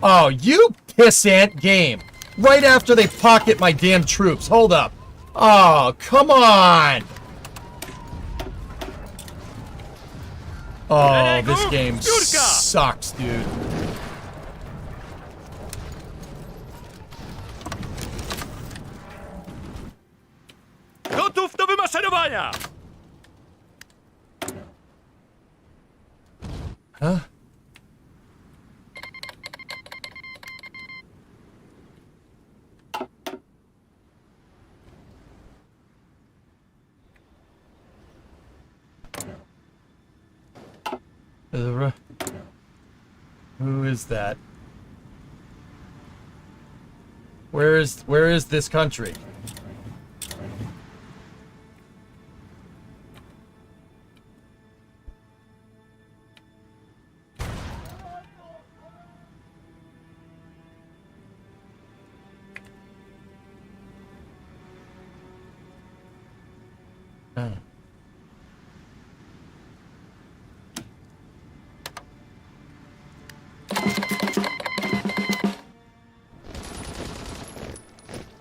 Oh, you pissant game. Right after they pocket my damn troops. Hold up. Oh, come on. Oh, this game sucks, dude. Gotów do wymaszerowania! Huh? Who is that? Where is this country? Oh.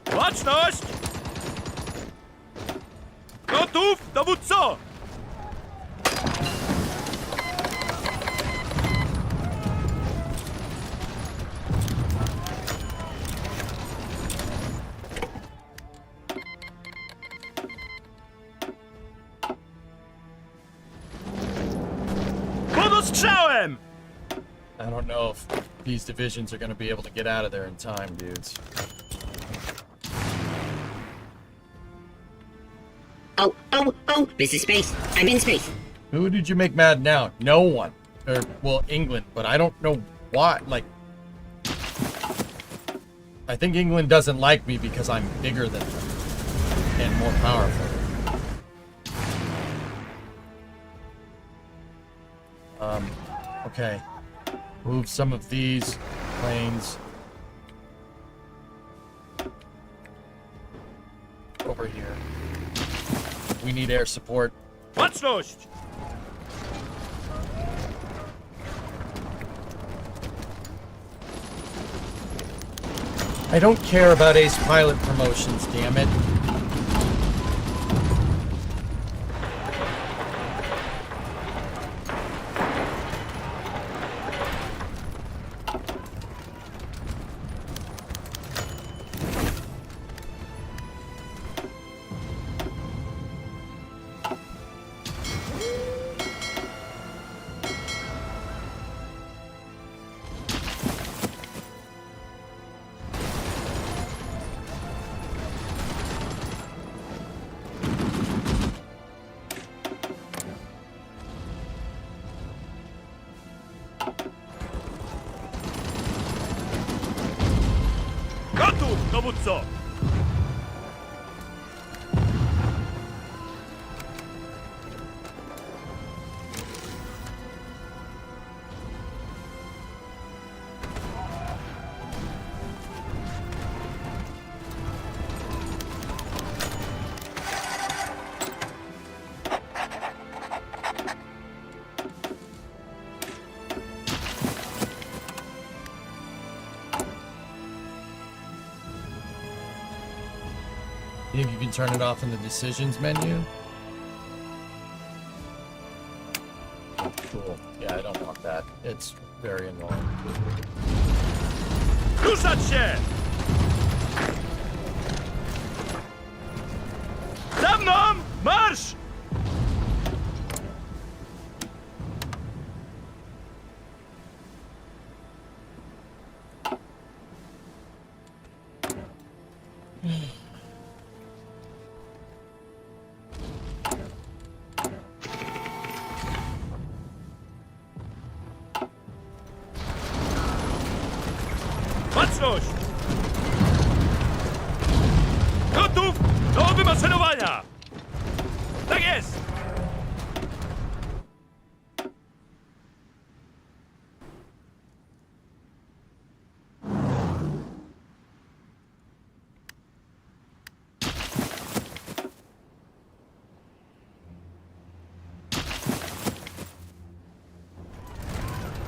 Baczność! Gotów, dowódco! Pod ostrzałem! I don't know if these divisions are going to be able to get out of there in time, dudes. Oh, this is space. I'm in space. Who did you make mad now? No one. Or, well, England, but I don't know why. Like, I think England doesn't like me because I'm bigger than them and more powerful. Okay. Move some of these planes over here. We need air support. Baczność! I don't care about ace pilot promotions, damn it. Gotów, dowódco! You think you can turn it off in the decisions menu? Oh, cool. Yeah, I don't want that. It's very annoying. Ruszać się! Za mną! Marsz! Baczność! Gotów do wymaszerowania! Tak jest!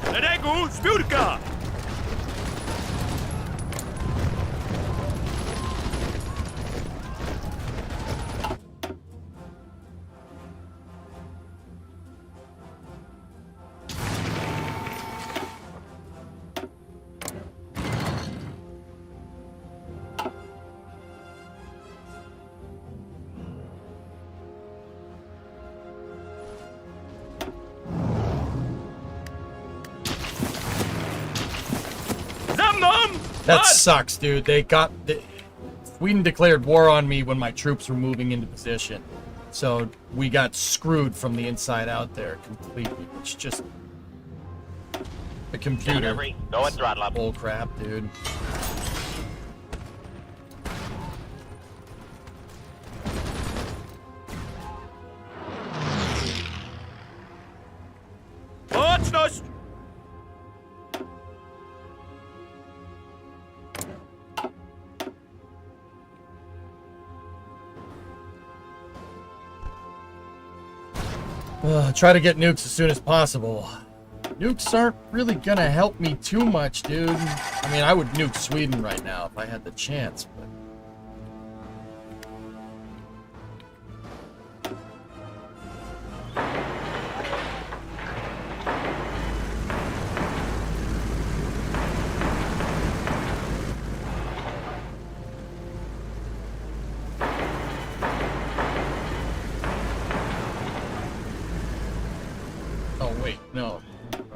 Szeregu, zbiórka! Za mną! That Marsz! sucks, dude. Sweden declared war on me when my troops were moving into position. So we got screwed from the inside out there completely. It's just the computer. Delivery. Go at throttle up. Bull crap, dude. Baczność! Try to get nukes as soon as possible. Nukes aren't really gonna help me too much, dude. I mean, I would nuke Sweden right now if I had the chance, but... Oh, wait, no. No.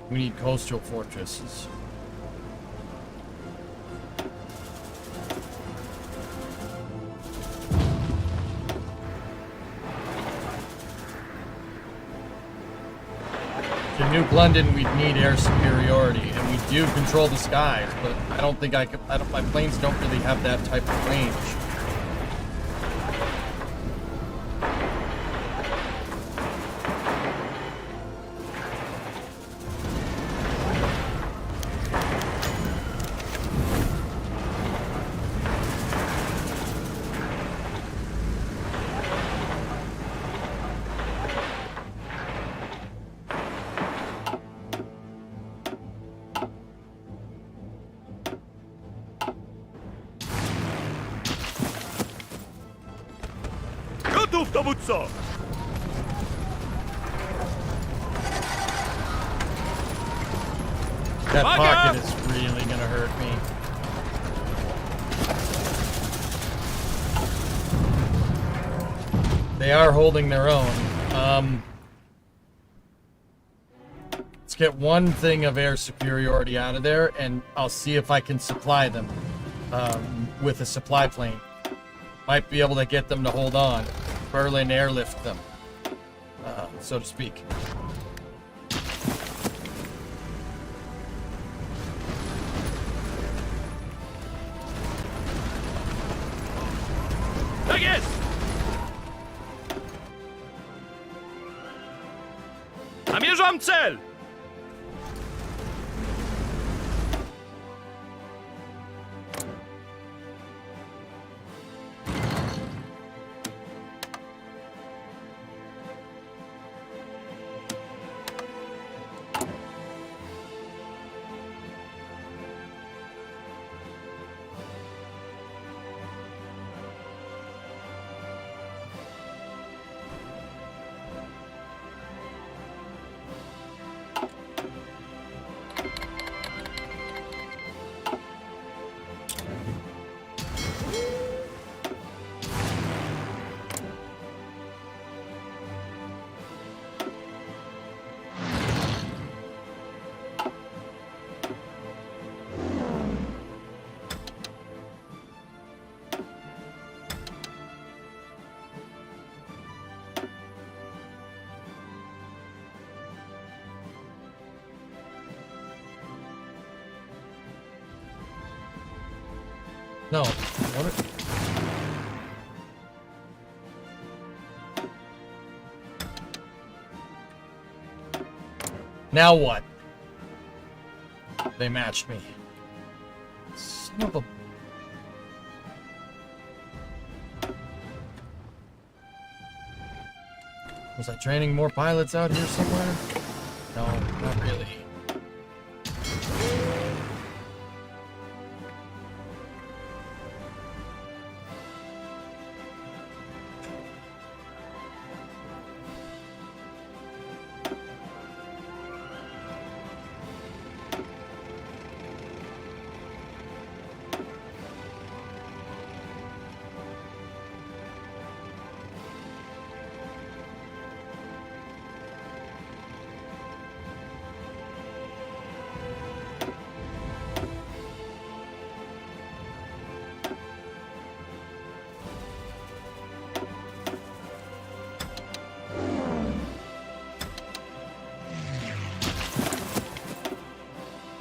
We need coastal fortresses. To nuke London, we'd need air superiority, and we do control the skies, but I don't think I could. My planes don't really have that type of range. Gotów, dowódco! That Uwaga! pocket is really gonna hurt me. They are holding their own. Let's get one thing of air superiority out of there, and I'll see if I can supply them with a supply plane. Might be able to get them to hold on. Berlin airlift them, so to speak. Tak jest! Namierzam cel! No. What? Now what? They matched me. Son of a... Was I training more pilots out here somewhere? No, not really.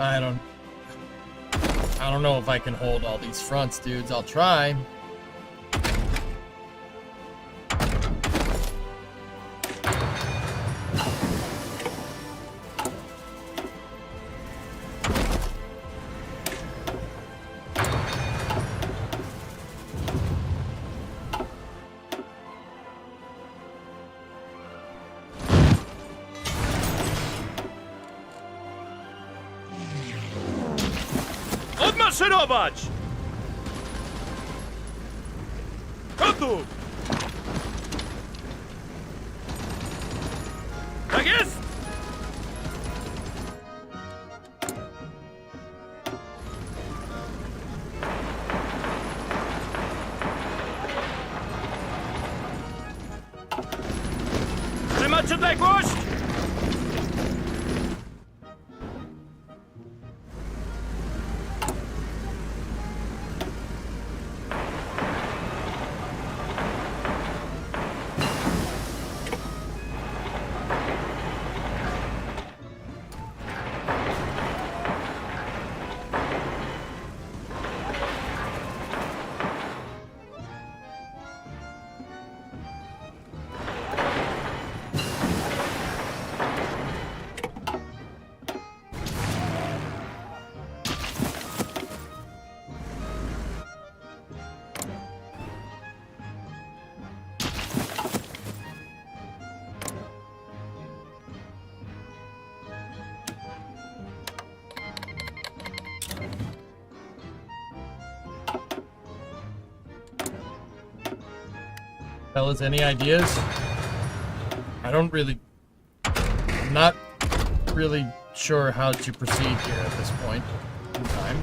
I don't know if I can hold all these fronts, dudes. I'll try. Odmaszerować! Gotów! Tak jest! Trzymać odległość! Fellas, any ideas? I'm not really sure how to proceed here at this point in time.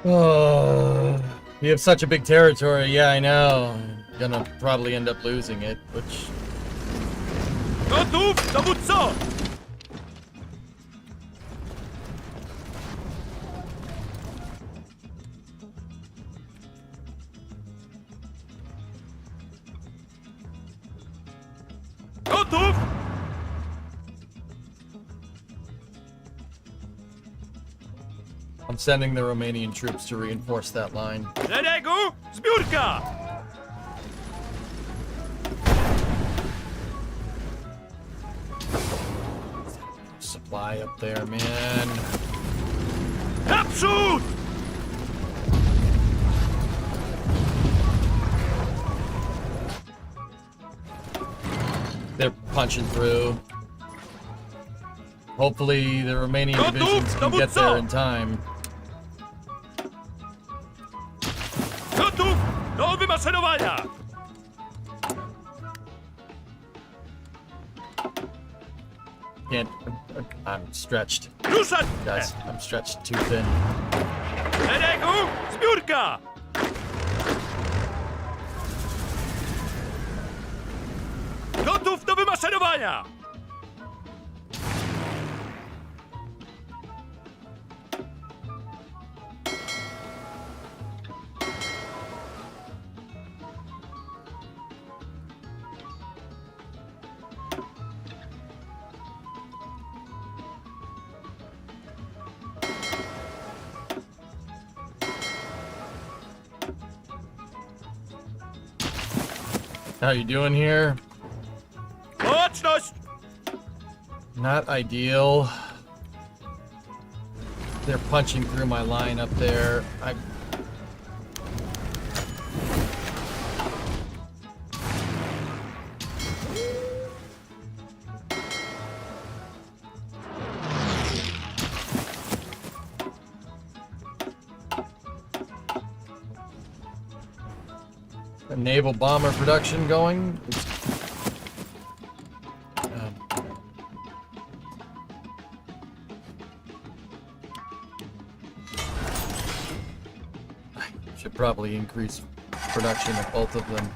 Oh, we have such a big territory. Yeah, I know. I'm gonna probably end up losing it, which... Gotów, dowódco! Gotów! I'm sending the Romanian troops to reinforce that line. Szeregu, zbiórka! Supply up there, man. Naprzód! They're punching through. Hopefully the Romanian divisions can get there in time. Gotów do wymaszerowania! Can't. I'm stretched. Ruszać! Guys, I'm stretched too thin. Szeregu, zbiórka! Gotów do wymaszerowania! How you doing here? Baczność! Not ideal. They're punching through my line up there. A naval bomber production going. Should probably increase production of both of them.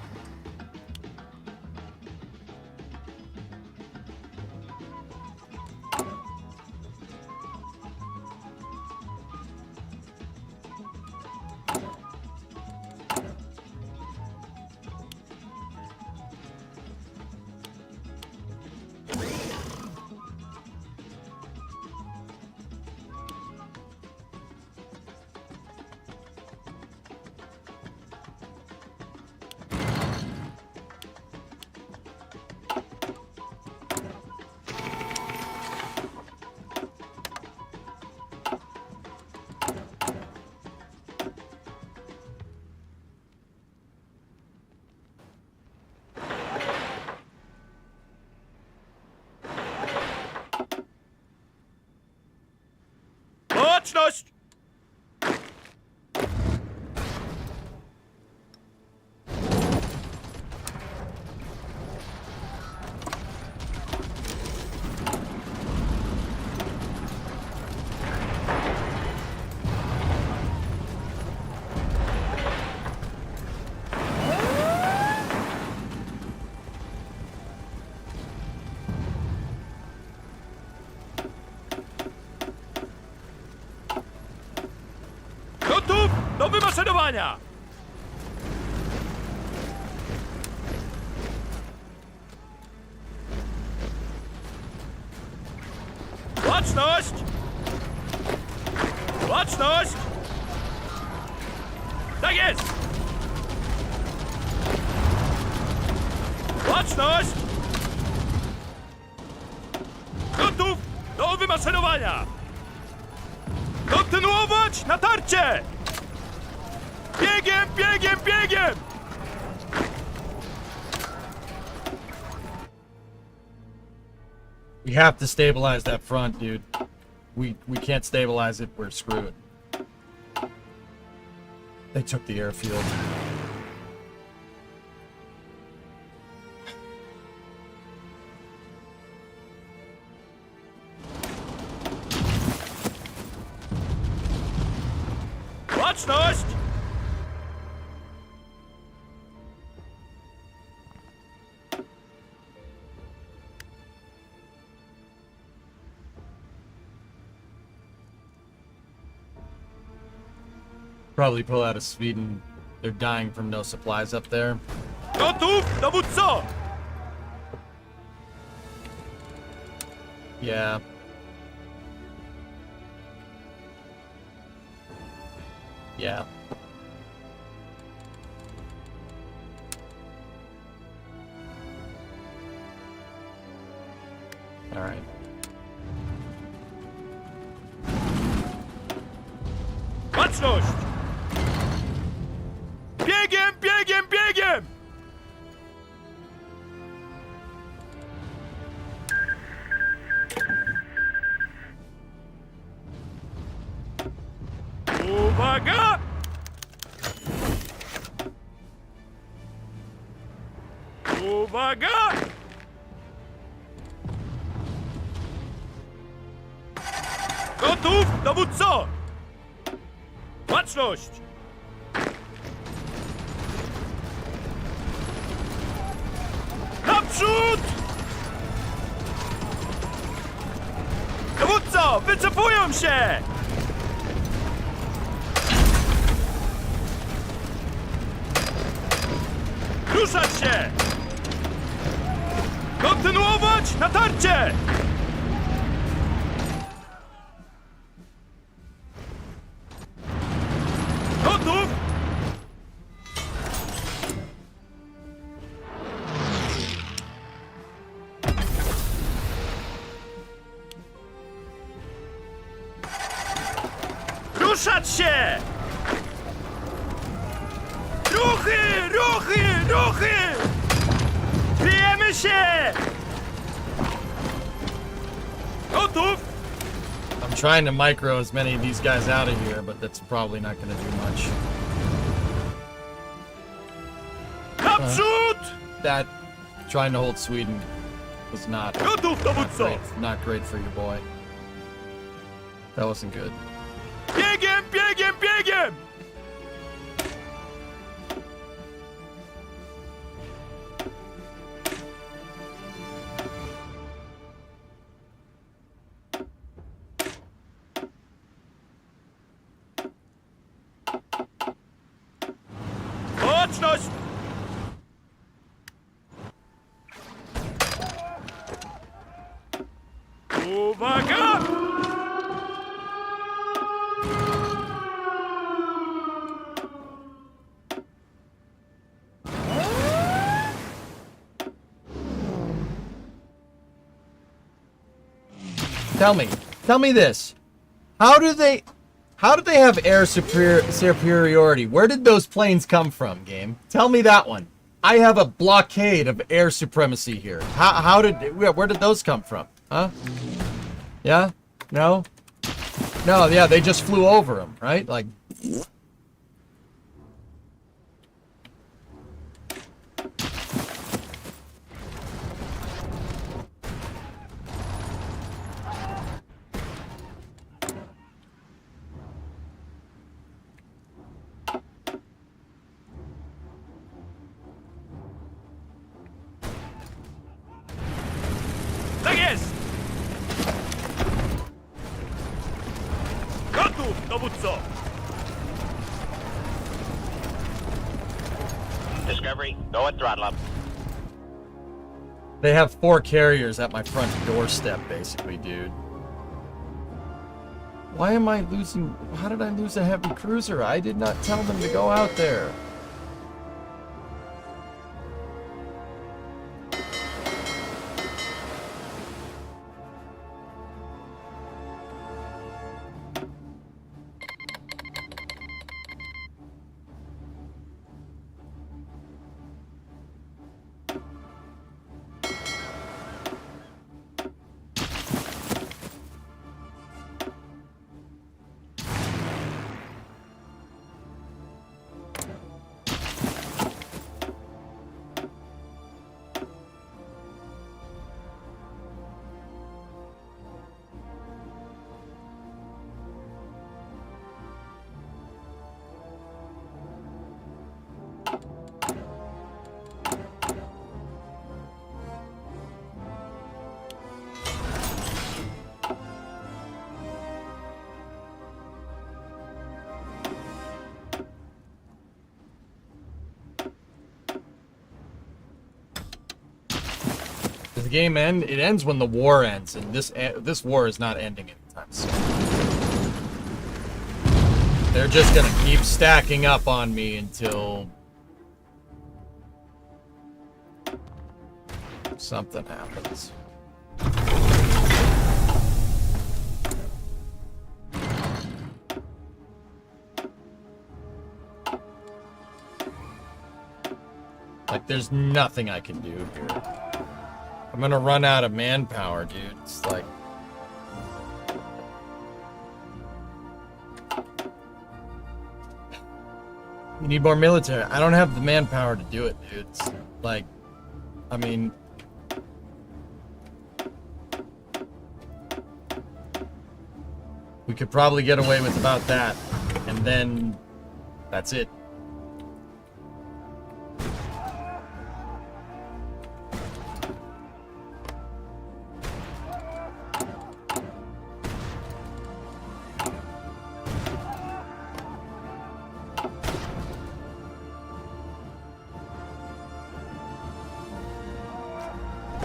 Baczność! Gotów do wymaszerowania! Baczność! Baczność! Tak jest! Baczność! Gotów do wymaszerowania! Kontynuować natarcie! Biegiem, biegiem, biegiem! We have to stabilize that front, dude. We can't stabilize it, we're screwed. They took the airfield. Baczność! Probably pull out of Sweden. They're dying from no supplies up there. Gotów, dowódco! Yeah. Yeah. All right. Baczność! Biegiem, biegiem, biegiem! Uwaga! Uwaga! Gotów, dowódco! Baczność! Naprzód! Dowódco, wycofują się! Ruszać się! Kontynuować natarcie! Gotów! Ruszać się! Ruchy! Ruchy! Ruchy! Kryjemy się! Gotów! I'm trying to micro as many of these guys out of here, but that's probably not going to do much. Naprzód! That trying to hold Sweden was not Gotów, dowódco! not great for your boy. That wasn't good. Biegiem, biegiem, biegiem! Baczność! Uwaga! Tell me this. How do they have air superiority? Where did those planes come from, game? Tell me that one. I have a blockade of air supremacy here. Where did those come from? Huh? Yeah? No? No, yeah, they just flew over them, right? Like, Tak jest! Gotów, dowódco! Discovery, go at throttle up. they have 4 carriers at my front doorstep, basically, dude. Why am I losing? How did I lose a heavy cruiser? I did not tell them to go out there. Does the game end? It ends when the war ends, and this war is not ending anytime soon. they're just gonna keep stacking up on me until something happens. Like, there's nothing I can do here. I'm gonna run out of manpower, dude. It's like... You need more military. I don't have the manpower to do it, dude. It's like... I mean... We could probably get away with about that. And then... That's it.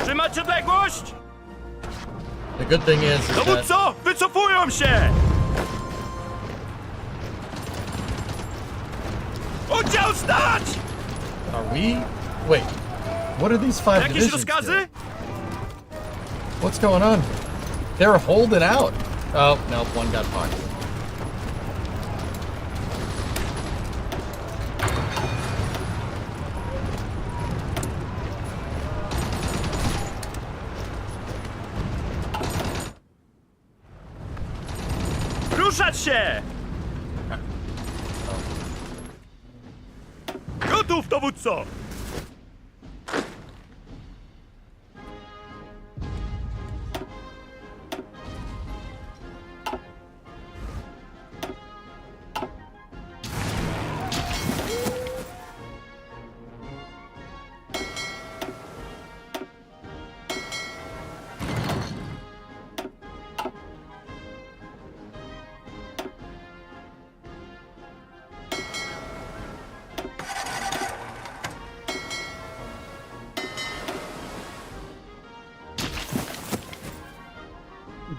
Trzymać odległość! The good thing is that... Dowódco, wycofują się! Oddział stać! Are we... Wait. What are these 5 Jakieś divisions rozkazy? doing? What's going on? They're holding out. Oh, no, one got pocketed. Ruszać się! Gotów, dowódco!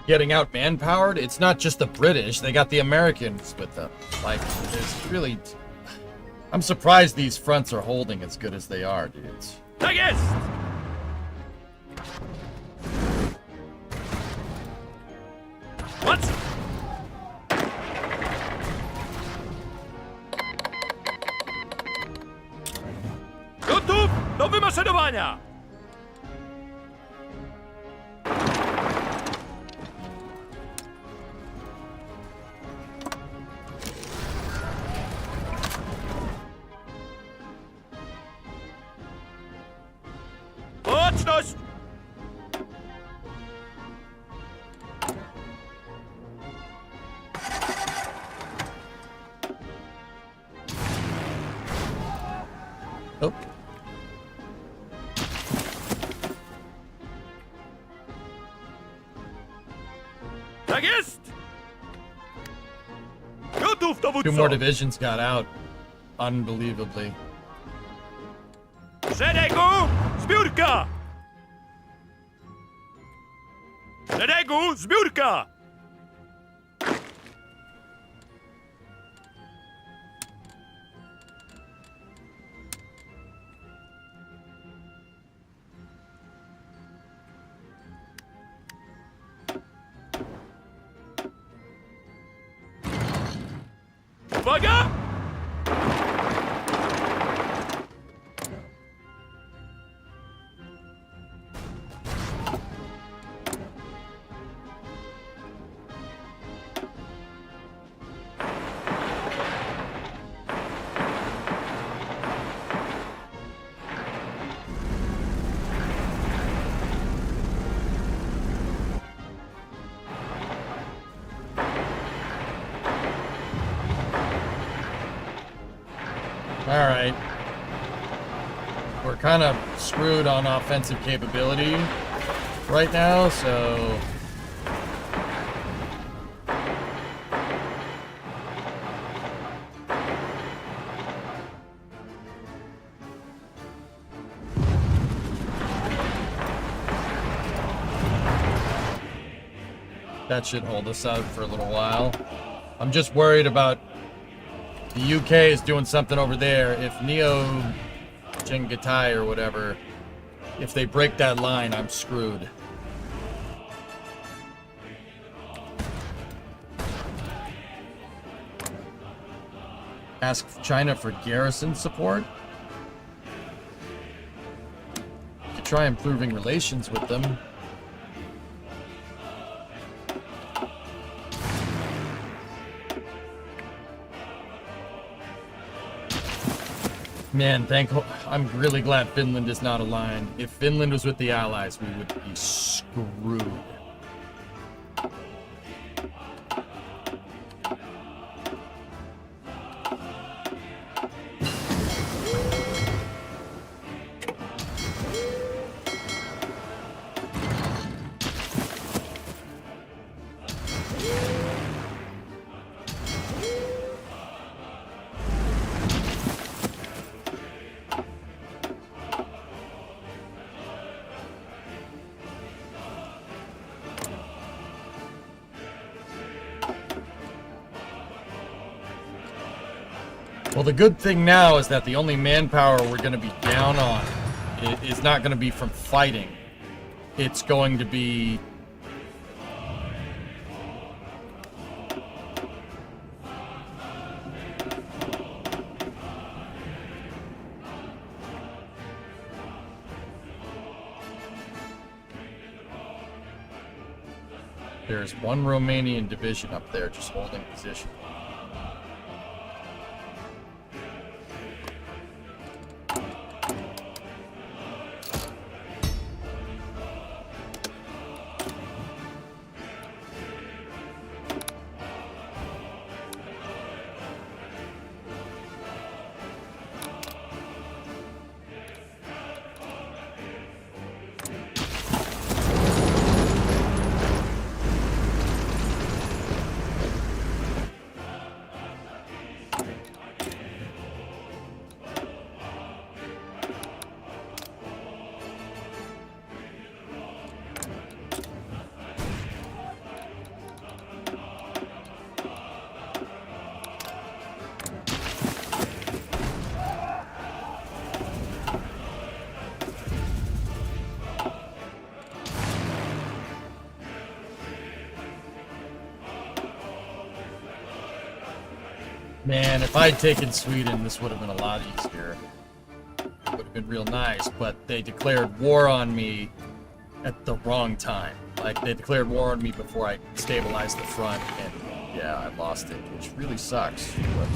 Getting out manpowered, it's not just the British, they got the Americans with them. Like, there's really... I'm surprised these fronts are holding as good as they are, dudes. Tak jest! What? Gotów do wymaszerowania! Baczność! Oh. Tak jest! Gotów, dowódco! 2 more divisions got out. Unbelievably. Szeregu! Zbiórka! Szeregu! Zbiórka! Uwaga! Alright. We're kind of screwed on offensive capability right now, so... That should hold us out for a little while. I'm just worried about The UK is doing something over there. If Neo Chengatai or whatever, if they break that line, I'm screwed. Ask China for garrison support. To try improving relations with them. Man, I'm really glad Finland is not aligned. If Finland was with the Allies, we would be screwed. Well, the good thing now is that the only manpower we're going to be down on is not going to be from fighting. It's going to be... There's one Romanian division up there just holding position. Man, if I'd taken Sweden, this would have been a lot easier. It would have been real nice, but they declared war on me at the wrong time. Like, they declared war on me before I stabilized the front, and yeah, I lost it, which really sucks. But...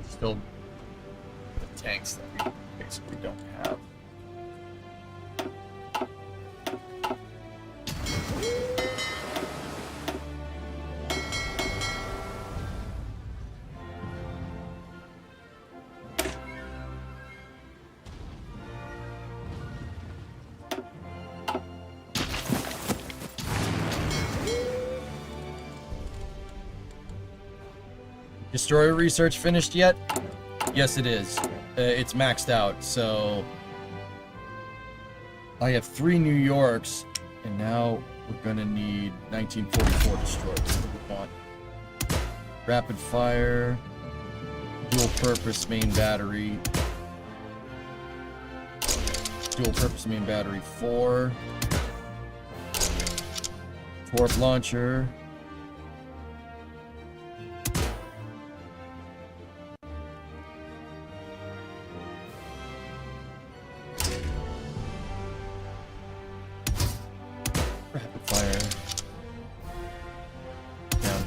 Still the tanks that we basically don't have. Destroyer research finished yet? Yes, it is. It's maxed out, so... I have 3 New Yorks, and now we're gonna need 1944 destroyers. What do we want? Rapid fire, dual purpose main battery, dual purpose main battery 4, torp launcher.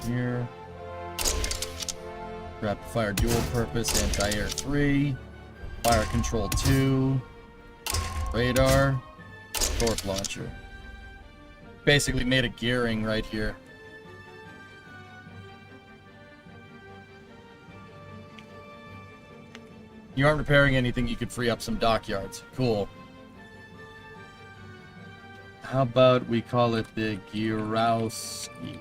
here. Rapid fire dual purpose, anti-air 3, fire control 2, radar, torque launcher. Basically made a gearing right here. You aren't repairing anything, you could free up some dockyards. Cool. How about we call it the Gierowski?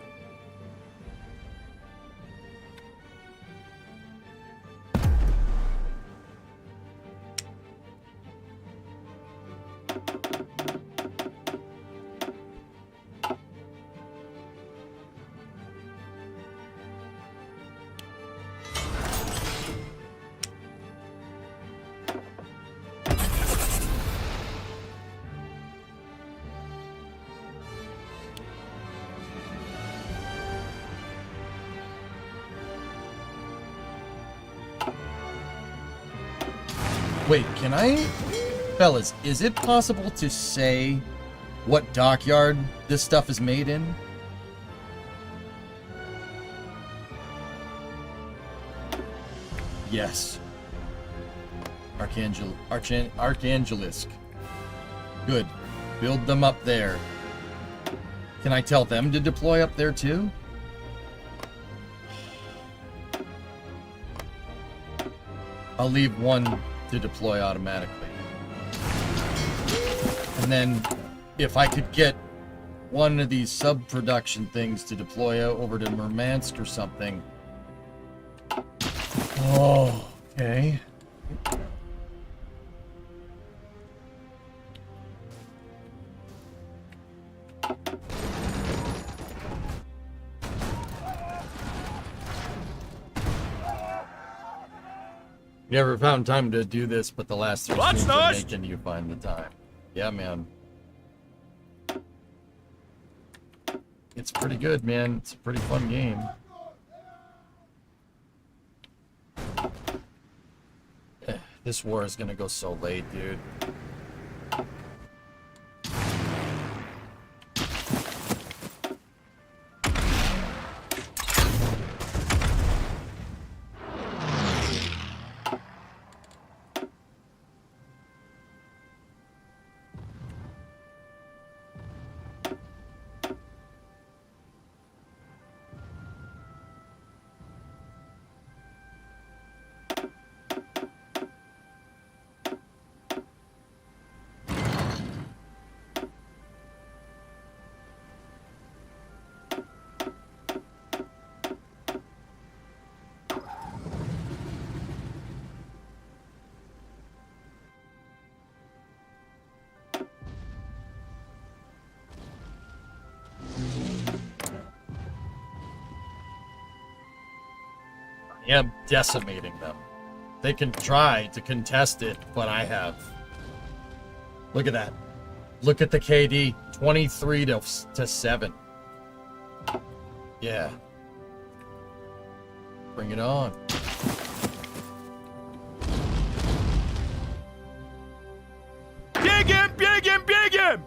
Wait, can I? Fellas, is it possible to say what dockyard this stuff is made in? Yes. Archangelisk. Good. Build them up there. Can I tell them to deploy up there too? I'll leave one to deploy automatically. And then if I could get one of these sub-production things to deploy over to Murmansk or something. Oh, okay. You never found time to do this, but the last 3 What's streams are next? making you find the time. Yeah, man. It's pretty good, man. It's a pretty fun game. This war is gonna go so late, dude. I am decimating them. They can try to contest it, but I have. Look at that. Look at the KD. 23 to 7. Yeah. Bring it on. Biegiem, biegiem, biegiem!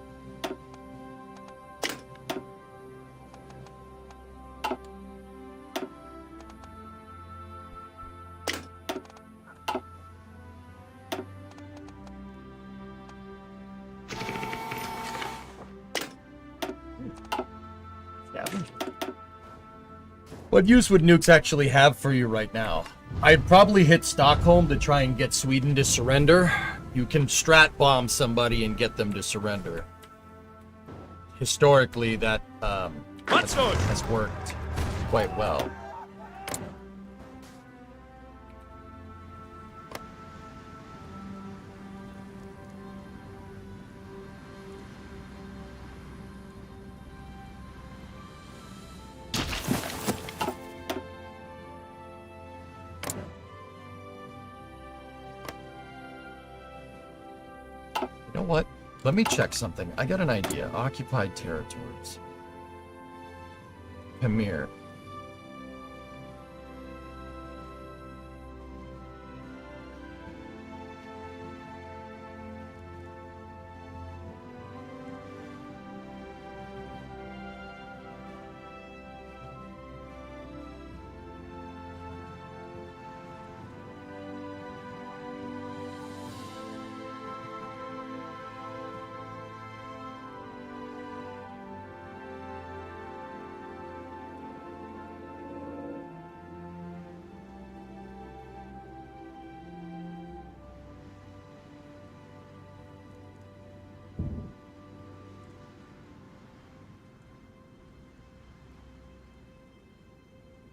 What use would nukes actually have for you right now? I'd probably hit Stockholm to try and get Sweden to surrender. You can strat bomb somebody and get them to surrender. Historically, that has worked quite well. You know what? Let me check something. I got an idea. Occupied territories. Pamir.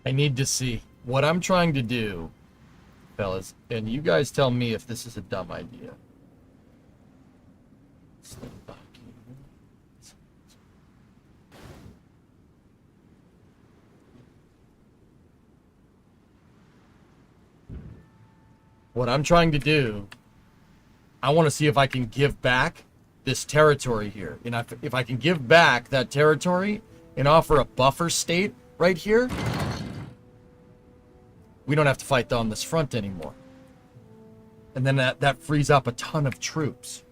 I need to see what I'm trying to do, fellas, and you guys tell me if this is a dumb idea. What I'm trying to do, I want to see if I can give back this territory here. And if I can give back that territory and offer a buffer state right here, we don't have to fight on this front anymore. And then that frees up a ton of troops.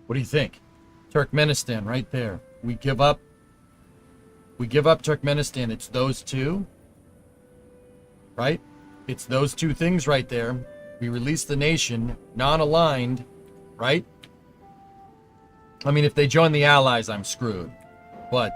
What do you think? Turkmenistan right there. We give up Turkmenistan. It's those two. Right? It's those two things right there. We release the nation, non-aligned, right? I mean, if they join the Allies, I'm screwed. But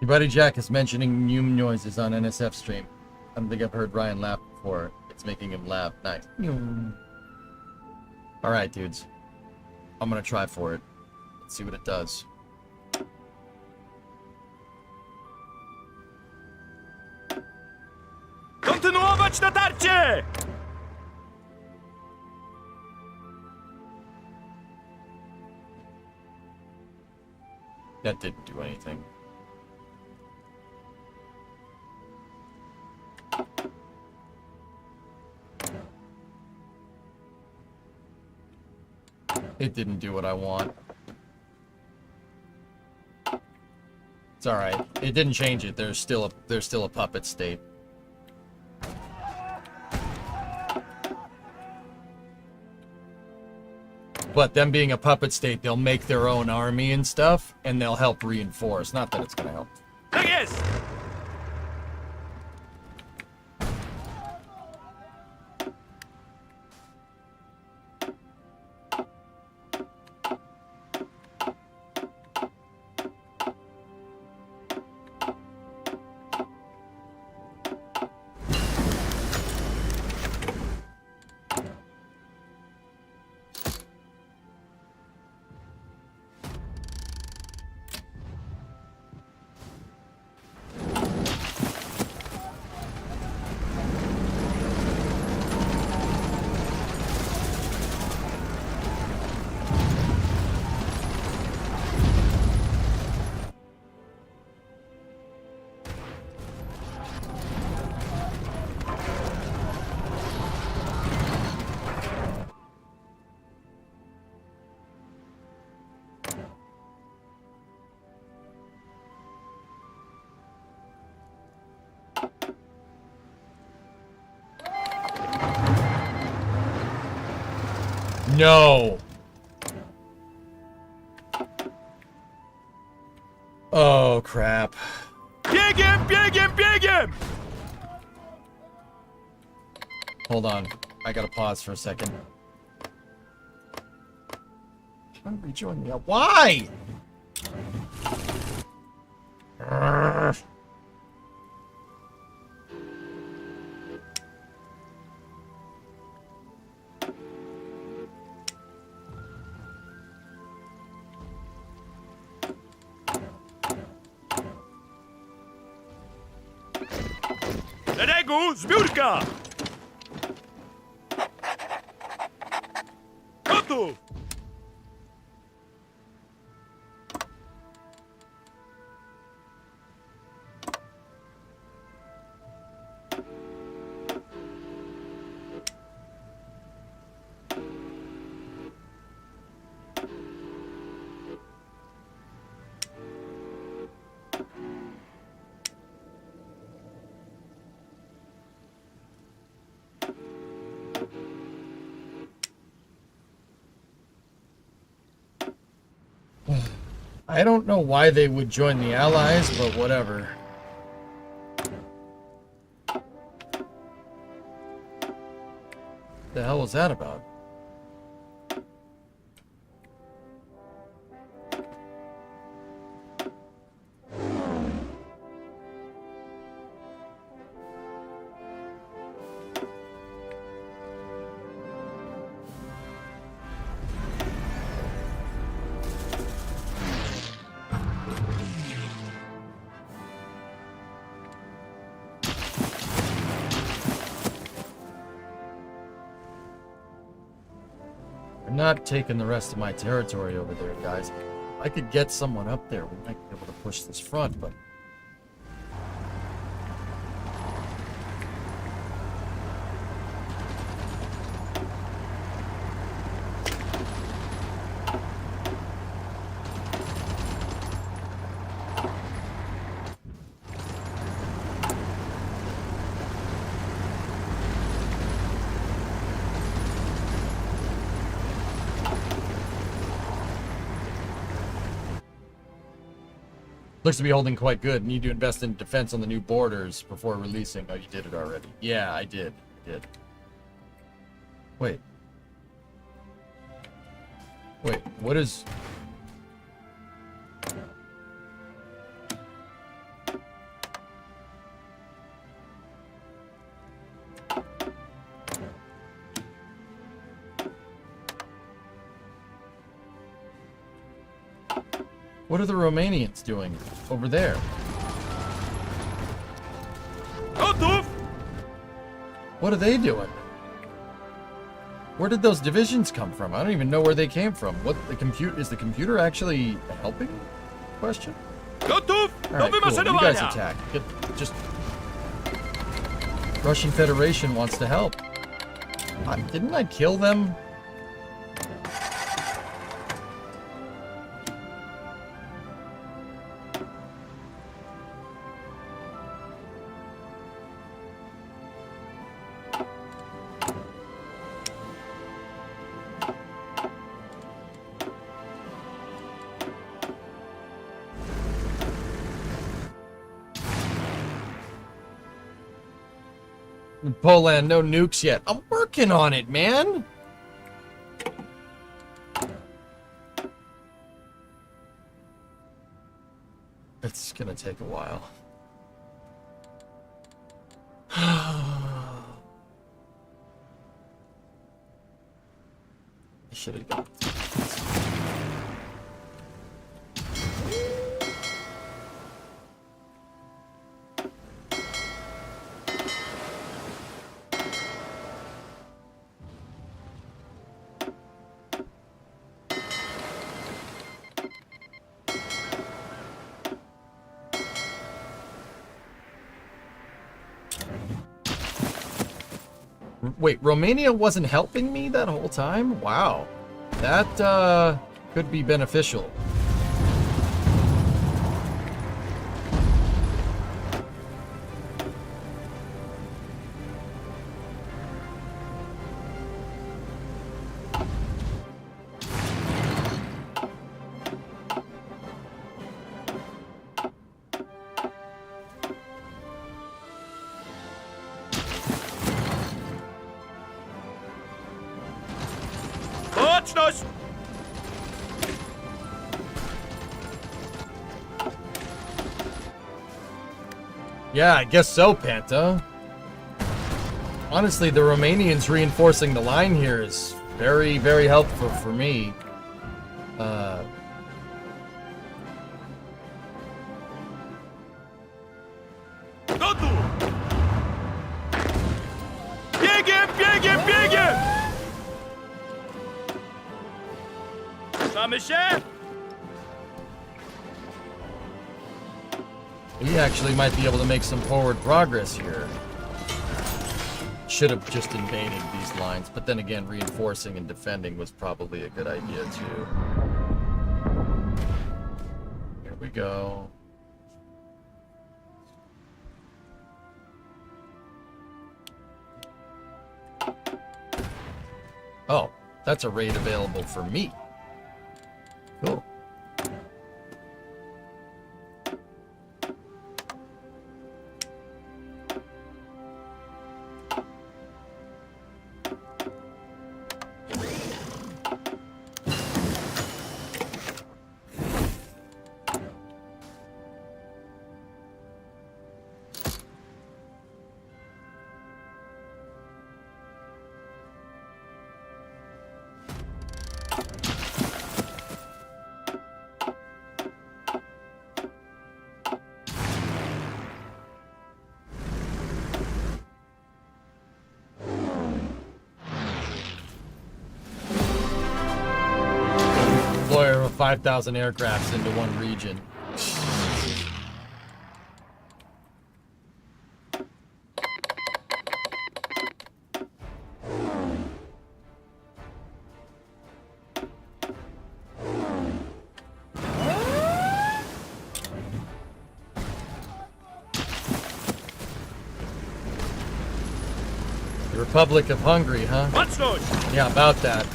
your buddy Jack is mentioning new noises on NSF stream. I don't think I've heard Ryan laugh before. It's making him laugh. Nice. Alright, dudes. I'm gonna try for it. Let's see what it does. Kontynuować natarcie! That didn't do anything. It didn't do what I want. It's all right. It didn't change it. There's still a puppet state. But them being a puppet state, they'll make their own army and stuff, and they'll help reinforce. Not that it's gonna help. Tak jest! No. Oh, crap. Biegiem, biegiem, biegiem! Hold on. I gotta pause for a second. How did we join me? Why? Urgh. Szeregu, zbiórka! Gotów! I don't know why they would join the Allies, but whatever. The hell was that about? I'm not taking the rest of my territory over there, guys. If I could get someone up there, we might be able to push this front, but... Looks to be holding quite good. Need to invest in defense on the new borders before releasing. Oh, you did it already. Yeah, I did. Wait. Wait, what is... What are the Romanians doing over there? What are they doing? Where did those divisions come from? I don't even know where they came from. What the computer is the computer actually helping? Question. All right, cool. You guys attack. Just Russian Federation wants to help. Didn't I kill them? Polan, no nukes yet. I'm working on it, man. It's gonna take a while. I should have gone. Wait, Romania wasn't helping me that whole time? Wow. That, could be beneficial. Yeah, I guess so, Panta. Honestly, the Romanians reinforcing the line here is very, very helpful for me. We actually might be able to make some forward progress here. Should have just invaded these lines, but then again, reinforcing and defending was probably a good idea too. Here we go. Oh, that's a raid available for me. Cool. 5,000 aircrafts into one region. The Republic of Hungary, huh? Mocność! Yeah, about that.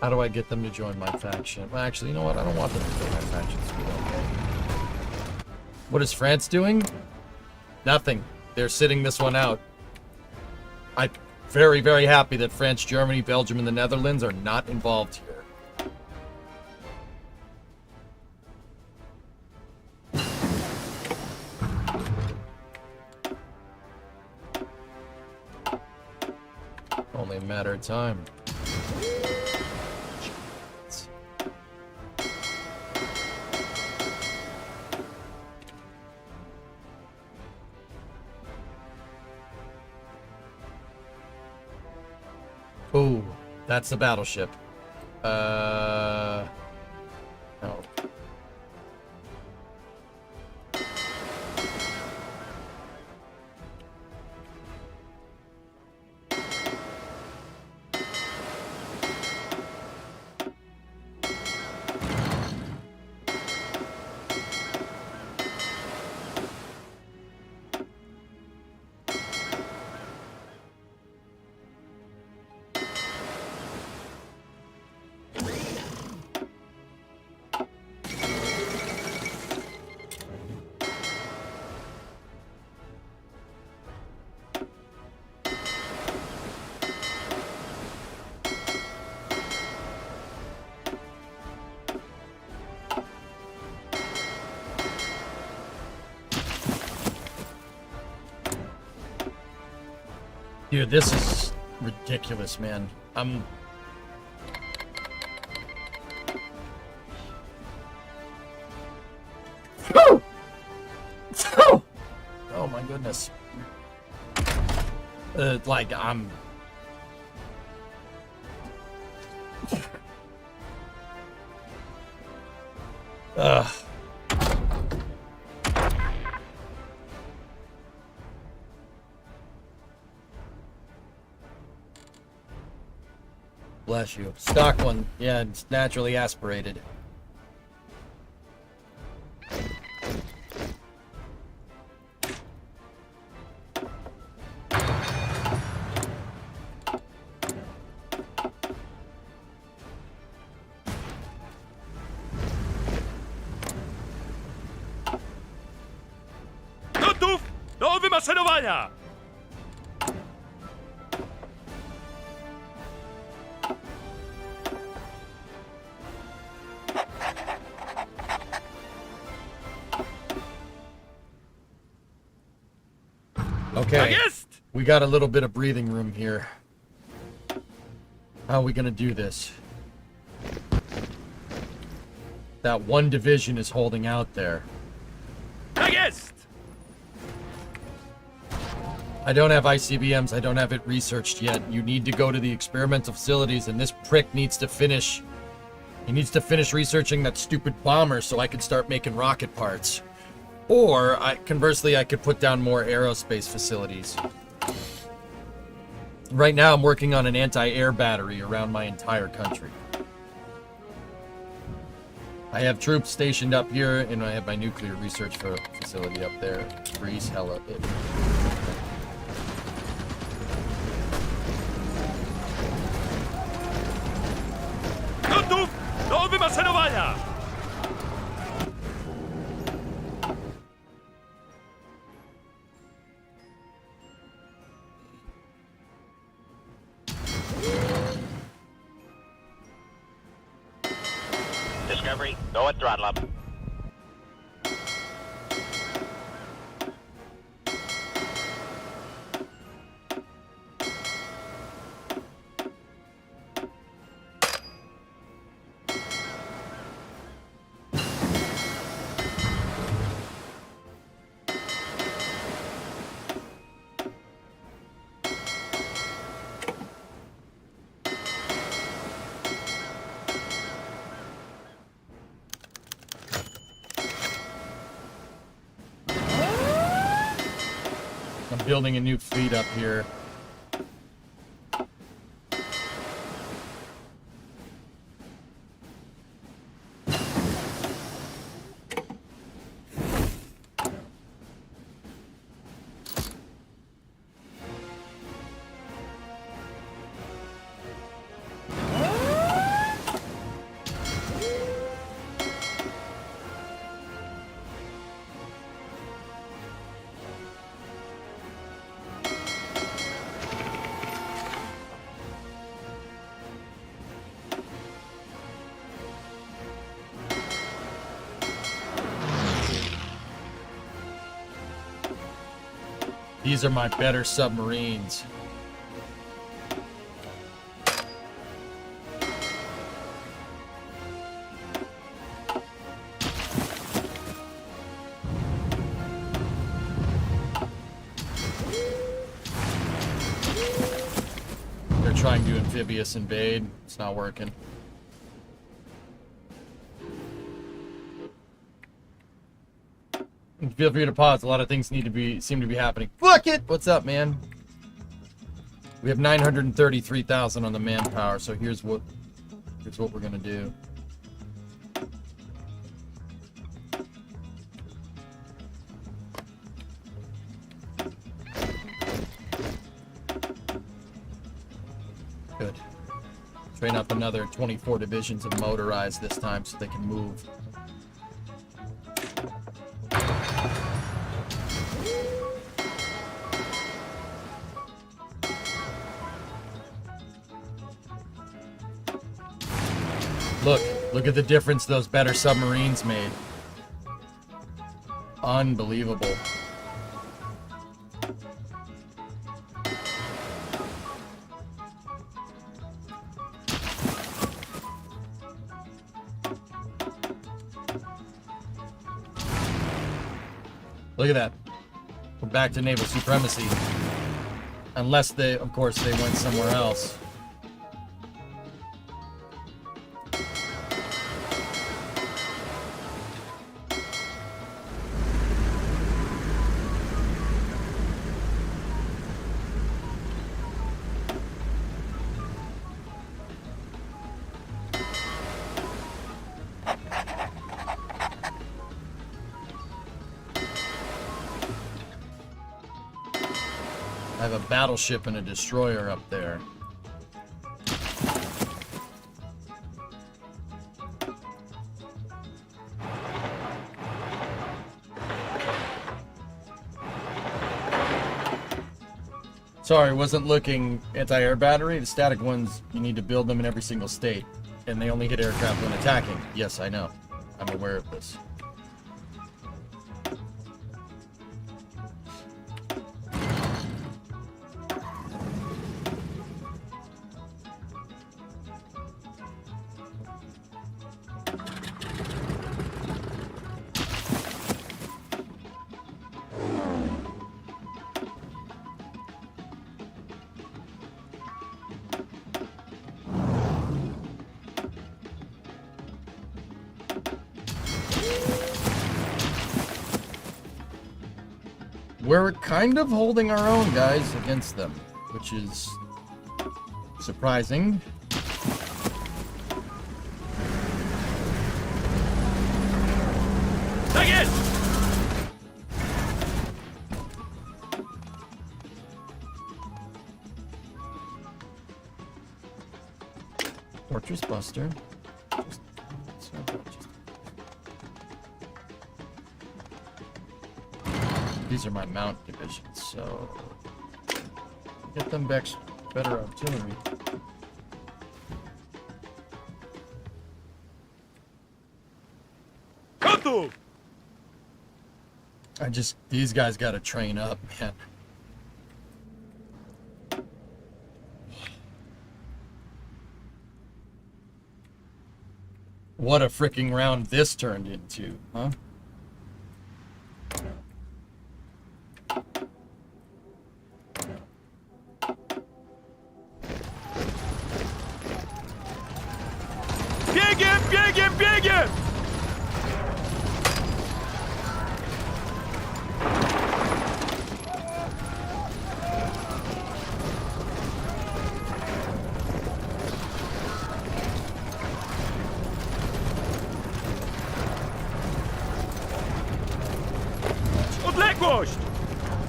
How do I get them to join my faction? Well, actually, you know what? I don't want them to join my faction. What is France doing? Nothing. They're sitting this one out. I'm very, very happy that France, Germany, Belgium, and the Netherlands are not involved here. Only a matter of time. Ooh, that's the battleship. No. Dude, this is ridiculous, man. Oh my goodness. Like, Ugh. Bless you. Stock one. Yeah, it's naturally aspirated. Gotów do wymaszerowania! Okay, we got a little bit of breathing room here. How are we gonna do this? That one division is holding out there. I don't have ICBMs. I don't have it researched yet. You need to go to the experimental facilities, and this prick needs to finish. He needs to finish researching that stupid bomber so I can start making rocket parts. Or, conversely, I could put down more aerospace facilities. Right now, I'm working on an anti-air battery around my entire country. I have troops stationed up here, and I have my nuclear research facility up there. Greece, hella. Gotów do wymaszerowania! Discovery, go at throttle up. building a new fleet up here. These are my better submarines. They're trying to amphibious invade. It's not working. Feel free to pause. A lot of things seem to be happening. Fuck it! What's up, man? We have 933,000 on the manpower, so here's what we're gonna do. Good. Train up another 24 divisions of motorized this time so they can move. Look at the difference those better submarines made. Unbelievable. Look at that. We're back to naval supremacy. Unless they, of course, they went somewhere else. I have a battleship and a destroyer up there. Sorry, wasn't looking anti-air battery. The static ones, you need to build them in every single state. And they only hit aircraft when attacking. Yes, I know. I'm aware of this. We're kind of holding our own, guys, against them, which is surprising. Take it! Fortress Buster. These are my mount divisions, so get them back better artillery. Kato! These guys gotta train up, man. What a freaking round this turned into, huh? Biegiem, biegiem! Gość!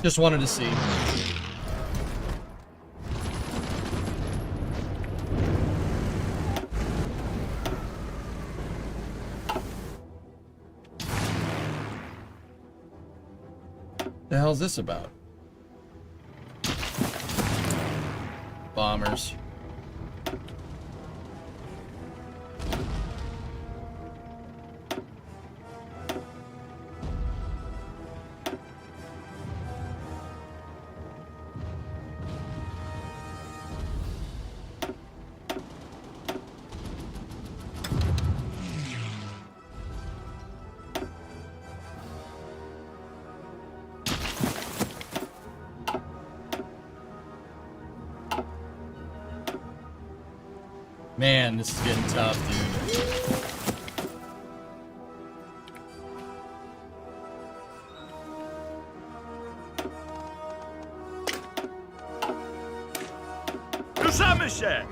Just wanted to see. The hell's this about? Bombers. Man, this is getting tough, dude. Ruszamy się!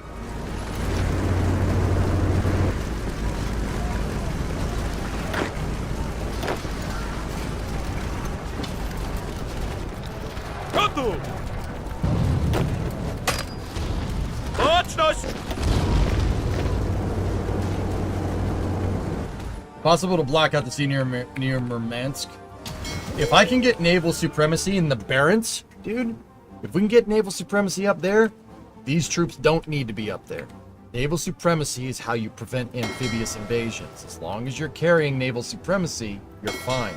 Gotów! Baczność! Possible to block out the sea near Murmansk. If I can get naval supremacy in the Barents, dude, if we can get naval supremacy up there, these troops don't need to be up there. Naval supremacy is how you prevent amphibious invasions. As long as you're carrying naval supremacy, you're fine.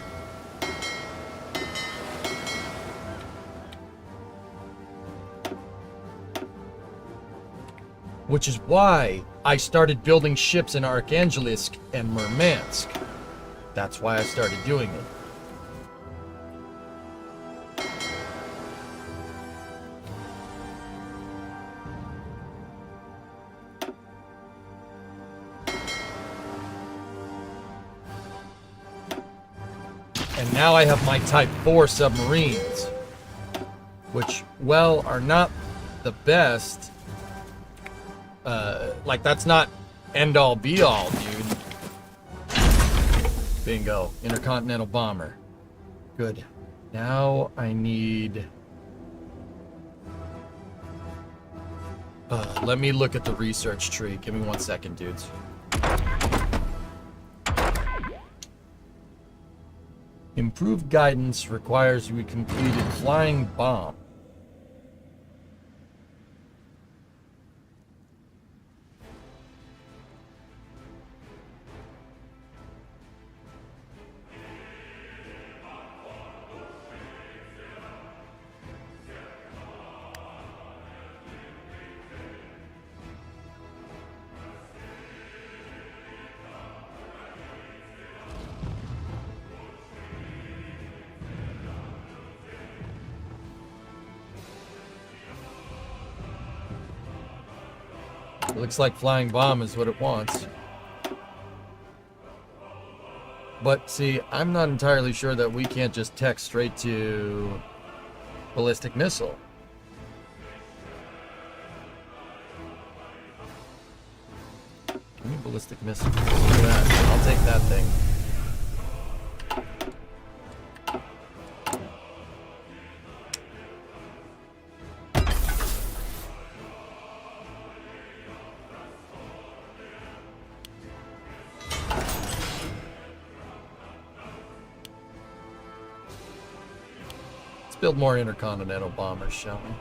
Which is why I started building ships in Arkhangelsk and Murmansk. That's why I started doing it. And now I have my Type 4 submarines, which, well, are not the best. Like, that's not end-all be-all, dude. Bingo. Intercontinental bomber. Good. Now I need... let me look at the research tree. Give me 1 second, dudes. Improved guidance requires we completed flying bomb. Looks like flying bomb is what it wants. But see, I'm not entirely sure that we can't just text straight to ballistic missile. Give me ballistic missile. Look at that. I'll take that thing. Build more intercontinental bombers, shall we?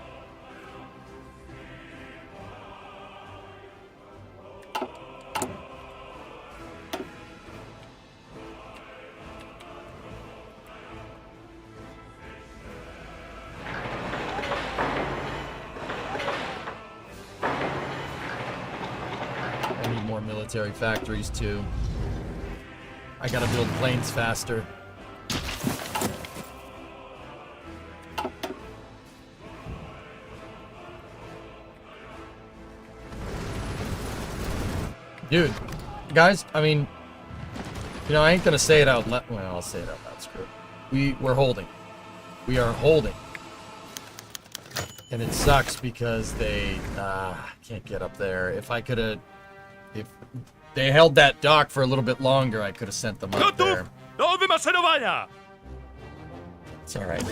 I need more military factories too. I gotta build planes faster. Dude, guys, I mean, you know, I ain't gonna say it out loud. Well, I'll say it out loud. Screw it. We're holding. We are holding. And it sucks because they can't get up there. If I could have, if they held that dock for a little bit longer, I could have sent them up there. Gotów! Do wymaszerowania! It's all right.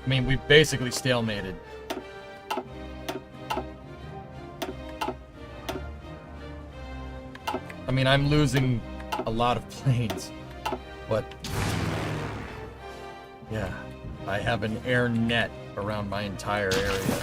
I mean, we've basically stalemated. I mean, I'm losing a lot of planes, but yeah, I have an air net around my entire area.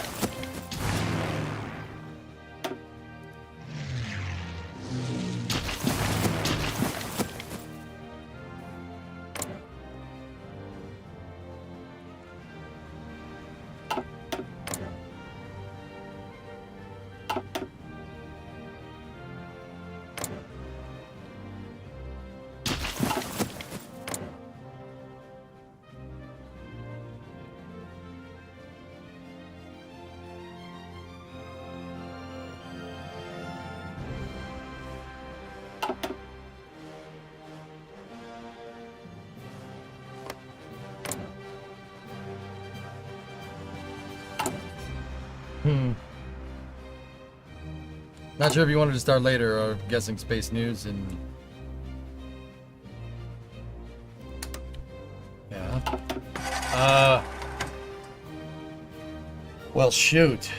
Not sure if you wanted to start later, or guessing space news and... Yeah. Well, shoot.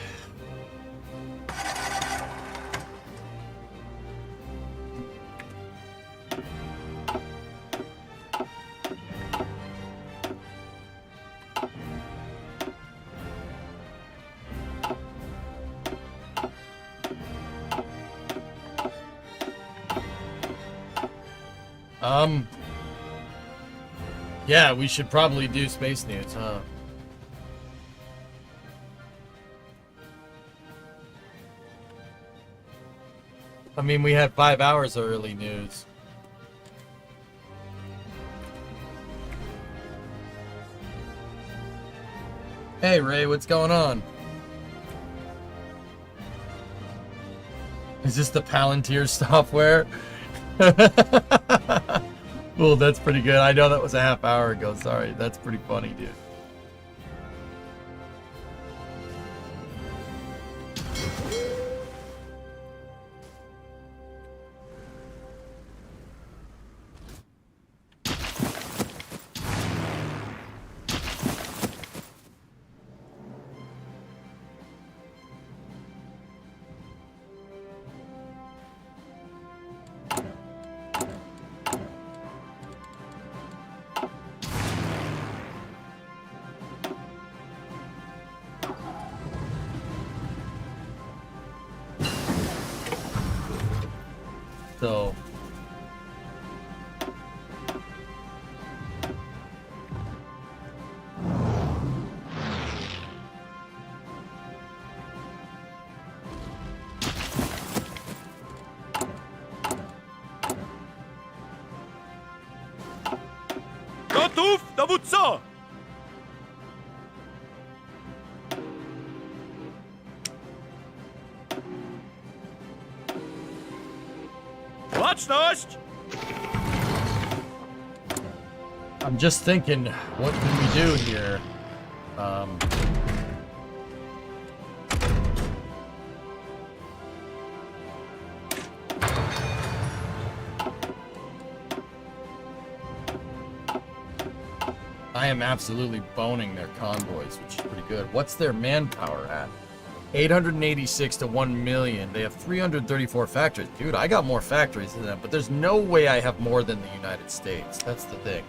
Yeah, we should probably do space news, huh? I mean, we had 5 hours of early news. Hey, Ray, what's going on? Is this the Palantir software? Cool, that's pretty good. I know that was a half hour ago. Sorry, that's pretty funny, dude. So Готов, dowódco! Baczność! I'm just thinking, what can we do here? I am absolutely boning their convoys, which is pretty good. What's their manpower at? 886 to 1 million. They have 334 factories. Dude, I got more factories than them, but there's no way I have more than the United States. That's the thing.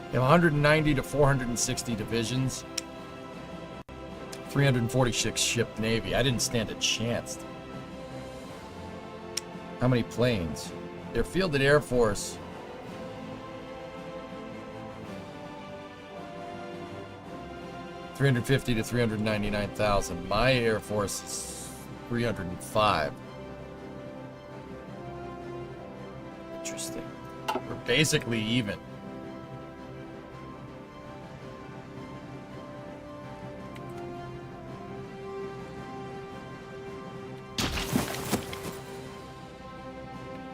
They have 190 to 460 divisions. 346 ship navy. I didn't stand a chance. How many planes? Their fielded air force. $350 to 399,000. My air force is 305. Interesting. We're basically even.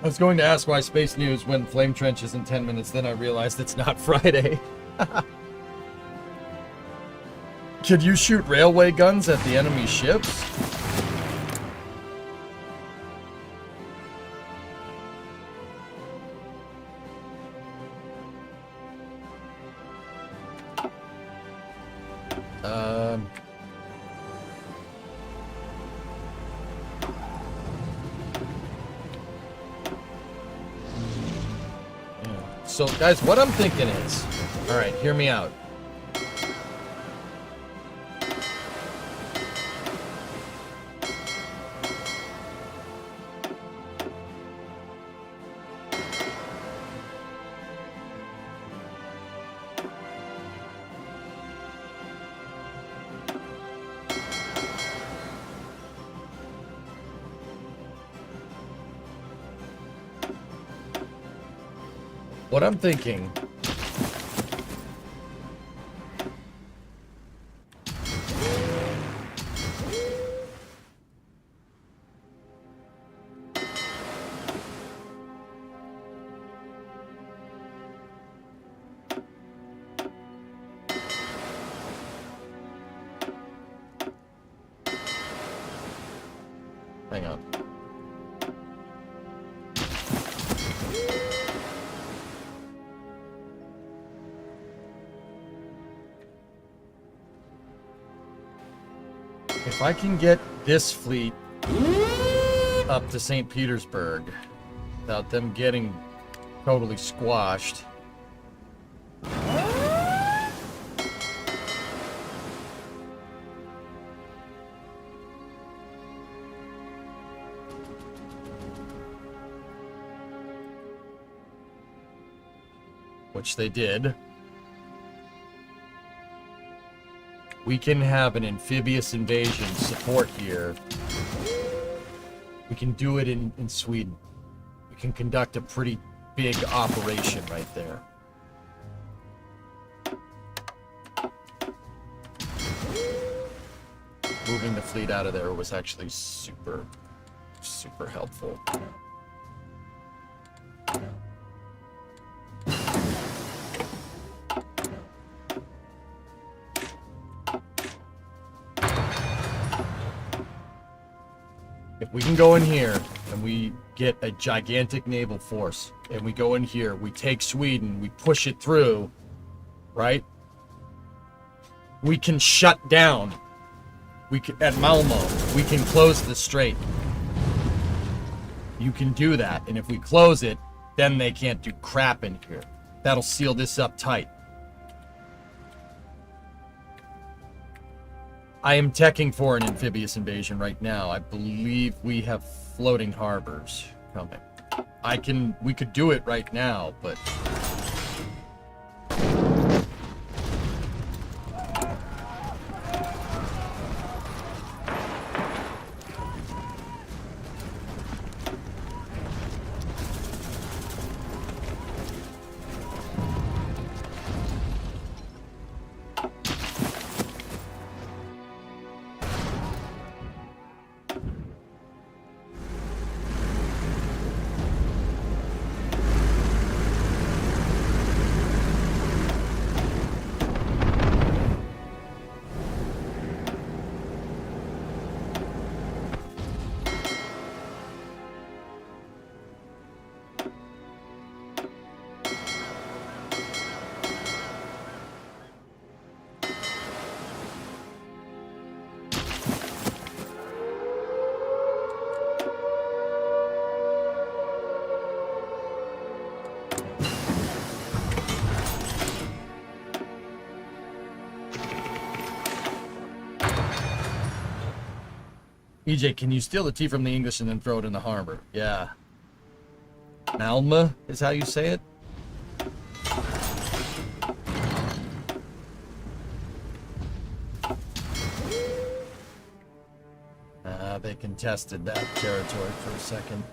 I was going to ask why Space News when Flame Trench is in 10 minutes, then I realized it's not Friday. Could you shoot railway guns at the enemy ships? So, guys, what I'm thinking is, all right, hear me out. What I'm thinking hang on. If I can get this fleet up to St. Petersburg without them getting totally squashed. Which they did. We can have an amphibious invasion support here. We can do it in Sweden. We can conduct a pretty big operation right there. Moving the fleet out of there was actually super helpful. If we can go in here and we get a gigantic naval force and we go in here, we take Sweden, we push it through, right? We can shut down. We can, at Malmo, we can close the strait. You can do that. And if we close it, then they can't do crap in here. That'll seal this up tight. I am teching for an amphibious invasion right now. I believe we have floating harbors coming. We could do it right now, but EJ, can you steal the tea from the English and then throw it in the harbor? Yeah. Malma is how you say it? They contested that territory for a second.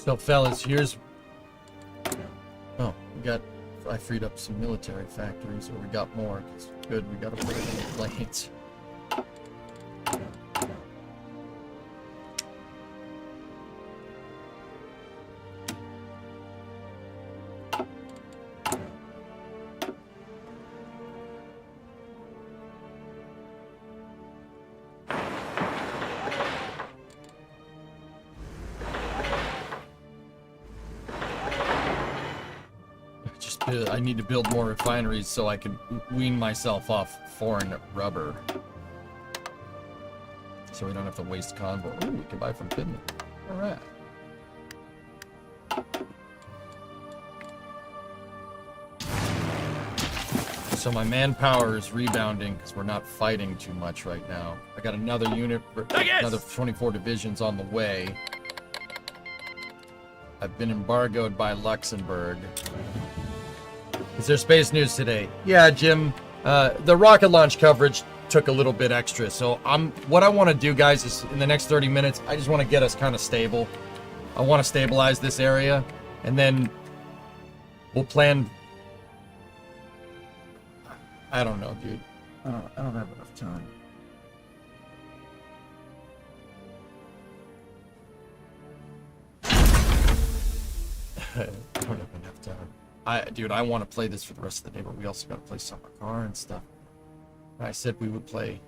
So, fellas, here's... Oh, I freed up some military factories, or we got more. It's good, we gotta put it in the planes. I need to build more refineries so I can wean myself off foreign rubber. So we don't have to waste convoy. Ooh, we can buy from Finland. Alright. So my manpower is rebounding because we're not fighting too much right now. I got another unit, another 24 divisions on the way. I've been embargoed by Luxembourg. Is there space news today? Yeah, Jim. The rocket launch coverage took a little bit extra. So what I want to do, guys, is in the next 30 minutes, I just want to get us kind of stable. I want to stabilize this area, and then we'll plan. I don't know, dude. I don't have enough time. I don't have enough time. Dude, I want to play this for the rest of the day, but we also got to play Summer Car and stuff. I said we would play.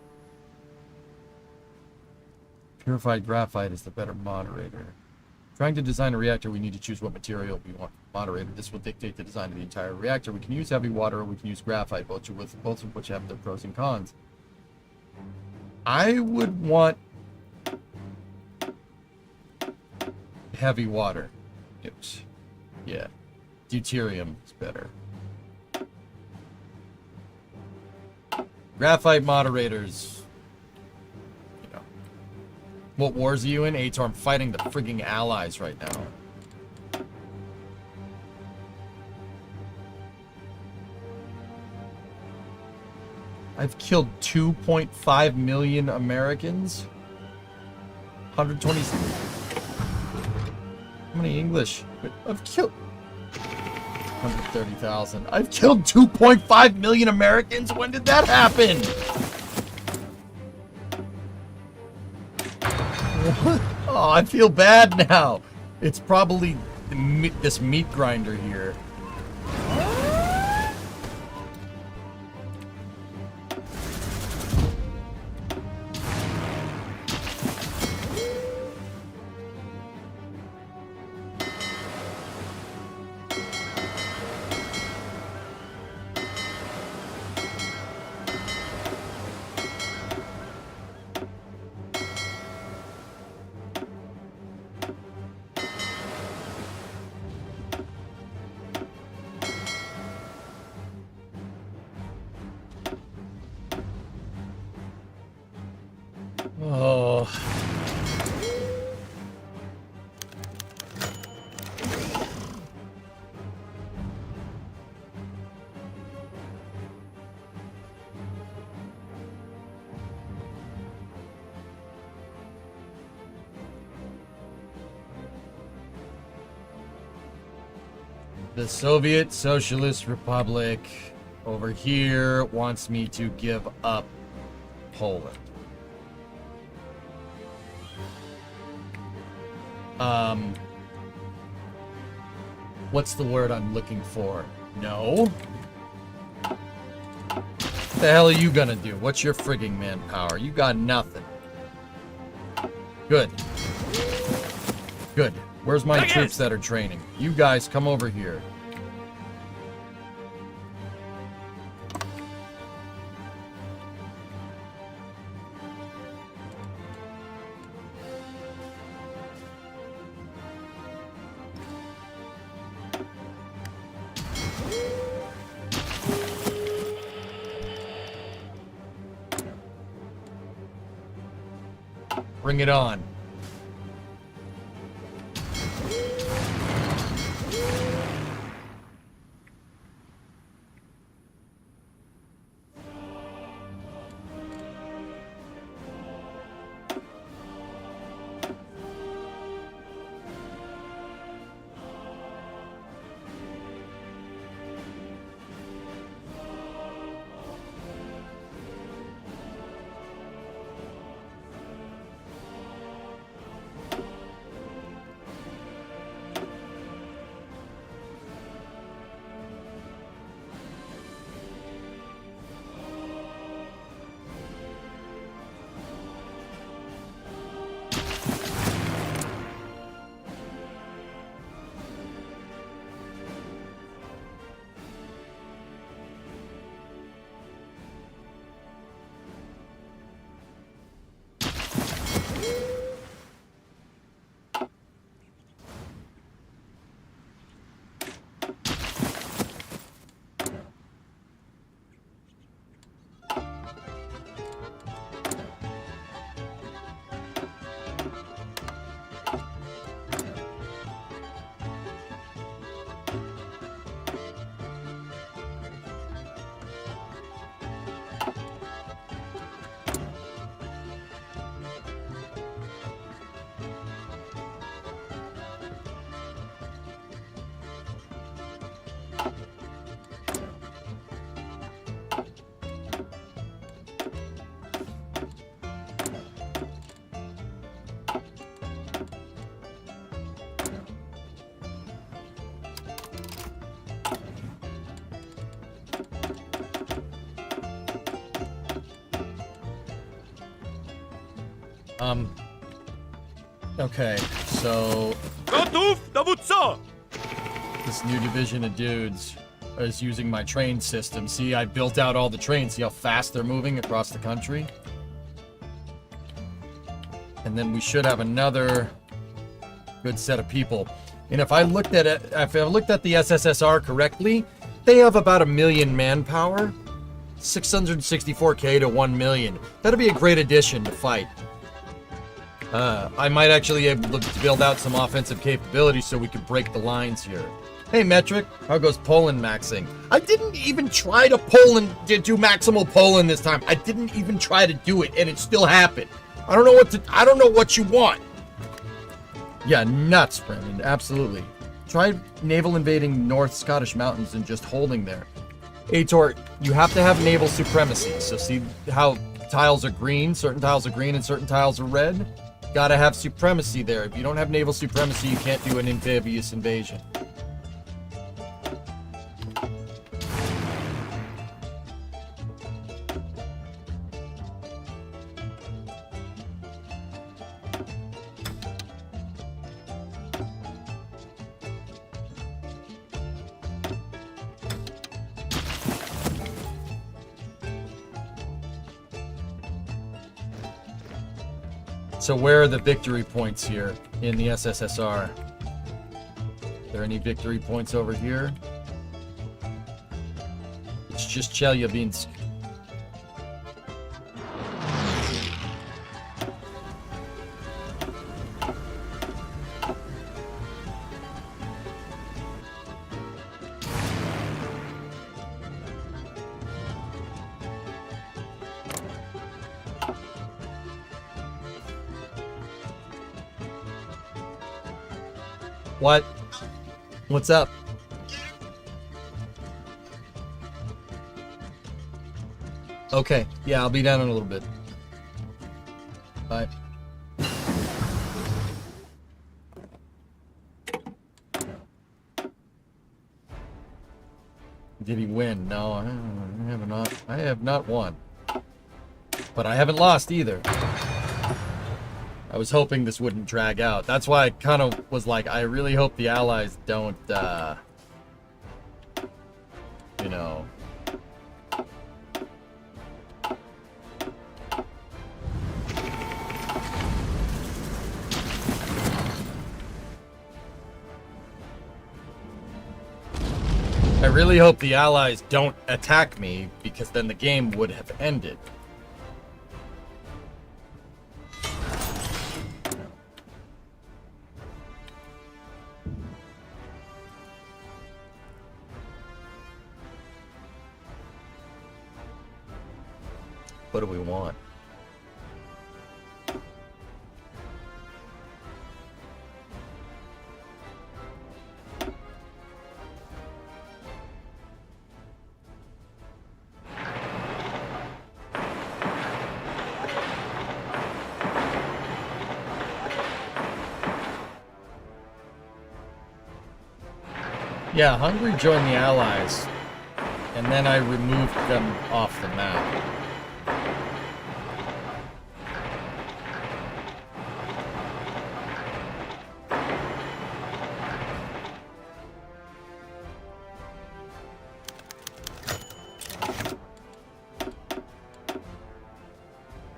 Purified graphite is the better moderator. Trying to design a reactor, we need to choose what material we want moderator. This will dictate the design of the entire reactor. We can use heavy water or we can use graphite, both of which have their pros and cons. I would want heavy water. Oops. Yeah. Deuterium is better. Graphite moderators. You know. What wars are you in? I'm fighting the frigging allies right now. I've killed 2.5 million Americans. 120. How many English? I've killed 130,000. I've killed 2.5 million Americans? When did that happen? What? Oh, I feel bad now. It's probably this meat grinder here. Oh. The Soviet Socialist Republic over here wants me to give up Poland. What's the word I'm looking for? No? What the hell are you gonna do? What's your frigging manpower? You got nothing. Good. Good. Where's my troops that are training? You guys, come over here. Bring it on. Okay, so Gotów dowódco! this new division of dudes is using my train system. See, I built out all the trains. See how fast they're moving across the country? And then we should have another good set of people. And if I looked at it, if I looked at the SSSR correctly, they have about 1 million manpower, 664k to 1 million. That'd be a great addition to fight. I might actually be able to build out some offensive capability so we could break the lines here. Hey, Metric, how goes Polan maxing? I didn't even try to do maximal Polan this time. I didn't even try to do it, and it still happened. I don't know what you want. Yeah, nuts, Brendan. Absolutely. Try naval invading North Scottish mountains and just holding there. Aitor, you have to have naval supremacy. So see how tiles are green, certain tiles are green, and certain tiles are red? Gotta have supremacy there. If you don't have naval supremacy, you can't do an amphibious invasion. So where are the victory points here in the SSSR? Are there any victory points over here? It's just Chelyabinsk. What? What's up? Okay, yeah, I'll be down in a little bit. Bye. Did he win? No, I have not won. But I haven't lost either. I was hoping this wouldn't drag out. That's why I kind of was like, I really hope the Allies don't, you know. I really hope the Allies don't attack me, because then the game would have ended. What do we want? Yeah, Hungary joined the Allies, and then I removed them off the map.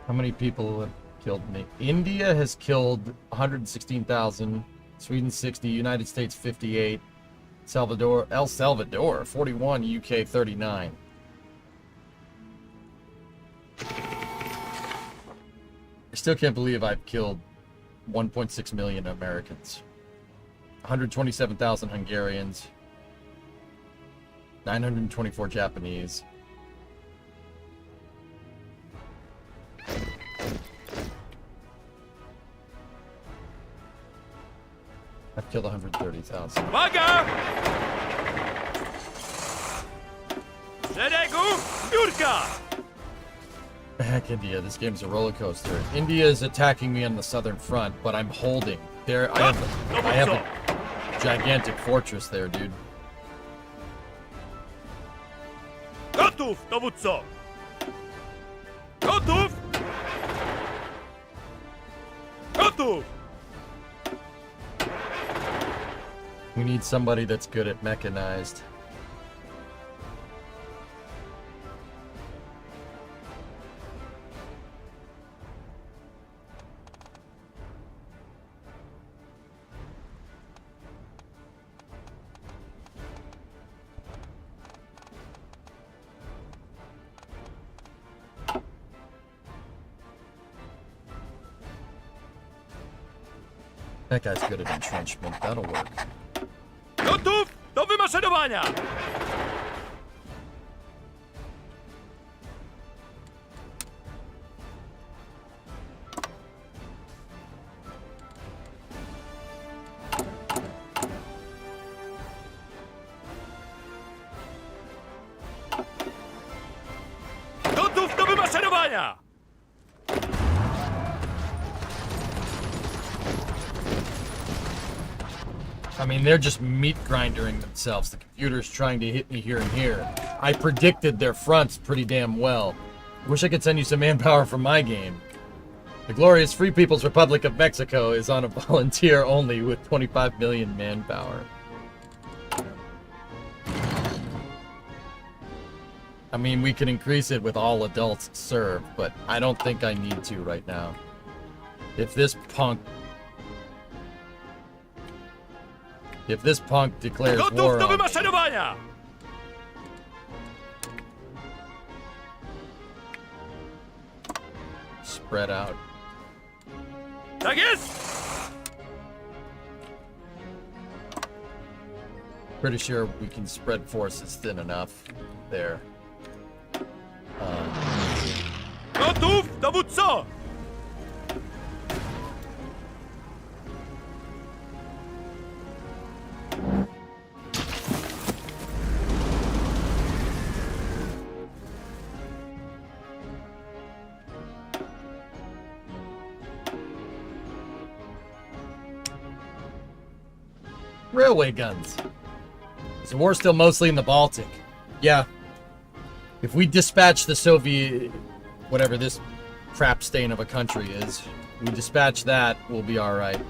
How many people have killed me? India has killed 116,000, Sweden 60, United States 58, El Salvador 41, UK 39. I still can't believe I've killed 1.6 million Americans. 127,000 Hungarians, 924 Japanese. I've killed 130,000. Uwaga! Szeregu biurka! Heck, India, this game's a roller coaster. India is attacking me on the southern front, but I'm holding. There, I have a gigantic fortress there, dude. Gotów, dowódco! Gotów! Готов! We need somebody that's good at mechanized. That guy's good at entrenchment. That'll work. Gotów do wymaszerowania! Gotów do wymaszerowania! I mean, they're just meat grinding themselves. The computer's trying to hit me here and here. I predicted their fronts pretty damn well. Wish I could send you some manpower from my game. The glorious Free People's Republic of Mexico is on a volunteer only with 25 million manpower. I mean, we can increase it with all adults served, but I don't think I need to right now. If this punk declares Gotów war do on me, wymaszerowania! spread out. Tak jest! Pretty sure we can spread forces thin enough there. Gotów, dowódco! Railway guns. Is the war still mostly in the Baltic? Yeah. If we dispatch the Soviet, whatever this crap stain of a country is, we dispatch that, we'll be alright.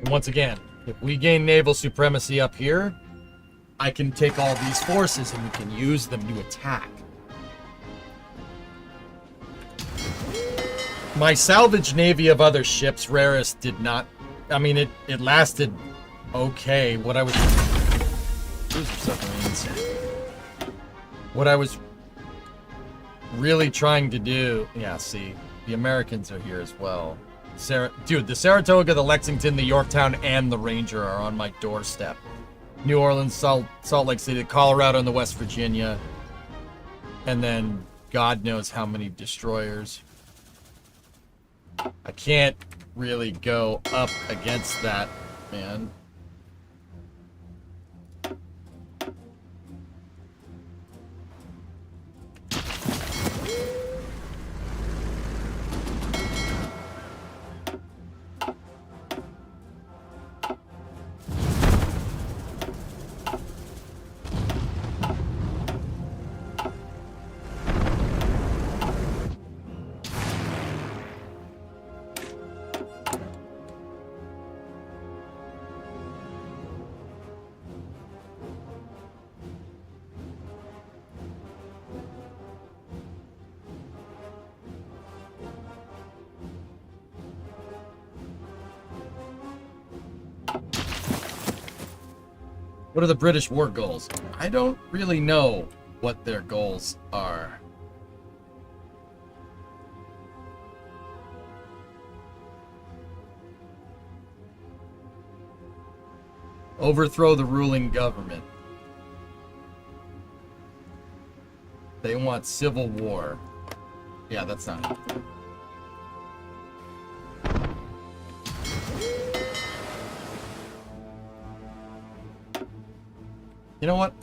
And once again, if we gain naval supremacy up here, I can take all these forces and we can use them to attack. My salvage navy of other ships, Rarest, did not... I mean, it lasted okay. What I was... Cruiser submarines. What I was really trying to do... Yeah, see, the Americans are here as well. Dude, the Saratoga, the Lexington, the Yorktown, and the Ranger are on my doorstep. New Orleans, Salt Lake City, Colorado, and the West Virginia. And then God knows how many destroyers. I can't really go up against that, man. What are the British war goals? I don't really know what their goals are. Overthrow the ruling government. They want civil war. Yeah, that's not it. You know what?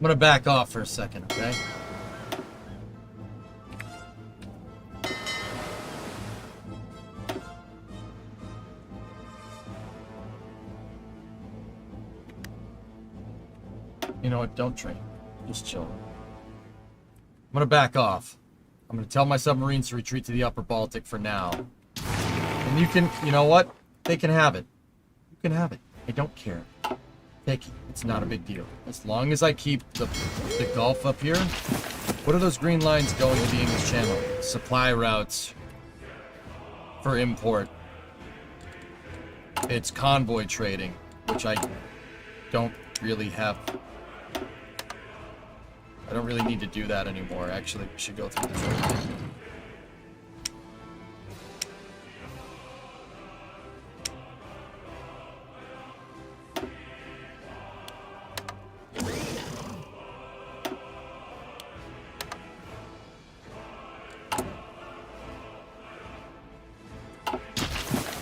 I'm gonna back off for a second, okay? You know what? Don't train. Just chill. I'm gonna back off. I'm gonna tell my submarines to retreat to the upper Baltic for now. And you can, you know what? They can have it. You can have it. I don't care. Take it. It's not a big deal. As long as I keep the Gulf up here. What are those green lines going to the English Channel? Supply routes for import. It's convoy trading, which I don't really have. I don't really need to do that anymore. Actually, we should go through this right now.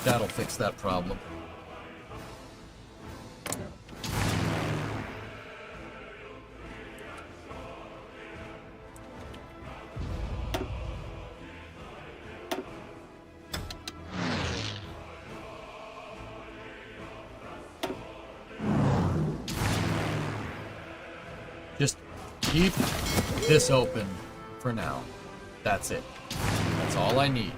That'll fix that problem. Just keep this open for now. That's it. That's all I need.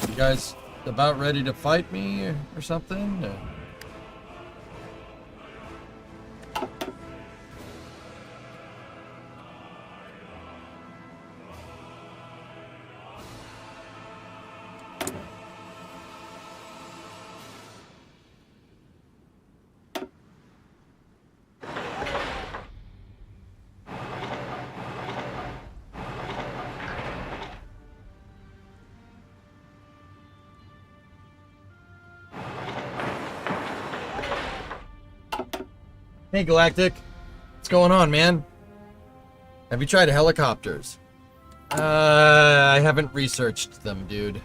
You guys about ready to fight me or something? Hey, Galactic. What's going on, man? Have you tried helicopters? I haven't researched them, dude.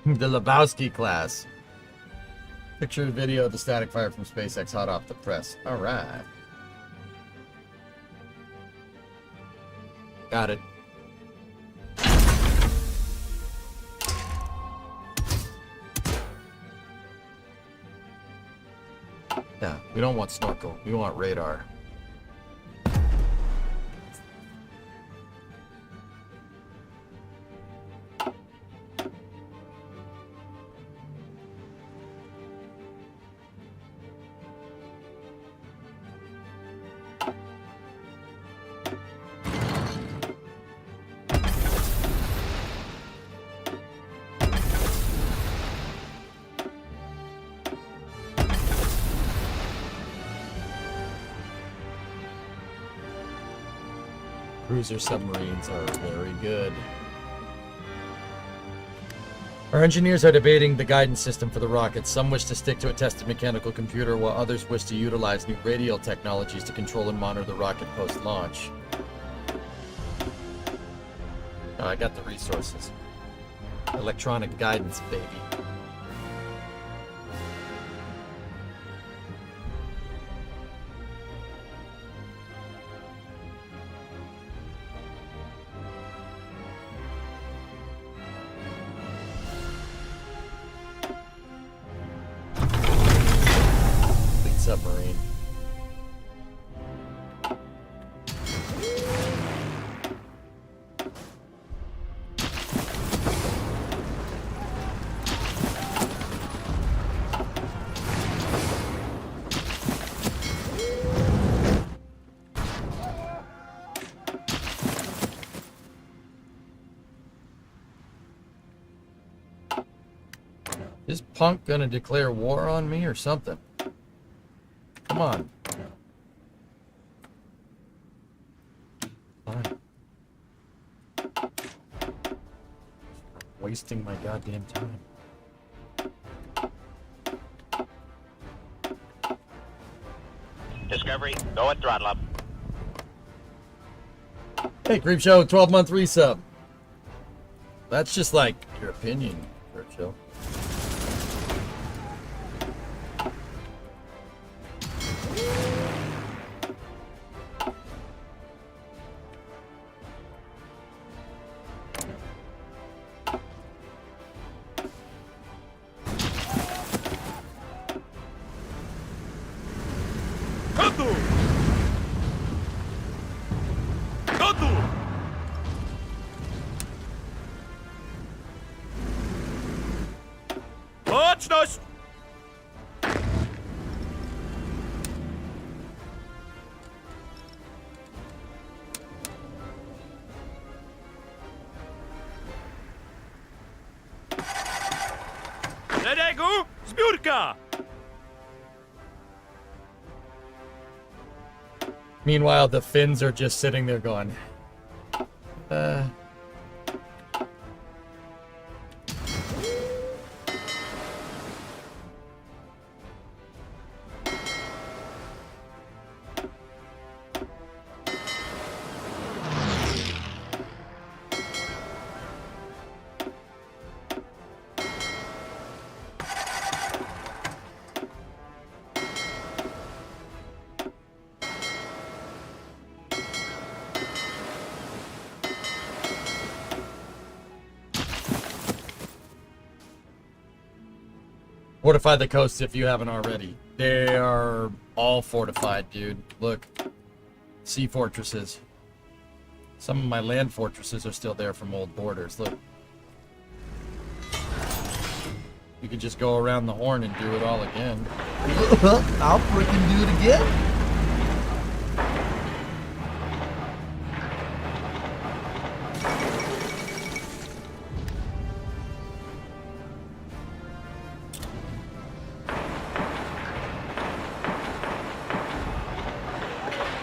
The Lebowski class. Picture video of the static fire from SpaceX hot off the press. All right. Got it. Yeah, we don't want snorkel. We want radar. Cruiser submarines are very good. Our engineers are debating the guidance system for the rockets. Some wish to stick to a tested mechanical computer, while others wish to utilize new radial technologies to control and monitor the rocket post-launch. Oh, I got the resources. Electronic guidance, baby. Submarine. Is Punk gonna declare war on me or something? Come on. Fine. Wasting my goddamn time. Discovery, go at throttle up. Hey, Creepshow, 12-month resub. That's just like your opinion, Creepshow. Baczność! Szeregu, zbiórka! Meanwhile, the Finns are just sitting there going, fortify the coasts if you haven't already. They are all fortified, dude. Look. Sea fortresses. Some of my land fortresses are still there from old borders. Look. You could just go around the horn and do it all again. I'll freaking do it again.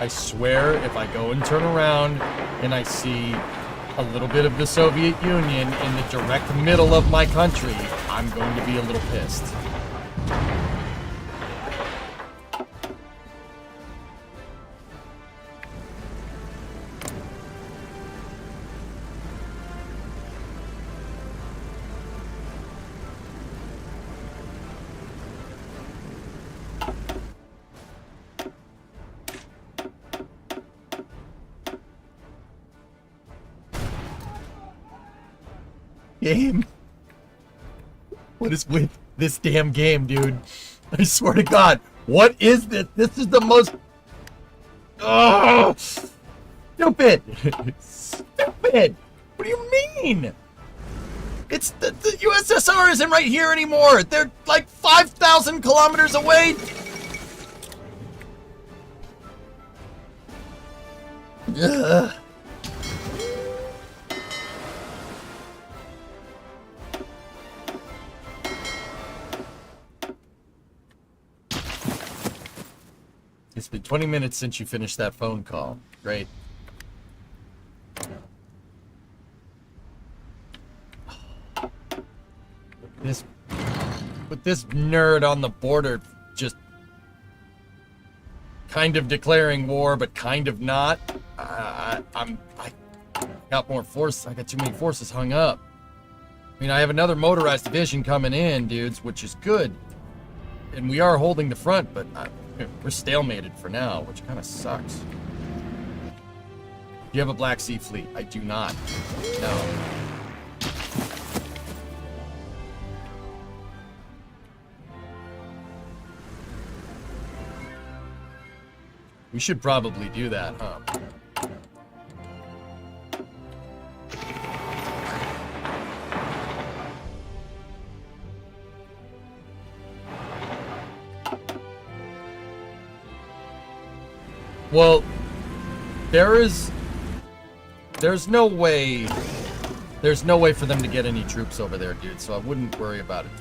I swear, if I go and turn around and I see a little bit of the Soviet Union in the direct middle of my country, I'm going to be a little pissed. game? What is with this damn game, dude? I swear to God, what is this? This is the most... Oh, stupid! Stupid! What do you mean? It's the USSR isn't right here anymore. They're like 5,000 kilometers away. Ugh. It's been 20 minutes since you finished that phone call. Great. With this nerd on the border just kind of declaring war, but kind of not. I got more force. I got too many forces hung up. I mean, I have another motorized division coming in, dudes, which is good. And we are holding the front, but we're stalemated for now, which kind of sucks. Do you have a Black Sea fleet? I do not. No. We should probably do that, huh? Well, there's no way for them to get any troops over there, dude, so I wouldn't worry about it.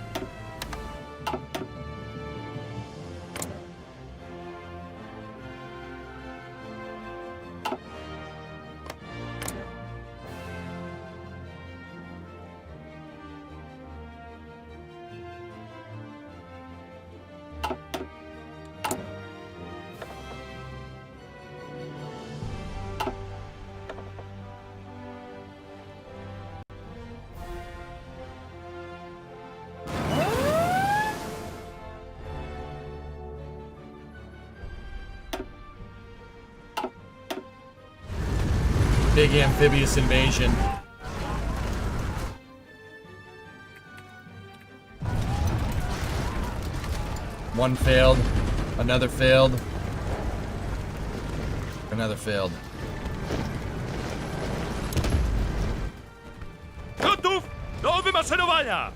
Big amphibious invasion. One failed, another failed, another failed. Gotów! Do wymaszerowania!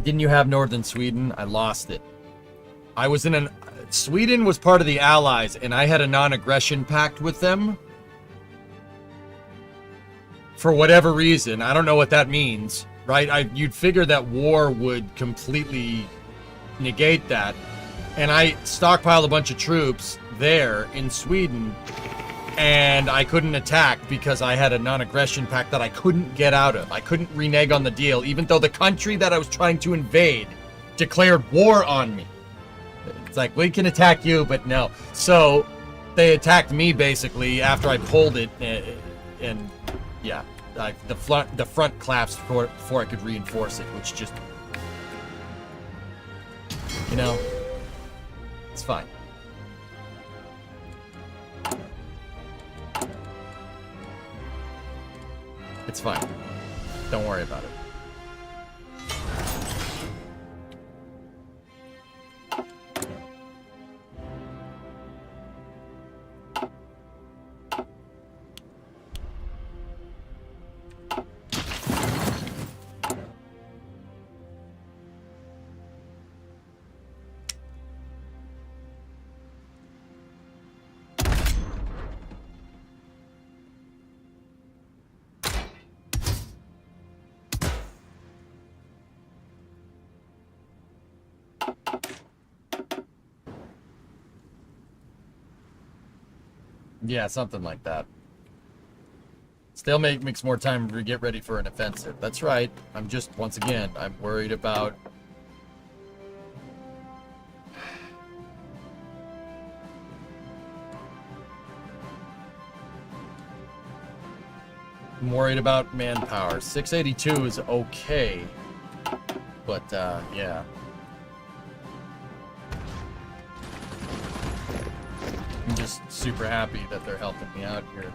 Didn't you have northern Sweden? I lost it. I was in an... Sweden was part of the Allies, and I had a non-aggression pact with them. For whatever reason. I don't know what that means, right? You'd figure that war would completely negate that. And I stockpiled a bunch of troops there in Sweden, and I couldn't attack because I had a non-aggression pact that I couldn't get out of. I couldn't renege on the deal, even though the country that I was trying to invade declared war on me. It's like, we can attack you, but no. So they attacked me basically after I pulled it, and yeah, the front collapsed before I could reinforce it, which just, you know, it's fine. It's fine. Don't worry about it. Yeah, something like that. Stalemate makes more time to get ready for an offensive. That's right. I'm just, once again, I'm worried about... I'm worried about manpower. 682 is okay. But, yeah. I'm just super happy that they're helping me out here.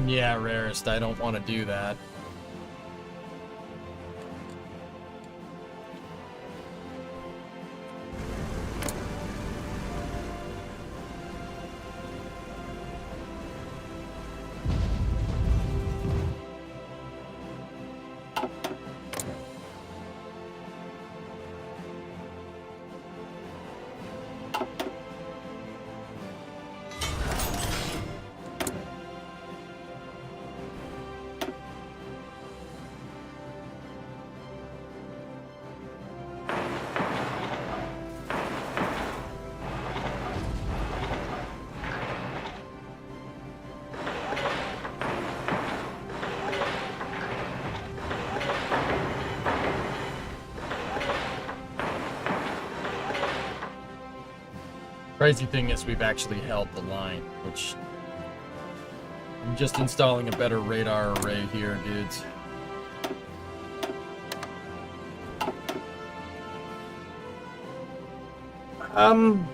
Yeah, Rarest, I don't want to do that. Crazy thing is we've actually held the line, which I'm just installing a better radar array here, dudes. I don't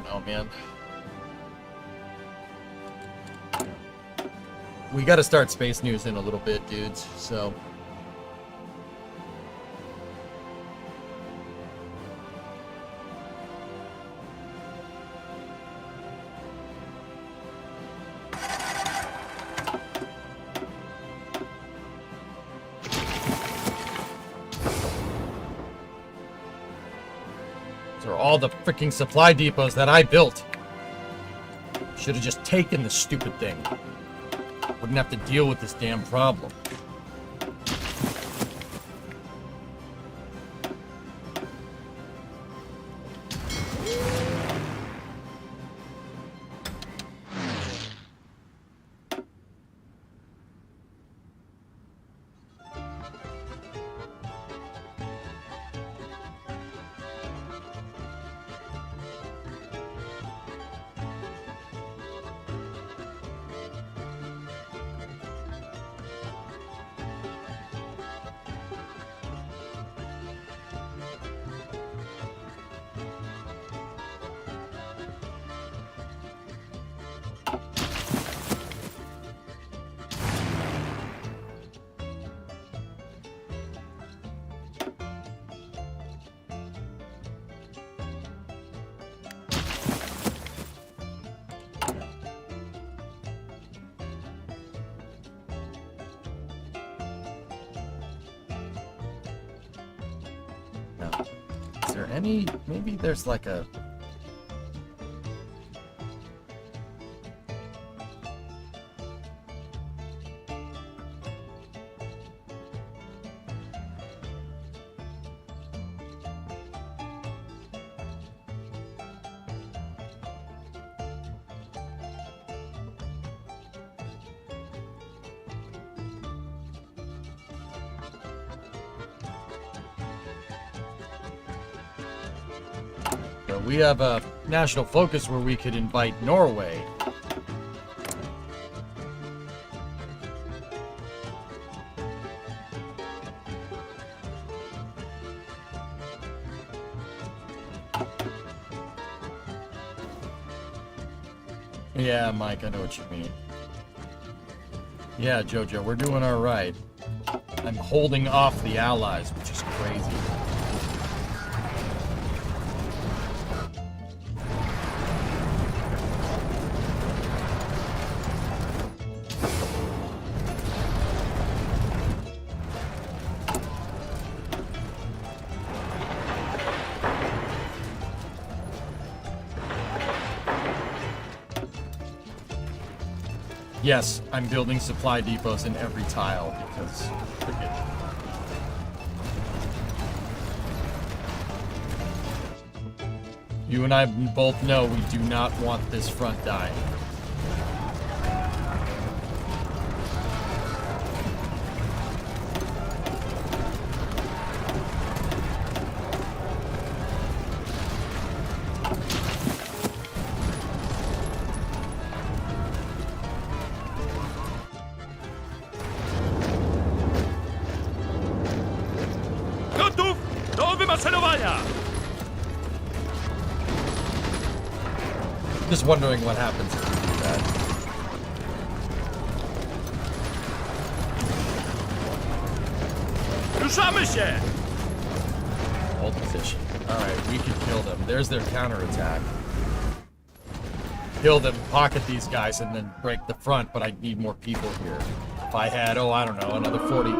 know, man. We got to start space news in a little bit, dudes, so... all the freaking supply depots that I built. Should have just taken the stupid thing. Wouldn't have to deal with this damn problem. Maybe there's like a... We have a national focus where we could invite Norway. Yeah, Mike, I know what you mean. Yeah, Jojo, we're doing all right. I'm holding off the Allies, which is crazy. Yes, I'm building supply depots in every tile because forget it. You and I both know we do not want this front dying. Gotów! Nowy maszerowania! Just wondering what happens if we do that. Ruszamy się! Hold position. Alright, we can kill them. There's their counterattack. Kill them, pocket these guys, and then break the front, but I need more people here. If I had, oh, I don't know, another 40.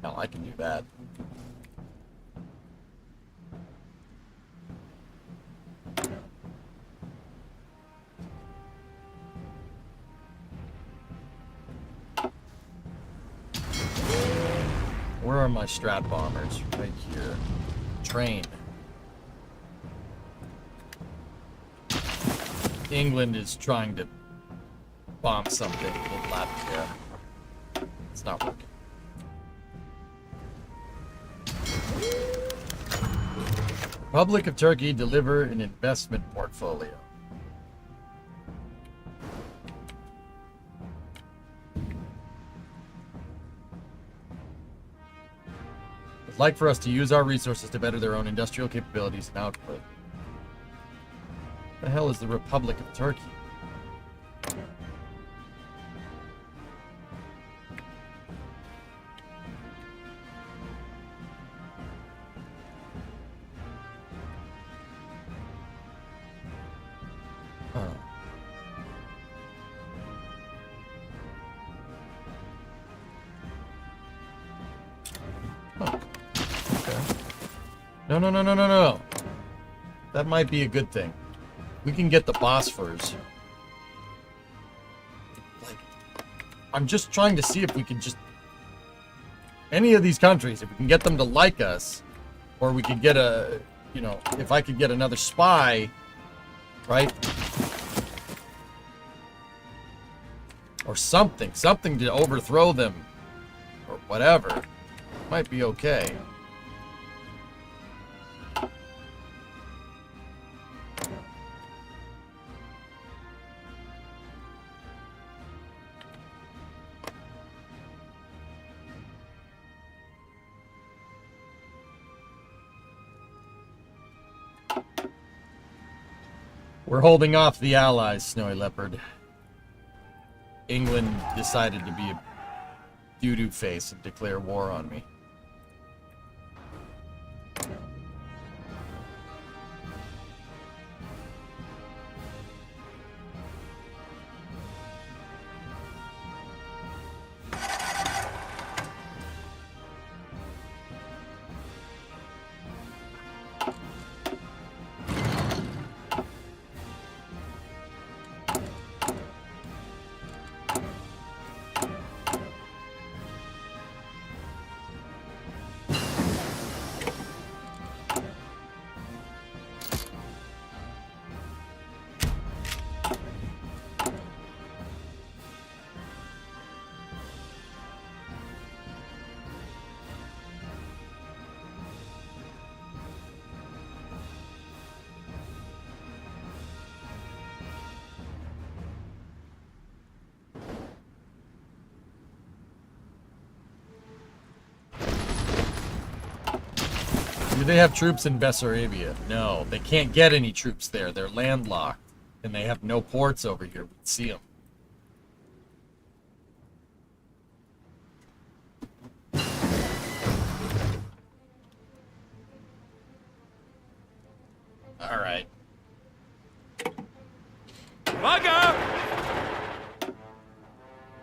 No, I can do that. Where are my strat bombers? Right here. Train. England is trying to bomb something in Latvia. It's not working. Republic of Turkey deliver an investment portfolio. Would like for us to use our resources to better their own industrial capabilities and output. The hell is the Republic of Turkey? Huh. Oh. Okay. No. That might be a good thing. We can get the Bosphorus. Like, I'm just trying to see if we can just... Any of these countries, if we can get them to like us, or we could get a... You know, if I could get another spy, right? Or something to overthrow them, or whatever. Might be okay. We're holding off the Allies, Snowy Leopard. England decided to be a doo-doo face and declare war on me. Do they have troops in Bessarabia? No, they can't get any troops there. They're landlocked, and they have no ports over here. We can see them. All right. Uwaga!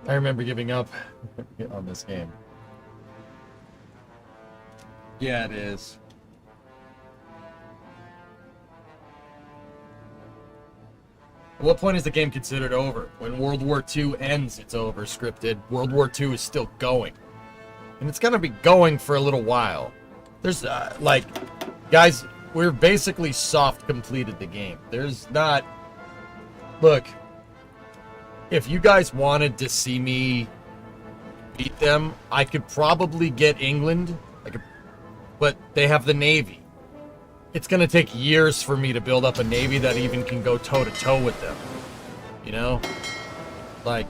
I remember giving up on this game. Yeah, it is. At what point is the game considered over? When World War II ends, it's over, scripted. World War II is still going. And it's going to be going for a little while. There's, like, guys, we're basically soft completed the game. There's not... Look, if you guys wanted to see me beat them, I could probably get England, but they have the Navy. It's going to take years for me to build up a Navy that even can go toe-to-toe with them. You know? Like...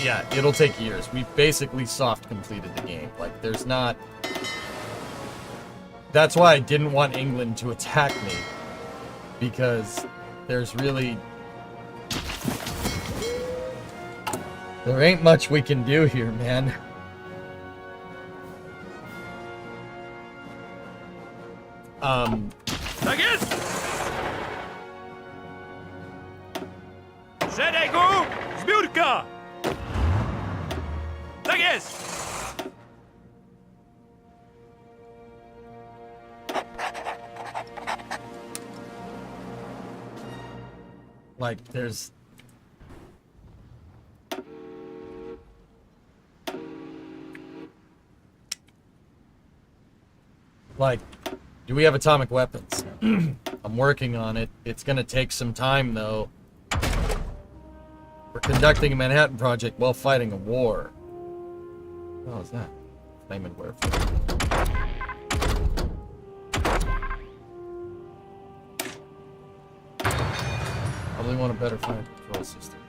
yeah, it'll take years. We basically soft completed the game. Like, there's not... That's why I didn't want England to attack me. Because there's really... There ain't much we can do here, man. Tak jest! Szeregu! Zbiórka! Tak jest! Like, there's... Like, do we have atomic weapons? I'm working on it. It's gonna take some time, though. We're conducting a Manhattan Project while fighting a war. What the hell is that? Flame and warfare. Probably want a better fire control system.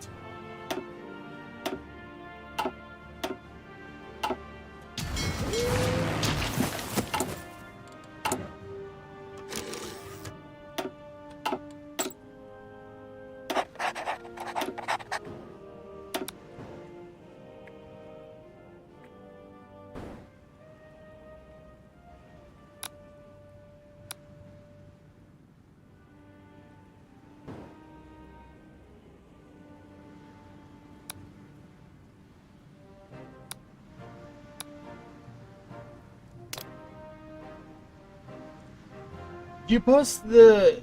Do you post the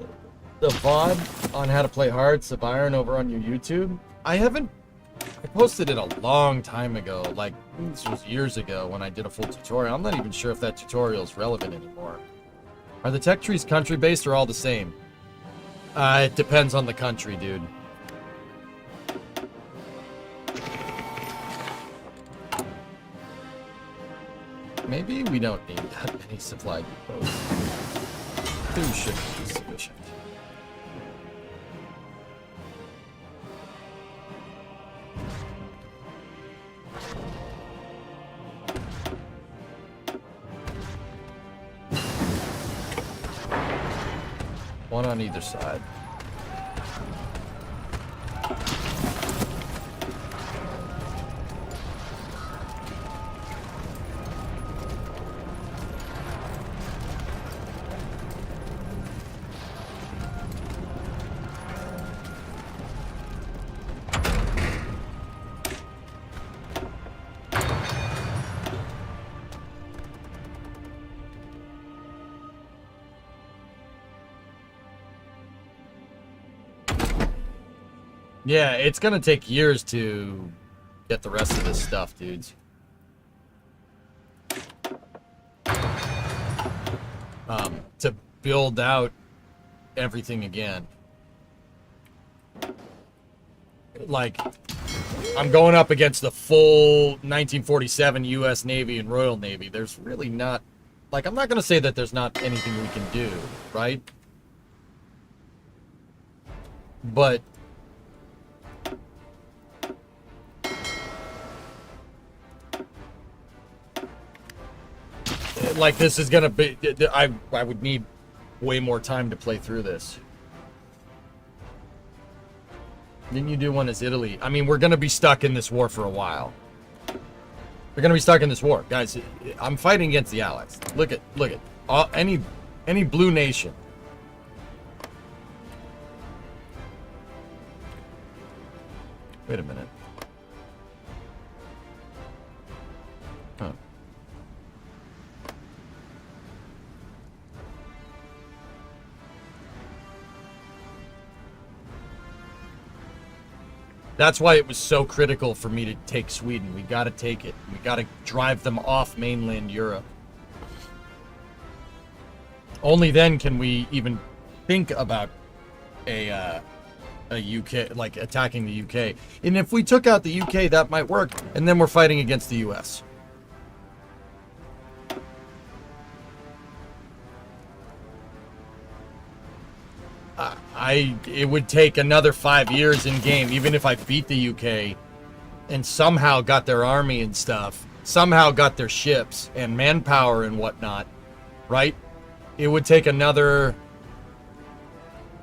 VOD on how to play Hearts of Iron over on your YouTube? I haven't. I posted it a long time ago. Like, this was years ago when I did a full tutorial. I'm not even sure if that tutorial is relevant anymore. Are the tech trees country-based or all the same? It depends on the country, dude. Maybe we don't need that many supply depots. Two should be sufficient. One on either side. Yeah, it's gonna take years to get the rest of this stuff, dudes. To build out everything again. Like, I'm going up against the full 1947 U.S. Navy and Royal Navy. There's really not... Like, I'm not gonna say that there's not anything we can do, right? But... Like, this is gonna be... I would need way more time to play through this. Didn't you do one as Italy? I mean, we're gonna be stuck in this war for a while. We're gonna be stuck in this war. Guys, I'm fighting against the Allies. Look at any blue nation. Wait a minute. Huh. That's why it was so critical for me to take Sweden. We got to take it. We got to drive them off mainland Europe. Only then can we even think about a UK, like attacking the UK. And if we took out the UK, that might work. And then we're fighting against the US. It would take another 5 years in game, even if I beat the UK and somehow got their army and stuff, somehow got their ships and manpower and whatnot, right? It would take another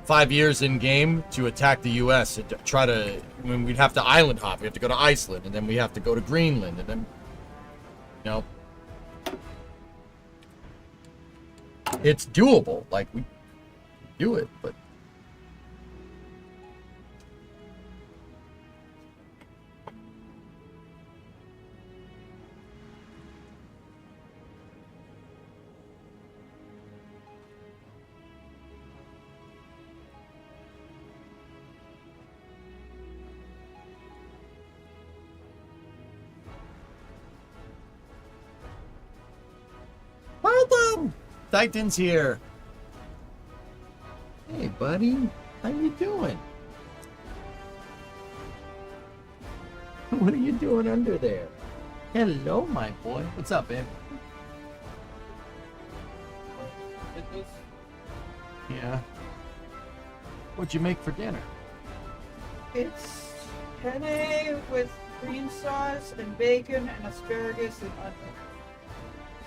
5 years in game to attack the US and try to, I mean, we'd have to island hop. We have to go to Iceland, and then we have to go to Greenland, and then, you know, it's doable. Like, we do it, but welcome! Titan's here. Hey, buddy. How you doing? What are you doing under there? Hello, my boy. What's up, babe? Yeah. What'd you make for dinner? It's penne with cream sauce and bacon and asparagus and onion.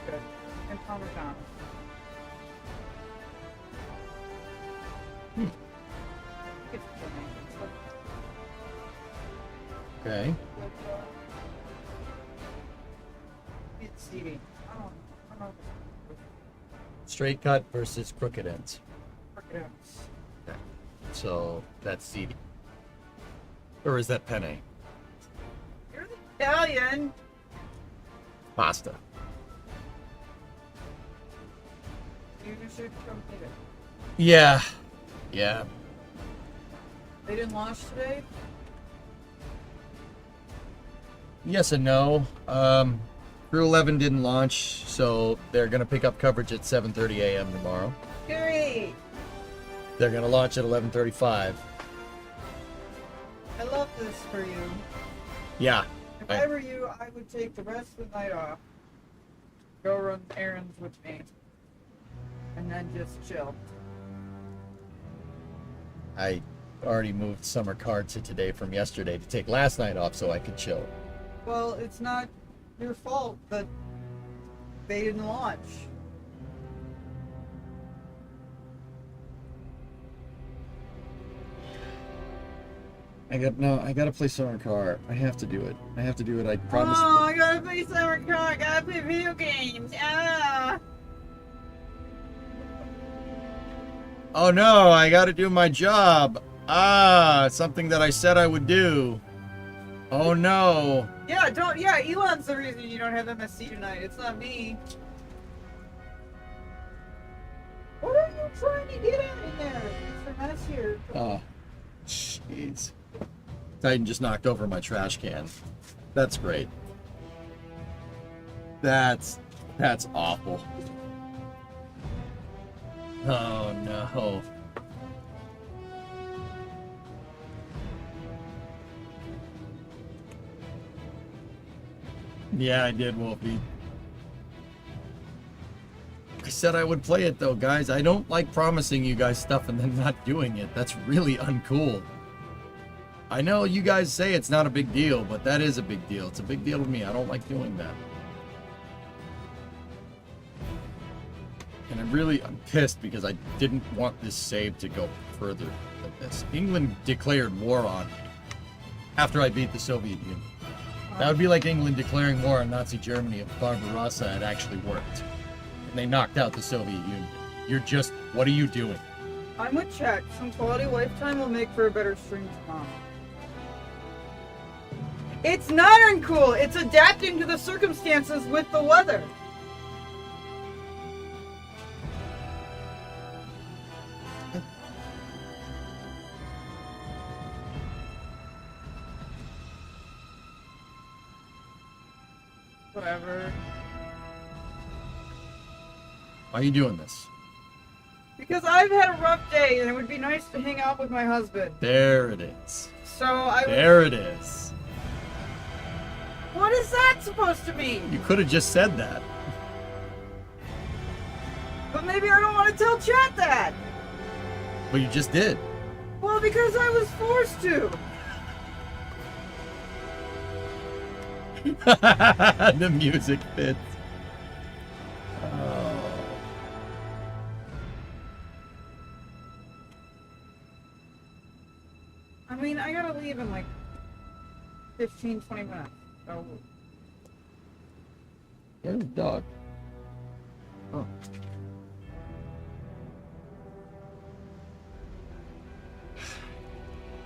Good. And parmesan. It's penne. Okay. It's seating. I don't know. Straight cut versus crooked ends. Yeah. Okay. So that's seedy. Or is that penne? You're the Italian. Pasta. You should come get it. Yeah. Yeah. They didn't launch today? Yes and no. Crew 11 didn't launch, so they're going to pick up coverage at 7:30 a.m. tomorrow. Great. They're going to launch at 11:35. I love this for you. Yeah. If I were you, I would take the rest of the night off. Go run errands with me. And then just chill. I already moved summer card to today from yesterday to take last night off so I could chill. Well, it's not your fault that they didn't launch. I gotta play summer car. I have to do it. I promised. Oh, I gotta play summer car. I gotta play video games. Ah. Oh no, I gotta do my job. Something that I said I would do. Oh no. Yeah, Elon's the reason you don't have MSC tonight. It's not me. What are you trying to get at in there? It's a mess here. Oh, jeez. Titan just knocked over my trash can. That's great. That's awful. Oh no. Yeah, I did, Wolfie. I said I would play it though, guys. I don't like promising you guys stuff and then not doing it. That's really uncool. I know you guys say it's not a big deal, but that is a big deal. It's a big deal to me. I don't like doing that. And I'm pissed because I didn't want this save to go further than this. England declared war on me after I beat the Soviet Union. That would be like England declaring war on Nazi Germany if Barbarossa had actually worked. and they knocked out the Soviet Union. You're just, what are you doing? I'm with Chet. Some quality lifetime will make for a better stream tomorrow. It's not uncool. It's adapting to the circumstances with the weather. Whatever. Why are you doing this? Because I've had a rough day and it would be nice to hang out with my husband. There it is. So I There it is. What is that supposed to mean? You could have just said that. But maybe I don't want to tell Chet that. But you just did. Well, because I was forced to. The music fits. Oh. I mean, I gotta leave in like 15, 20 minutes. So... There's a dog. Oh.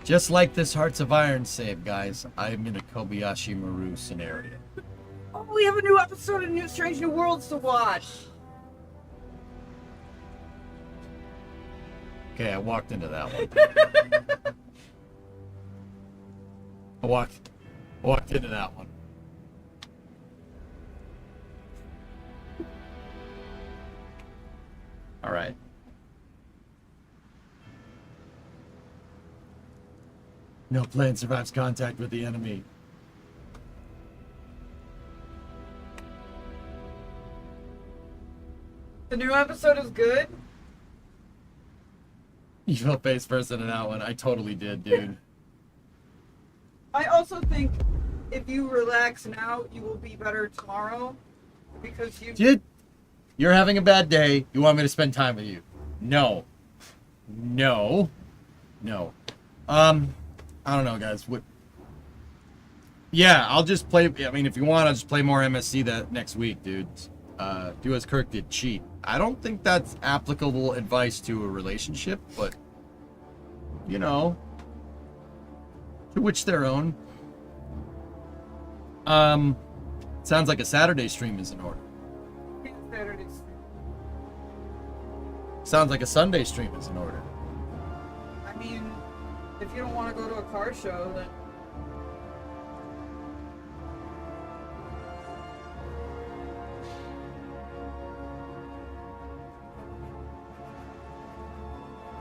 Just like this Hearts of Iron save, guys, I'm in a Kobayashi Maru scenario. Oh, we have a new episode of New Strange New Worlds to watch. Okay, I walked into that one. I walked into that one. All right. No plane survives contact with the enemy. The new episode is good. You felt face first in that one. I totally did, dude. I also think if you relax now, you will be better tomorrow. Because You're having a bad day. You want me to spend time with you? No. No. No. I don't know, guys. Yeah, I'll just play. I mean, if you want, I'll just play more MSC that next week, dude. Do as Kirk did, cheat. I don't think that's applicable advice to a relationship, but you know, to which their own. Sounds like a Saturday stream is in order. Sounds like a Sunday stream is in order. I mean, if you don't want to go to a car show, then...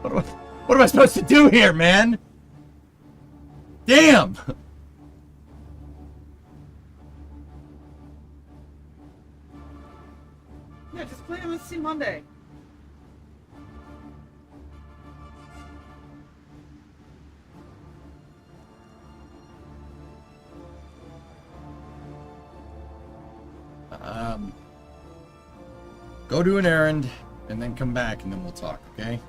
What am I supposed to do here, man? Damn! Yeah, just play MSC Monday. Go do an errand, and then come back, and then we'll talk, okay?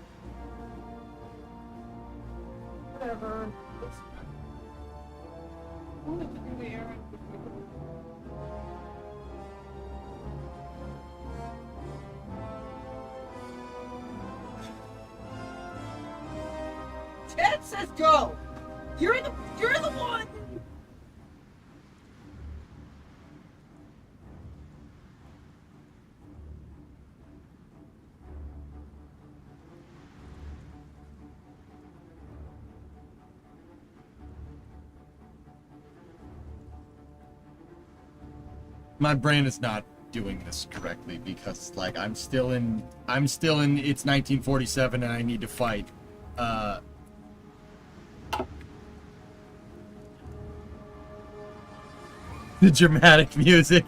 Whatever. I wanted to do the errand. Ted says go! You're the one! My brain is not doing this correctly because, like, I'm still in it's 1947 and I need to fight. The dramatic music.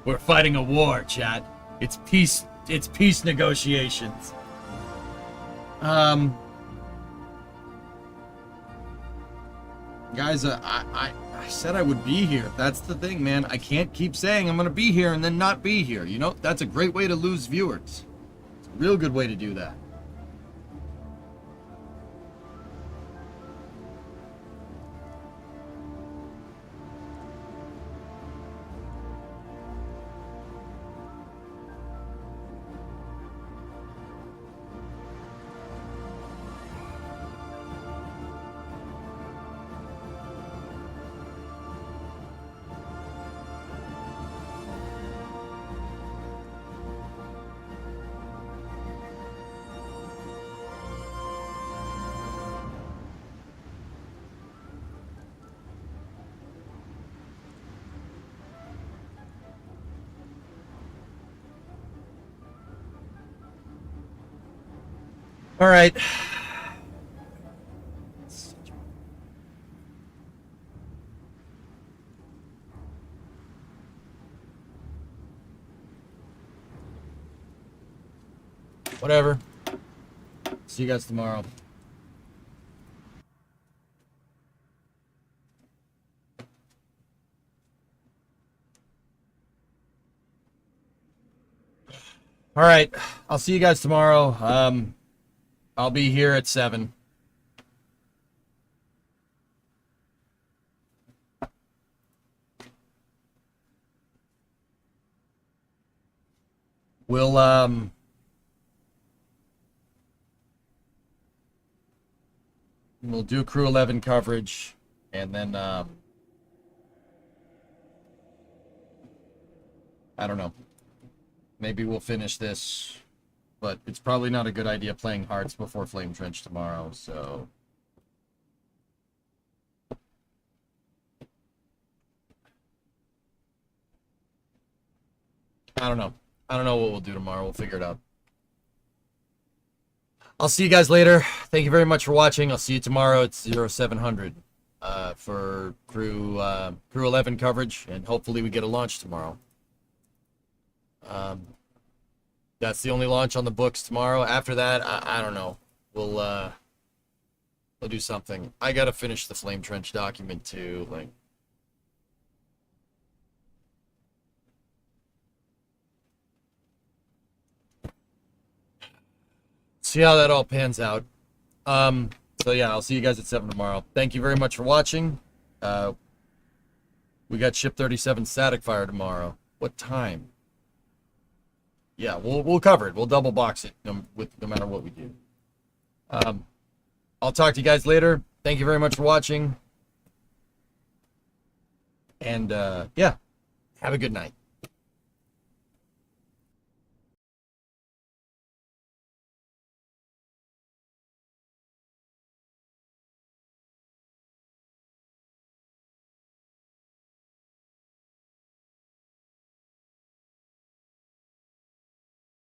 We're fighting a war, chat. It's peace negotiations. Guys, I said I would be here. That's the thing, man. I can't keep saying I'm gonna be here and then not be here. You know, that's a great way to lose viewers. It's a real good way to do that. All right. Whatever. See you guys tomorrow. All right. I'll see you guys tomorrow. I'll be here at 7. We'll do Crew 11 coverage, and then I don't know. Maybe we'll finish this, but it's probably not a good idea playing Hearts before Flame Trench tomorrow, so I don't know. I don't know what we'll do tomorrow. We'll figure it out. I'll see you guys later. Thank you very much for watching. I'll see you tomorrow at 0700 for Crew 11 coverage, and hopefully we get a launch tomorrow. That's the only launch on the books tomorrow. After that, I don't know. We'll do something. I gotta finish the Flame Trench document too. Like, see how that all pans out. So yeah, I'll see you guys at 7 tomorrow. Thank you very much for watching. We got Ship 37 static fire tomorrow. What time? Yeah, we'll cover it. We'll double box it no matter what we do. I'll talk to you guys later. Thank you very much for watching. And yeah, have a good night.